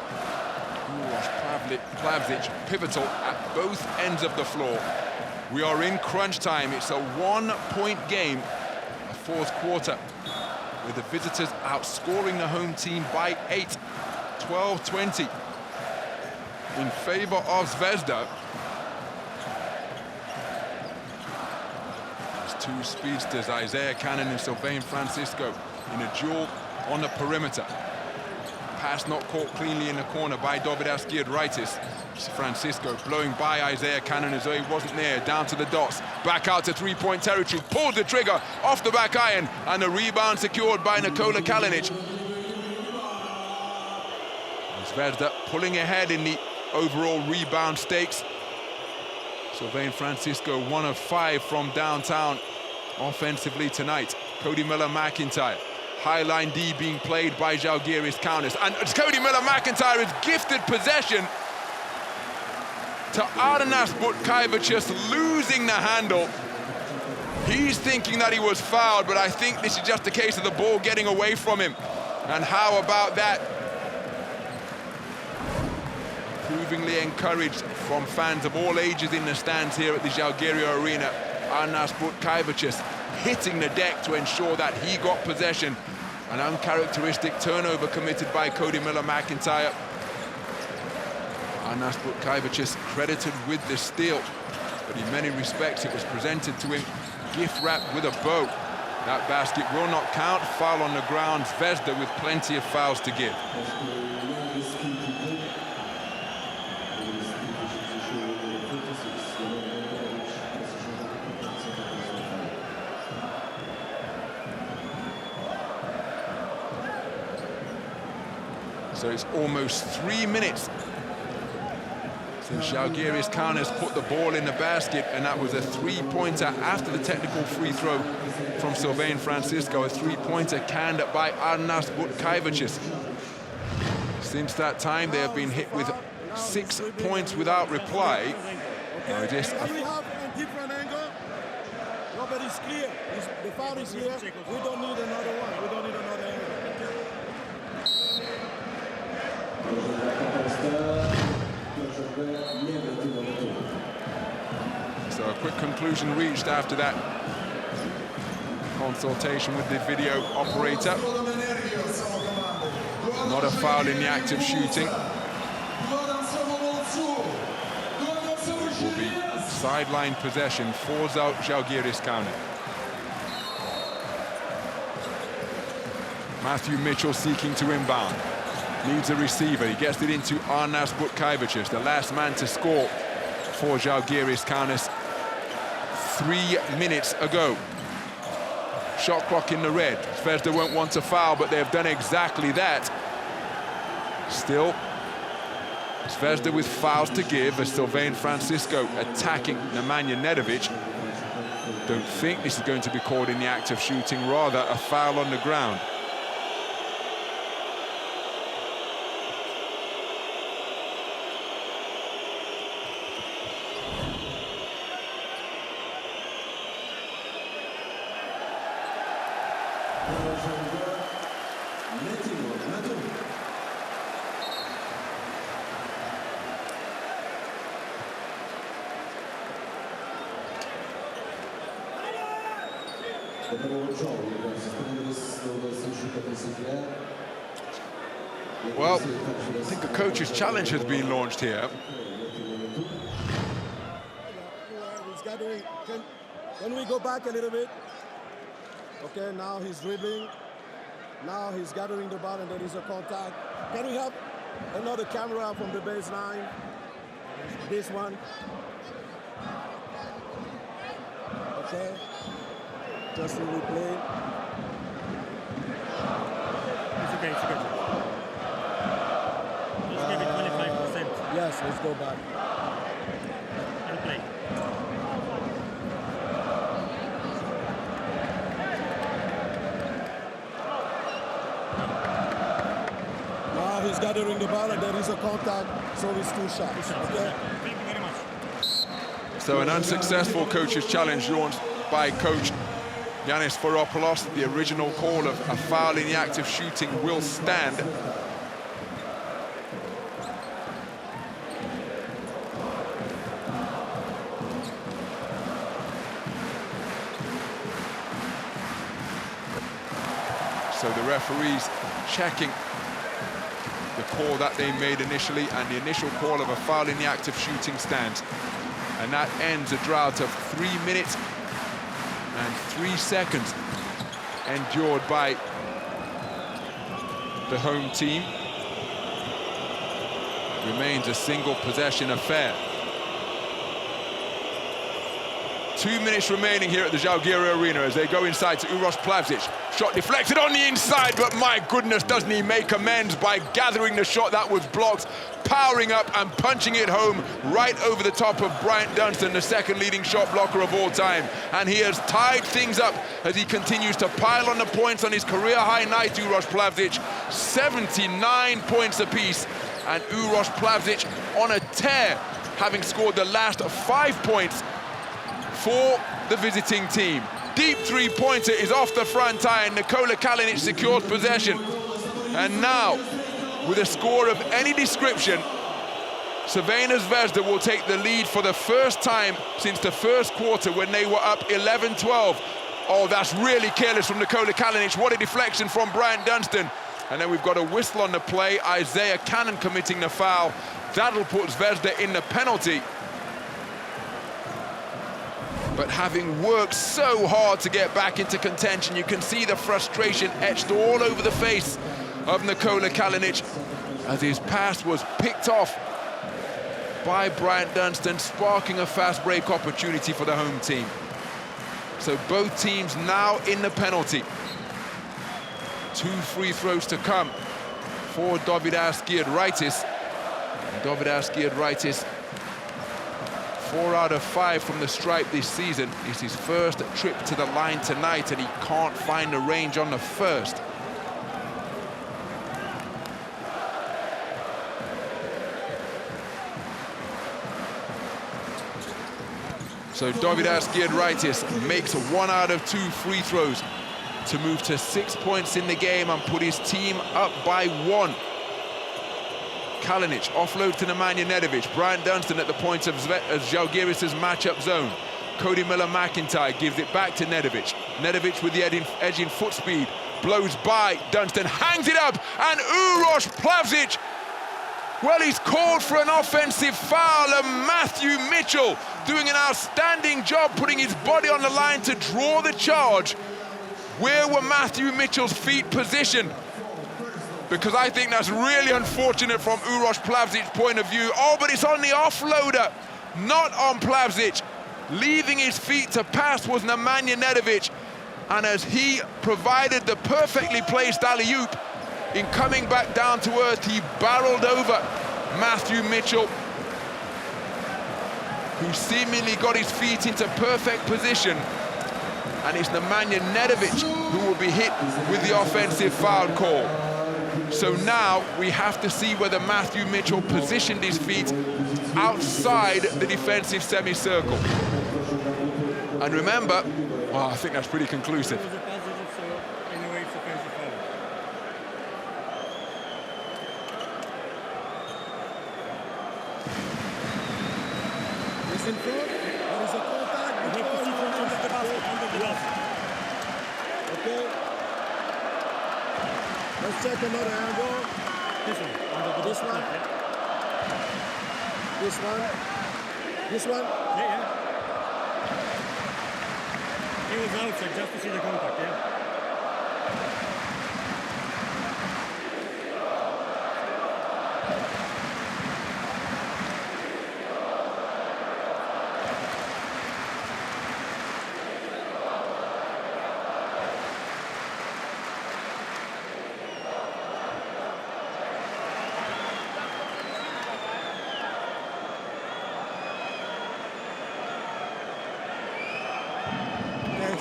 Uroš Plavšić pivotal at both ends of the floor. We are in crunch time. It's a 1-point game, a fourth quarter, with the visitors outscoring the home team by 8, 12-20 in favor of Zvezda. Two speedsters, Isaiah Cannon and Sylvain Francisco, in a duel on the perimeter. Pass not caught cleanly in the corner by Dovidas Giedraitis. Francisco blowing by Isaiah Cannon as though he wasn't there, down to the dots, back out to three-point territory, pulled the trigger off the back iron, and the rebound secured by Nikola Kalinic. Zvezda pulling ahead in the overall rebound stakes. Sylvain Francisco, 1 of 5 from downtown offensively tonight. Cody Miller-McIntyre, highline D being played by Zalgiris Kaunas. And Cody Miller-McIntyre is gifted possession to Arnas Butkaivicius, losing the handle. He's thinking that he was fouled, but I think this is just a case of the ball getting away from him. And how about that? Approvingly encouraged from fans of all ages in the stands here at the Zalgirio Arena. Arnas Butkaivicius hitting the deck to ensure that he got possession. An uncharacteristic turnover committed by Cody Miller-McIntyre. Arnas Butkaivicius credited with the steal, but in many respects it was presented to him gift-wrapped with a bow. That basket will not count. Foul on the ground. Zvezda with plenty of fouls to give. So it's almost 3 minutes since Zalgiris Kaunas put the ball in the basket, and that was a three-pointer after the technical free throw from Sylvain Francisco, a three-pointer canned by Arnas Butkaivicius. Since that time, they have been hit with 6 points without reply. We have a different angle. Nobody's clear. The foul is here. We don't need another one. We don't need another angle. So a quick conclusion reached after that consultation with the video operator. Not a foul in the act of shooting. It will be sideline possession for Zalgiris Kaunas. Matthew Mitchell seeking to inbound. Needs a receiver. He gets it into Arnas Butkaivicius, the last man to score for Zalgiris Kaunas 3 minutes ago. Shot clock in the red. Zvezda won't want to foul, but they've done exactly that. Still, Zvezda with fouls to give as Sylvain Francisco attacking Nemanja Nedovic. Don't think this is going to be called in the act of shooting, rather a foul on the ground. Well, I think a coach's challenge has been launched here. Can we go back a little bit? Okay, now he's dribbling. Now he's gathering the ball and there is a contact. Can we have another camera from the baseline? This one. Okay. Just in replay. It's okay, it's okay. Just give it 25%. Yes, let's go back. And play. Now he's gathering the ball and there is a contact, so it's 2 shots. Okay? Thank you very much. So an unsuccessful coach's challenge launched by coach Yanis Varopoulos. The original call of a foul in the act of shooting will stand. So the referees checking the call that they made initially, and the initial call of a foul in the act of shooting stands. And that ends a drought of 3 minutes and 3 seconds endured by the home team. Remains a single possession affair. 2 minutes remaining here at the Zalgirio Arena as they go inside to Uroš Plavšić. Shot deflected on the inside, but my goodness, doesn't he make amends by gathering the shot that was blocked, powering up and punching it home right over the top of Bryant Dunston, the second leading shot blocker of all time. And he has tied things up as he continues to pile on the points on his career-high night, Uroš Plavšić. 79 points apiece, and Uroš Plavšić on a tear, having scored the last 5 points for the visiting team. Deep three-pointer is off the front iron. Nikola Kalinic secures possession. And now, with a score of any description, Crvena Zvezda will take the lead for the first time since the first quarter when they were up 11-12. Oh, that's really careless from Nikola Kalinic. What a deflection from Bryant Dunston. And then we've got a whistle on the play. Isaiah Cannon committing the foul. That'll put Zvezda in the penalty. But having worked so hard to get back into contention, you can see the frustration etched all over the face of Nikola Kalinic as his pass was picked off by Bryant Dunston, sparking a fast break opportunity for the home team. So both teams now in the penalty. 2 free throws to come for Dovidas Giedraitis. Dovidas Giedraitis, 4 out of 5 from the stripe this season. It's his first trip to the line tonight, and he can't find the range on the first. So Dovidas Giedraitis makes 1 out of 2 free throws to move to 6 points in the game and put his team up by 1. Kalinic offload to Nemanja Nedovic. Bryant Dunston at the point of Zalgiris' matchup zone. Cody Miller-McIntyre gives it back to Nedovic. Nedovic with the edging foot speed. Blows by Dunston, hangs it up, and Uroš Plavšić, well, he's called for an offensive foul, and Matthew Mitchell doing an outstanding job putting his body on the line to draw the charge. Where were Matthew Mitchell's feet positioned? Because I think that's really unfortunate from Uroš Plavšic's point of view. Oh, but it's on the offloader, not on Plavšić. Leaving his feet to pass was Nemanja Nedovic. And as he provided the perfectly placed alley-oop, in coming back down to earth, he barreled over Matthew Mitchell, who seemingly got his feet into perfect position. And it's Nemanja Nedovic who will be hit with the offensive foul call. So now we have to see whether Matthew Mitchell positioned his feet outside the defensive semicircle. And remember, well, I think that's pretty conclusive. Let's check another angle. This one. This one. This one. This one. Yeah. He was outside just to see the contact, yeah.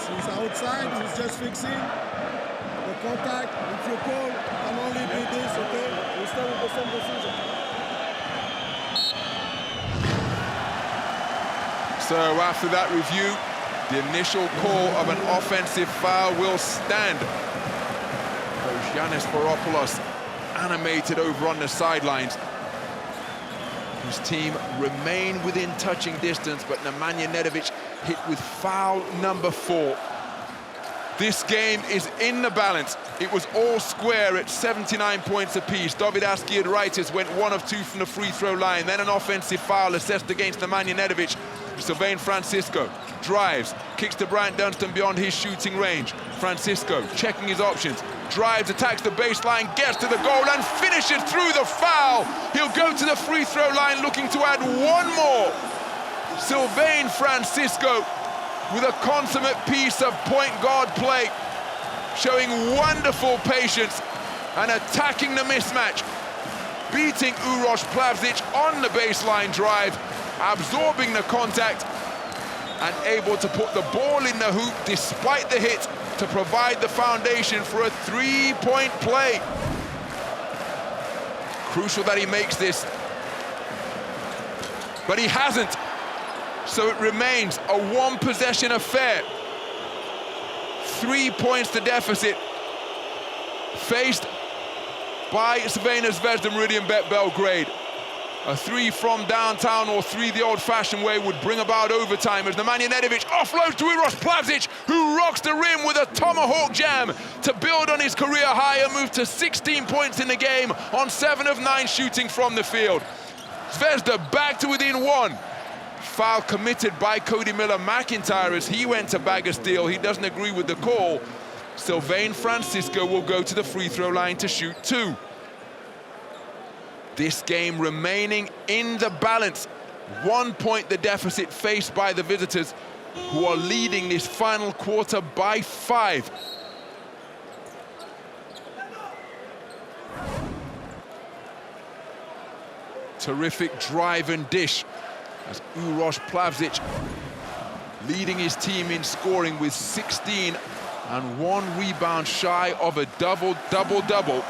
He's outside, he's just fixing the contact. If you call, can only be this, okay? We still with the same decision. So after that review, the initial call of an offensive foul will stand. Coach Yanis Varopoulos animated over on the sidelines. His team remain within touching distance, but Nemanja Nedovic hit with foul number 4. This game is in the balance. It was all square at 79 points apiece. Dovidas Giedraitis went 1 of 2 from the free throw line. Then an offensive foul assessed against Nemanja Nedovic. Sylvain Francisco drives, kicks to Bryant Dunston beyond his shooting range. Francisco checking his options, drives, attacks the baseline, gets to the goal and finishes through the foul. He'll go to the free throw line looking to add 1 more. Sylvain Francisco with a consummate piece of point guard play, showing wonderful patience and attacking the mismatch, beating Uroš Plavšić on the baseline drive, absorbing the contact and able to put the ball in the hoop despite the hit to provide the foundation for a 3-point play. Crucial that he makes this, but he hasn't. So it remains a 1-possession affair. 3 points to deficit, faced by Crvena Zvezda Meridian Bet Belgrade. A 3 from downtown or 3 the old-fashioned way would bring about overtime as Nemanja Nedovic offloads to Uroš Plavšić, who rocks the rim with a tomahawk jam to build on his career high and move to 16 points in the game on 7 of 9 shooting from the field. Zvezda back to within 1. Foul committed by Cody Miller-McIntyre as he went to bag a steal. He doesn't agree with the call. Sylvain Francisco will go to the free throw line to shoot 2. This game remaining in the balance. 1 point the deficit faced by the visitors, who are leading this final quarter by 5. Terrific drive and dish as Uroš Plavšić leading his team in scoring with 16 and 1 rebound shy of a double-double.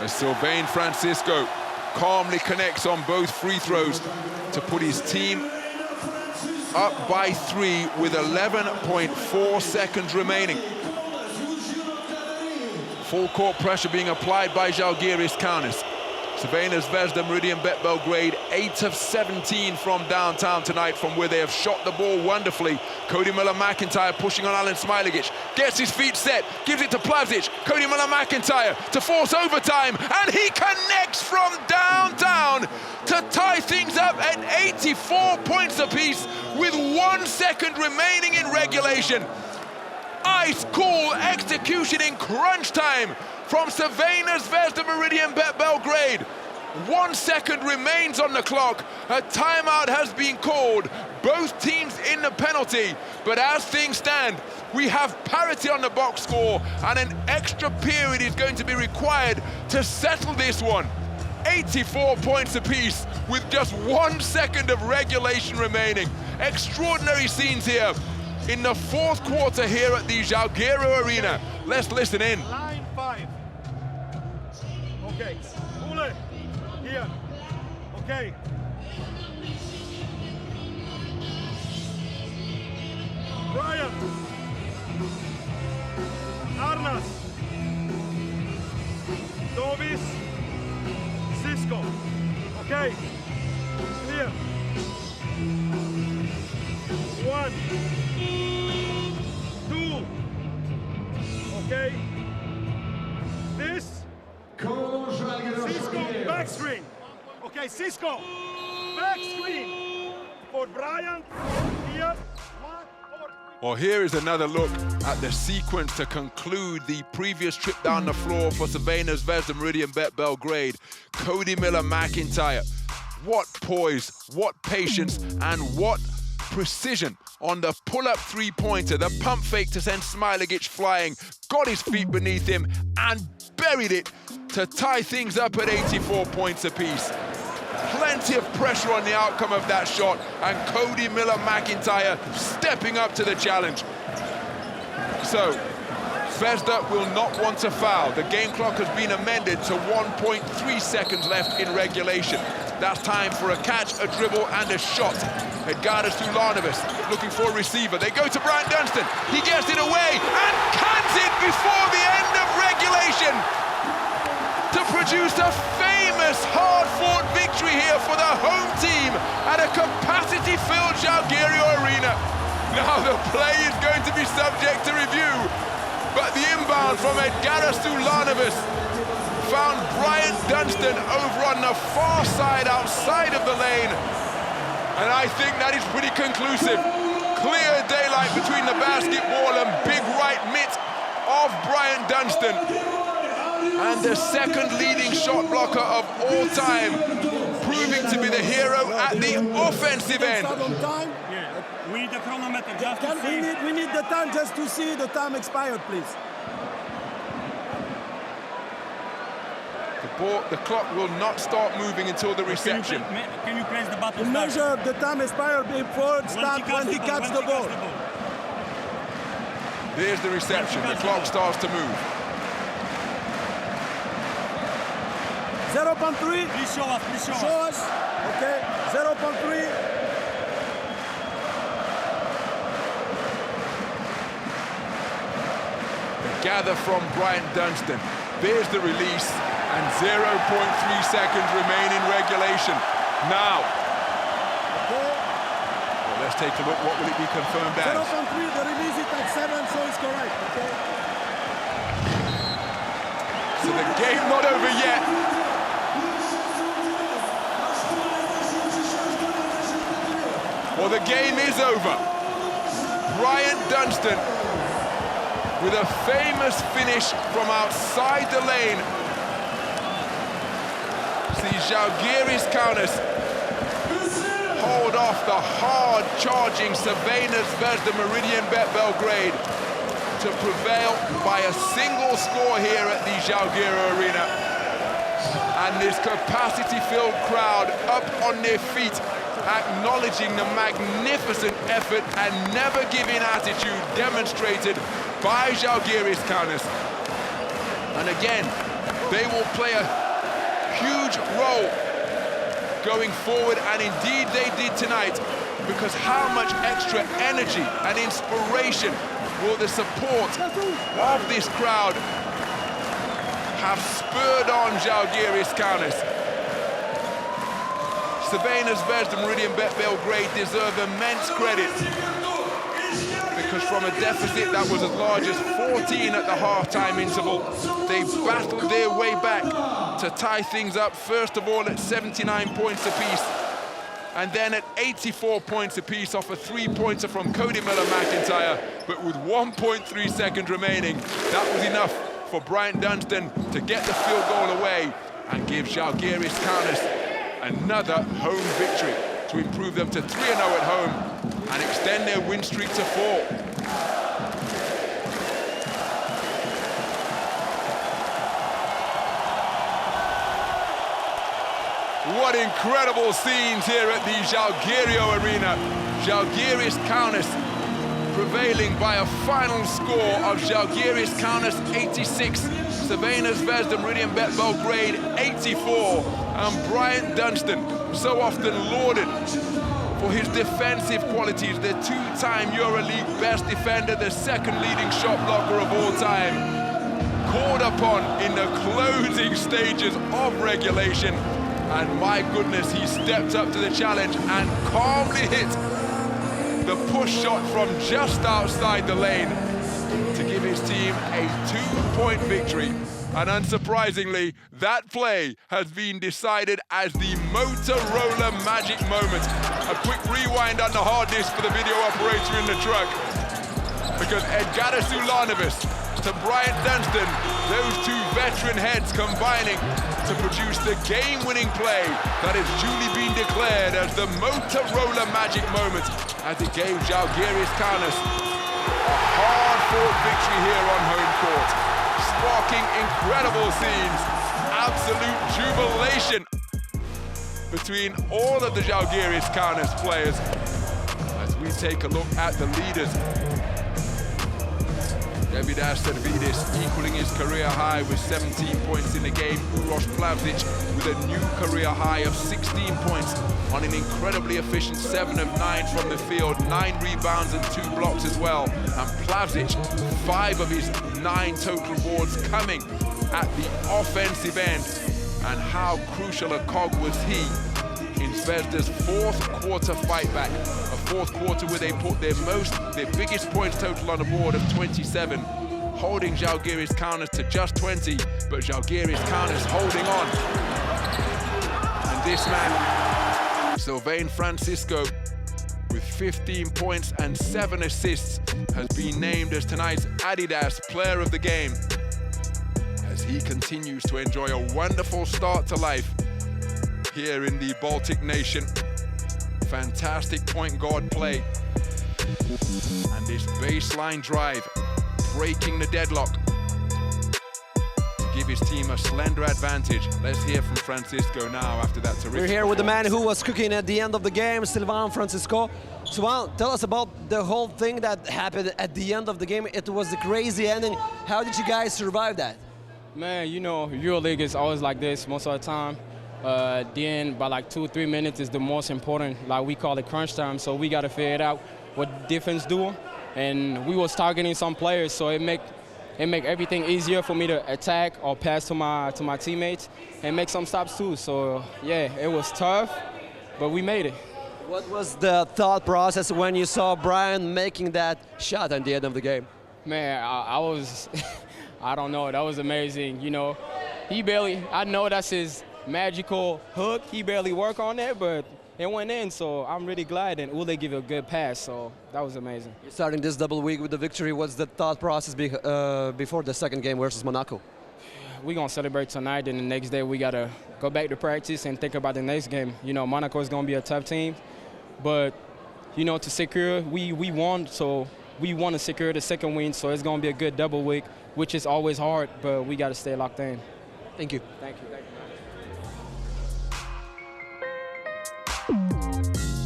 As Sylvain Francisco calmly connects on both free throws to put his team up by 3 with 11.4 seconds remaining. Full court pressure being applied by Zalgiris Kaunas. Crvena Zvezda Meridian Bet Belgrade 8 of 17 from downtown tonight, from where they have shot the ball wonderfully. Cody Miller-McIntyre pushing on Alen Smailagic, gets his feet set, gives it to Plavšić. Cody Miller-McIntyre to force overtime, and he connects from downtown to tie things up at 84 points apiece with 1 second remaining in regulation. Ice cool execution in crunch time from Crvena Zvezda Meridian Bet Belgrade. 1 second remains on the clock. A timeout has been called. Both teams in the penalty. But as things stand, we have parity on the box score, and an extra period is going to be required to settle this one. 84 points apiece with just 1 second of regulation remaining. Extraordinary scenes here in the 4th quarter here at the Zalgirio Arena. Let's listen in. Line 5. Okay. Ule. Here. Okay. Brian. Arnas. Cisco. Okay? Clear. 1, 2. Okay? This. Cisco, back screen. Okay, Cisco, back screen for Bryant. Here. Well, here is another look at the sequence to conclude the previous trip down the floor for Crvena Zvezda Meridian Bet Belgrade. Cody Miller-McIntyre. What poise, what patience, and what precision on the pull-up three-pointer, the pump fake to send Smilagic flying, got his feet beneath him, and buried it to tie things up at 84 points apiece. Plenty of pressure on the outcome of that shot, and Cody Miller-McIntyre stepping up to the challenge. So, Zvezda will not want to foul. The game clock has been amended to 1.3 seconds left in regulation. That's time for a catch, a dribble, and a shot. Edgaras Ulanovas looking for a receiver. They go to Brian Dunstan. He gets it away and cans it before the end of regulation to produce a famous hard-fought victory here for the home team at a capacity-filled Zalgirio Arena. Now the play is going to be subject to review, but the inbound from Edgaras Ulanovas found Brian Dunstan over on the far side outside of the lane, and I think that is pretty conclusive. Clear daylight between the basketball and big right mitt of Brian Dunstan. And the second leading shot blocker of all time, proving to be the hero at the offensive end. Yeah, we need the chronometer just to see. We need the time just to see the time expired, please. The clock will not start moving until the reception. Can you press the button? To measure the time expired before it starts when he catches the ball. There's the reception. The clock starts to move. 0.3. Please show us, please show us. Okay, 0.3. Gather from Brian Dunstan. There's the release, and 0.3 seconds remain in regulation. Now, well, let's take a look. What will it be confirmed as? 0.3, the release is at 7, so it's correct, okay? So the game not over yet. Well, the game is over. Brian Dunstan with a famous finish from outside the lane. See Zalgiris Kaunas hold off the hard-charging Crvena Zvezda Meridian Bet Belgrade to prevail by a single score here at the Zalgirio Arena. And this capacity-filled crowd up on their feet, acknowledging the magnificent effort and never-giving attitude demonstrated by Zalgiris Kaunas. And again, they will play a huge role going forward, and indeed they did tonight, because how much extra energy and inspiration will the support of this crowd have spurred on Zalgiris Kaunas. Crvena Zvezda Meridian Bet Belgrade deserve immense credit, because from a deficit that was as large as 14 at the half-time interval, they battled their way back to tie things up, first of all at 79 points apiece, and then at 84 points apiece off a three-pointer from Cody Miller-McIntyre. But with 1.3 seconds remaining, that was enough for Brian Dunstan to get the field goal away and give Zalgiris Kaunas another home victory to improve them to 3-0 at home and extend their win streak to 4. What incredible scenes here at the Zalgirio Arena. Zalgiris Kaunas prevailing by a final score of Zalgiris Kaunas 86, Crvena Zvezda Meridian Bet Belgrade 84, and Brian Dunstan, so often lauded for his defensive qualities, the two-time EuroLeague best defender, the second leading shot blocker of all time, called upon in the closing stages of regulation And my goodness, he stepped up to the challenge and calmly hit the push shot from just outside the lane to give his team a 2-point victory. And unsurprisingly, that play has been decided as the Motorola magic moment. A quick rewind on the hard disk for the video operator in the truck. Because Edgaras Ulanovic to Bryant Dunstan, those two veteran heads combining to produce the game-winning play that has duly been declared as the Motorola magic moment as it gave Zalgiris Kaunas a hard-fought victory here on home court, sparking incredible scenes, absolute jubilation between all of the Zalgiris Kaunas players as we take a look at the leaders. Davidas Servidis equaling his career high with 17 points in the game. Uroš Plavšić with a new career high of 16 points on an incredibly efficient 7 of 9 from the field, 9 rebounds and 2 blocks as well. And Plavšić, 5 of his 9 total boards coming at the offensive end. And how crucial a cog was he in Zvezda's fourth quarter fight back. A fourth quarter where they put their biggest points total on the board of 27, holding Zalgiris Kaunas to just 20, but Zalgiris Kaunas holding on. And this man, Sylvain Francisco, with 15 points and 7 assists, has been named as tonight's Adidas Player of the Game, as he continues to enjoy a wonderful start to life here in the Baltic nation. Fantastic point guard play. And this baseline drive, breaking the deadlock to give his team a slender advantage. Let's hear from Francisco now after that terrific We're here with the man who was cooking at the end of the game, Sylvain Francisco. Sylvain, tell us about the whole thing that happened at the end of the game. It was a crazy ending. How did you guys survive that? Man, you know, EuroLeague is always like this most of the time. Then by like 2 or 3 minutes is the most important, like we call it crunch time, so we got to figure it out what defense do. And we was targeting some players, so it make everything easier for me to attack or pass to my teammates and make some stops too. So yeah, it was tough, but we made it. What was the thought process when you saw Brian making that shot at the end of the game? Man, I was, I don't know, that was amazing. You know, I know that's his magical hook. He barely worked on it, but it went in, so I'm really glad. And Ule gave a good pass, so that was amazing. You're starting this double week with the victory. What's the thought process before the second game versus Monaco? We're going to celebrate tonight, and the next day we got to go back to practice and think about the next game. You know, Monaco is going to be a tough team, but, you know, to secure, we won, so we want to secure the second win, so it's going to be a good double week, which is always hard, but we got to stay locked in. Thank you. Thank you.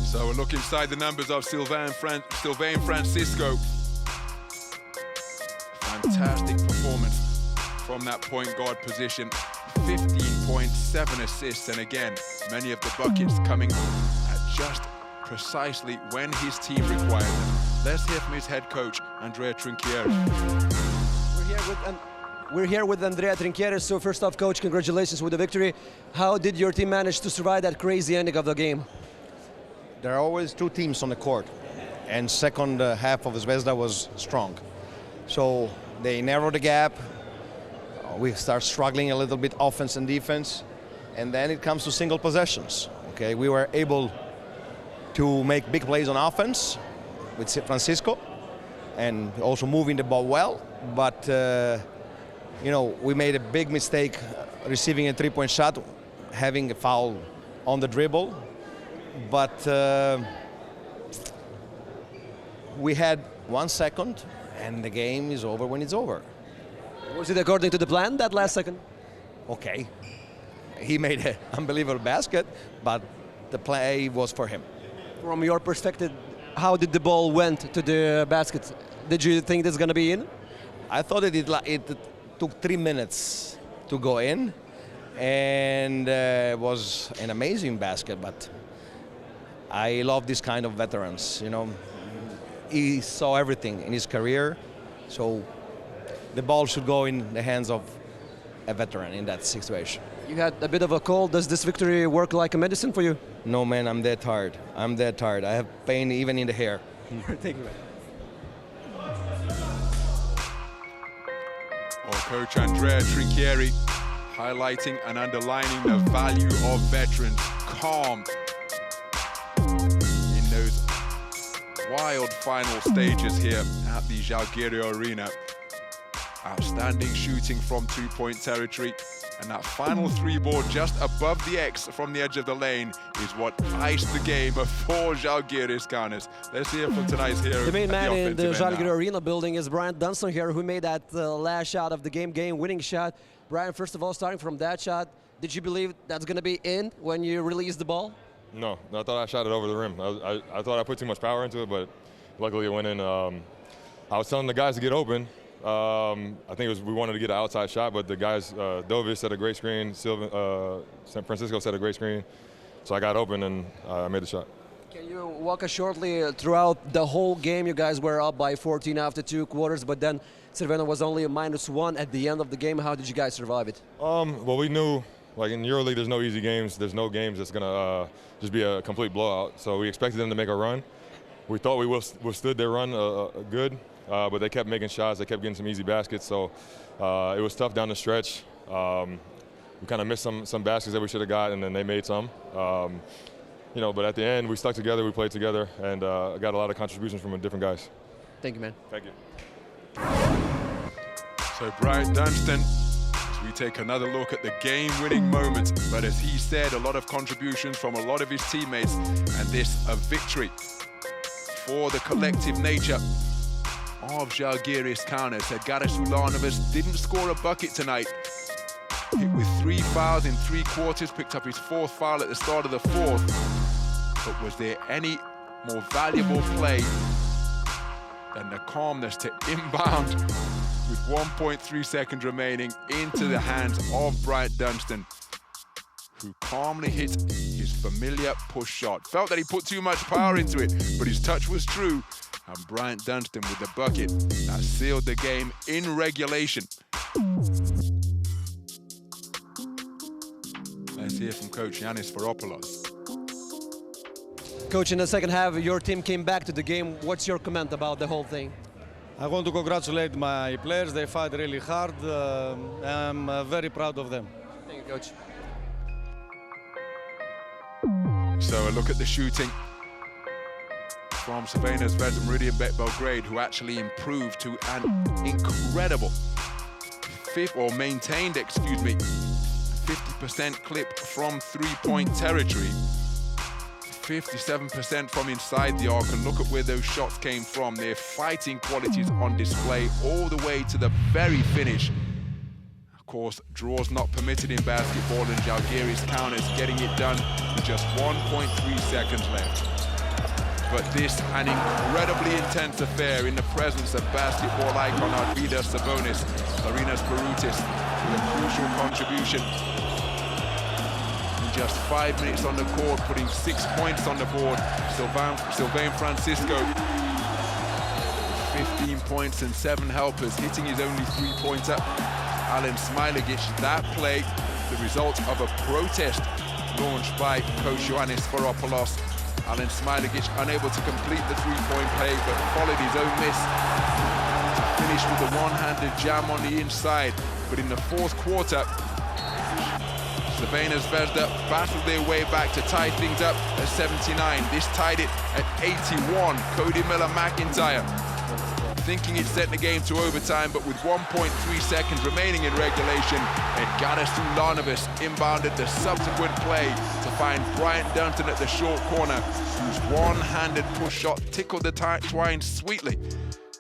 So we'll look inside the numbers of Sylvain Francisco. Fantastic performance from that point guard position. 15 points, 7 assists, and again, many of the buckets coming at just precisely when his team required them. Let's hear from his head coach, Andrea Trinchieri. We're here with Andrea Trinchieri. So first off, coach, congratulations with the victory. How did your team manage to survive that crazy ending of the game? There are always 2 teams on the court, and second half of Zvezda was strong. So they narrowed the gap. We start struggling a little bit offense and defense, and then it comes to single possessions. Okay, we were able to make big plays on offense with Francisco, and also moving the ball well. But you know, we made a big mistake receiving a 3-point shot, having a foul on the dribble. But we had 1 second, and the game is over when it's over. Was it according to the plan, that last second? Okay. He made an unbelievable basket, but the play was for him. From your perspective, how did the ball went to the basket? Did you think it's going to be in? I thought it took 3 minutes to go in, and it was an amazing basket, but I love this kind of veterans, you know. He saw everything in his career, so the ball should go in the hands of a veteran in that situation. You had a bit of a cold. Does this victory work like a medicine for you? No, man, I'm dead tired. I'm dead tired. I have pain even in the hair. Thank you, man. Coach Andrea Trinchieri highlighting and underlining the value of veterans. Calm in those wild final stages here at the Zalgirio Arena. Outstanding shooting from two-point territory. And that final three ball just above the X from the edge of the lane is what iced the game for Zalgiris Kaunas. Let's hear from tonight's hero. The main man in the Zalgirio now. Arena building is Brian Dunston here, who made that last shot of the game-winning shot. Brian, first of all, starting from that shot, did you believe that's going to be in when you released the ball? No, I thought I shot it over the rim. I thought I put too much power into it, but luckily it went in. I was telling the guys to get open. I think we wanted to get an outside shot, but the guys, Dovis set a great screen, San Francisco set a great screen, so I got open and I made the shot. Can you walk us shortly throughout the whole game? You guys were up by 14 after 2 quarters, but then Crvena was only a -1 at the end of the game. How did you guys survive it? Well, we knew, like in EuroLeague, there's no easy games. There's no games that's gonna just be a complete blowout. So we expected them to make a run. We thought we withstood their run good. But they kept making shots. They kept getting some easy baskets. So it was tough down the stretch. We kind of missed some baskets that we should have got, and then they made some. You know, but at the end, we stuck together. We played together, and got a lot of contributions from different guys. Thank you, man. Thank you. So Brian Dunston, as we take another look at the game-winning moment. But as he said, a lot of contributions from a lot of his teammates, and this a victory for the collective nature of Zalgiris Kaunas. Edgaras Ulanovas didn't score a bucket tonight. Hit with 3 fouls in 3 quarters, picked up his 4th foul at the start of the 4th. But was there any more valuable play than the calmness to inbound with 1.3 seconds remaining into the hands of Brian Dunston, who calmly hit his familiar push shot. Felt that he put too much power into it, but his touch was true. And Bryant Dunston with the bucket that sealed the game in regulation. Let's hear from Coach Yannis Varopoulos. Coach, in the second half, your team came back to the game. What's your comment about the whole thing? I want to congratulate my players. They fight really hard. I'm very proud of them. Thank you, Coach. So a look at the shooting from Crvena Zvezda Meridian Bet Belgrade, who actually improved to an incredible maintained, 50% clip from three-point territory, 57% from inside the arc, and look at where those shots came from. Their fighting qualities on display all the way to the very finish. Of course, draws not permitted in basketball, and Zalgiris Kaunas getting it done with just 1.3 seconds left. But this, an incredibly intense affair in the presence of basketball icon Arvydas Sabonis, Arinas Barutis with a crucial contribution. In just 5 minutes on the court, putting 6 points on the board. Sylvain Francisco, 15 points and 7 helpers, hitting his only 3-pointer. Alen Smailagic, that play, the result of a protest launched by Coach Yannis Varopoulos. Alen Smailagic unable to complete the 3-point play, but followed his own miss to finish with a one-handed jam on the inside. But in the 4th quarter, Crvena Zvezda battled their way back to tie things up at 79. This tied it at 81. Cody Miller-McIntyre thinking it sent the game to overtime, but with 1.3 seconds remaining in regulation, Edgaras Ulanovas inbounded the subsequent play to find Bryant Dunston at the short corner, whose one-handed push shot tickled the twine sweetly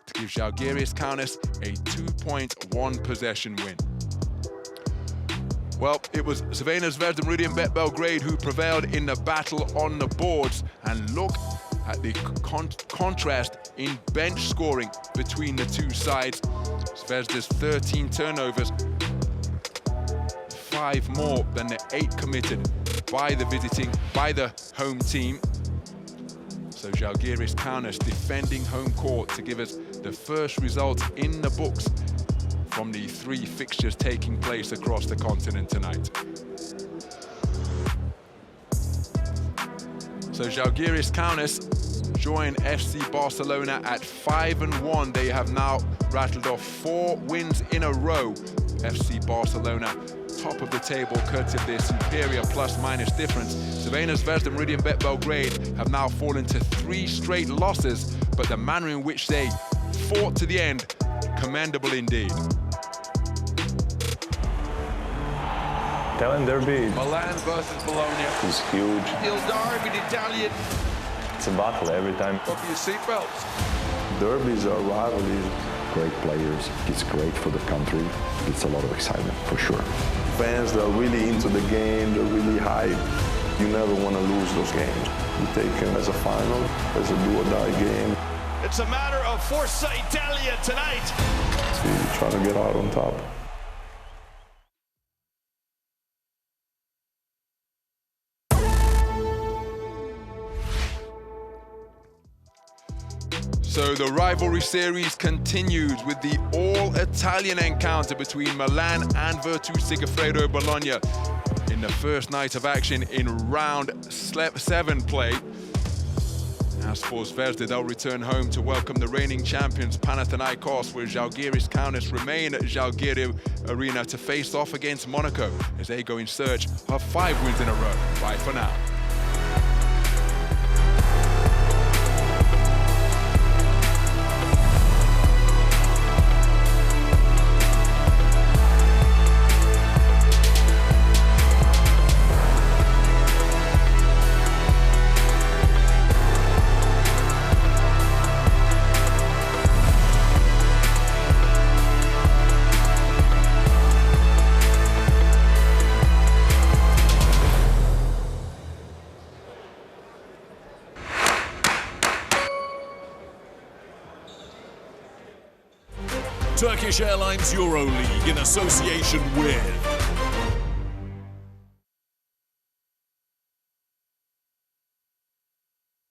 to give Zalgiris Kaunas a 2-point one-possession win. Well, it was Crvena Zvezda Meridian Bet Belgrade who prevailed in the battle on the boards, and look at the contrast in bench scoring between the two sides. Zvezda's 13 turnovers, 5 more than the 8 committed by the home team. So Zalgiris Kaunas defending home court to give us the first result in the books from the 3 fixtures taking place across the continent tonight. So Zalgiris Kaunas join FC Barcelona at 5-1. They have now rattled off 4 wins in a row. FC Barcelona top of the table courtesy of their superior plus-minus difference. Crvena Zvezda and Meridian Bet Belgrade have now fallen to 3 straight losses, but the manner in which they fought to the end, commendable indeed. Italian derby. Milan versus Bologna. It's huge. Il Derby, the Italian. It's a battle every time. Up your seatbelts. Derbies are rivalries. Great players. It's great for the country. It's a lot of excitement, for sure. Fans that are really into the game, they're really hyped. You never want to lose those games. You take them as a final, as a do-or-die game. It's a matter of Forza Italia tonight. So you try to get out on top. So the rivalry series continues with the all-Italian encounter between Milan and Virtus Sigifredo Bologna in the first night of action in round 7 play. As for Zvezda, they'll return home to welcome the reigning champions Panathinaikos, where Zalgiris Kaunas remain at Zalgirio Arena to face off against Monaco as they go in search of 5 wins in a row. Bye for now. Turkish Airlines EuroLeague in association with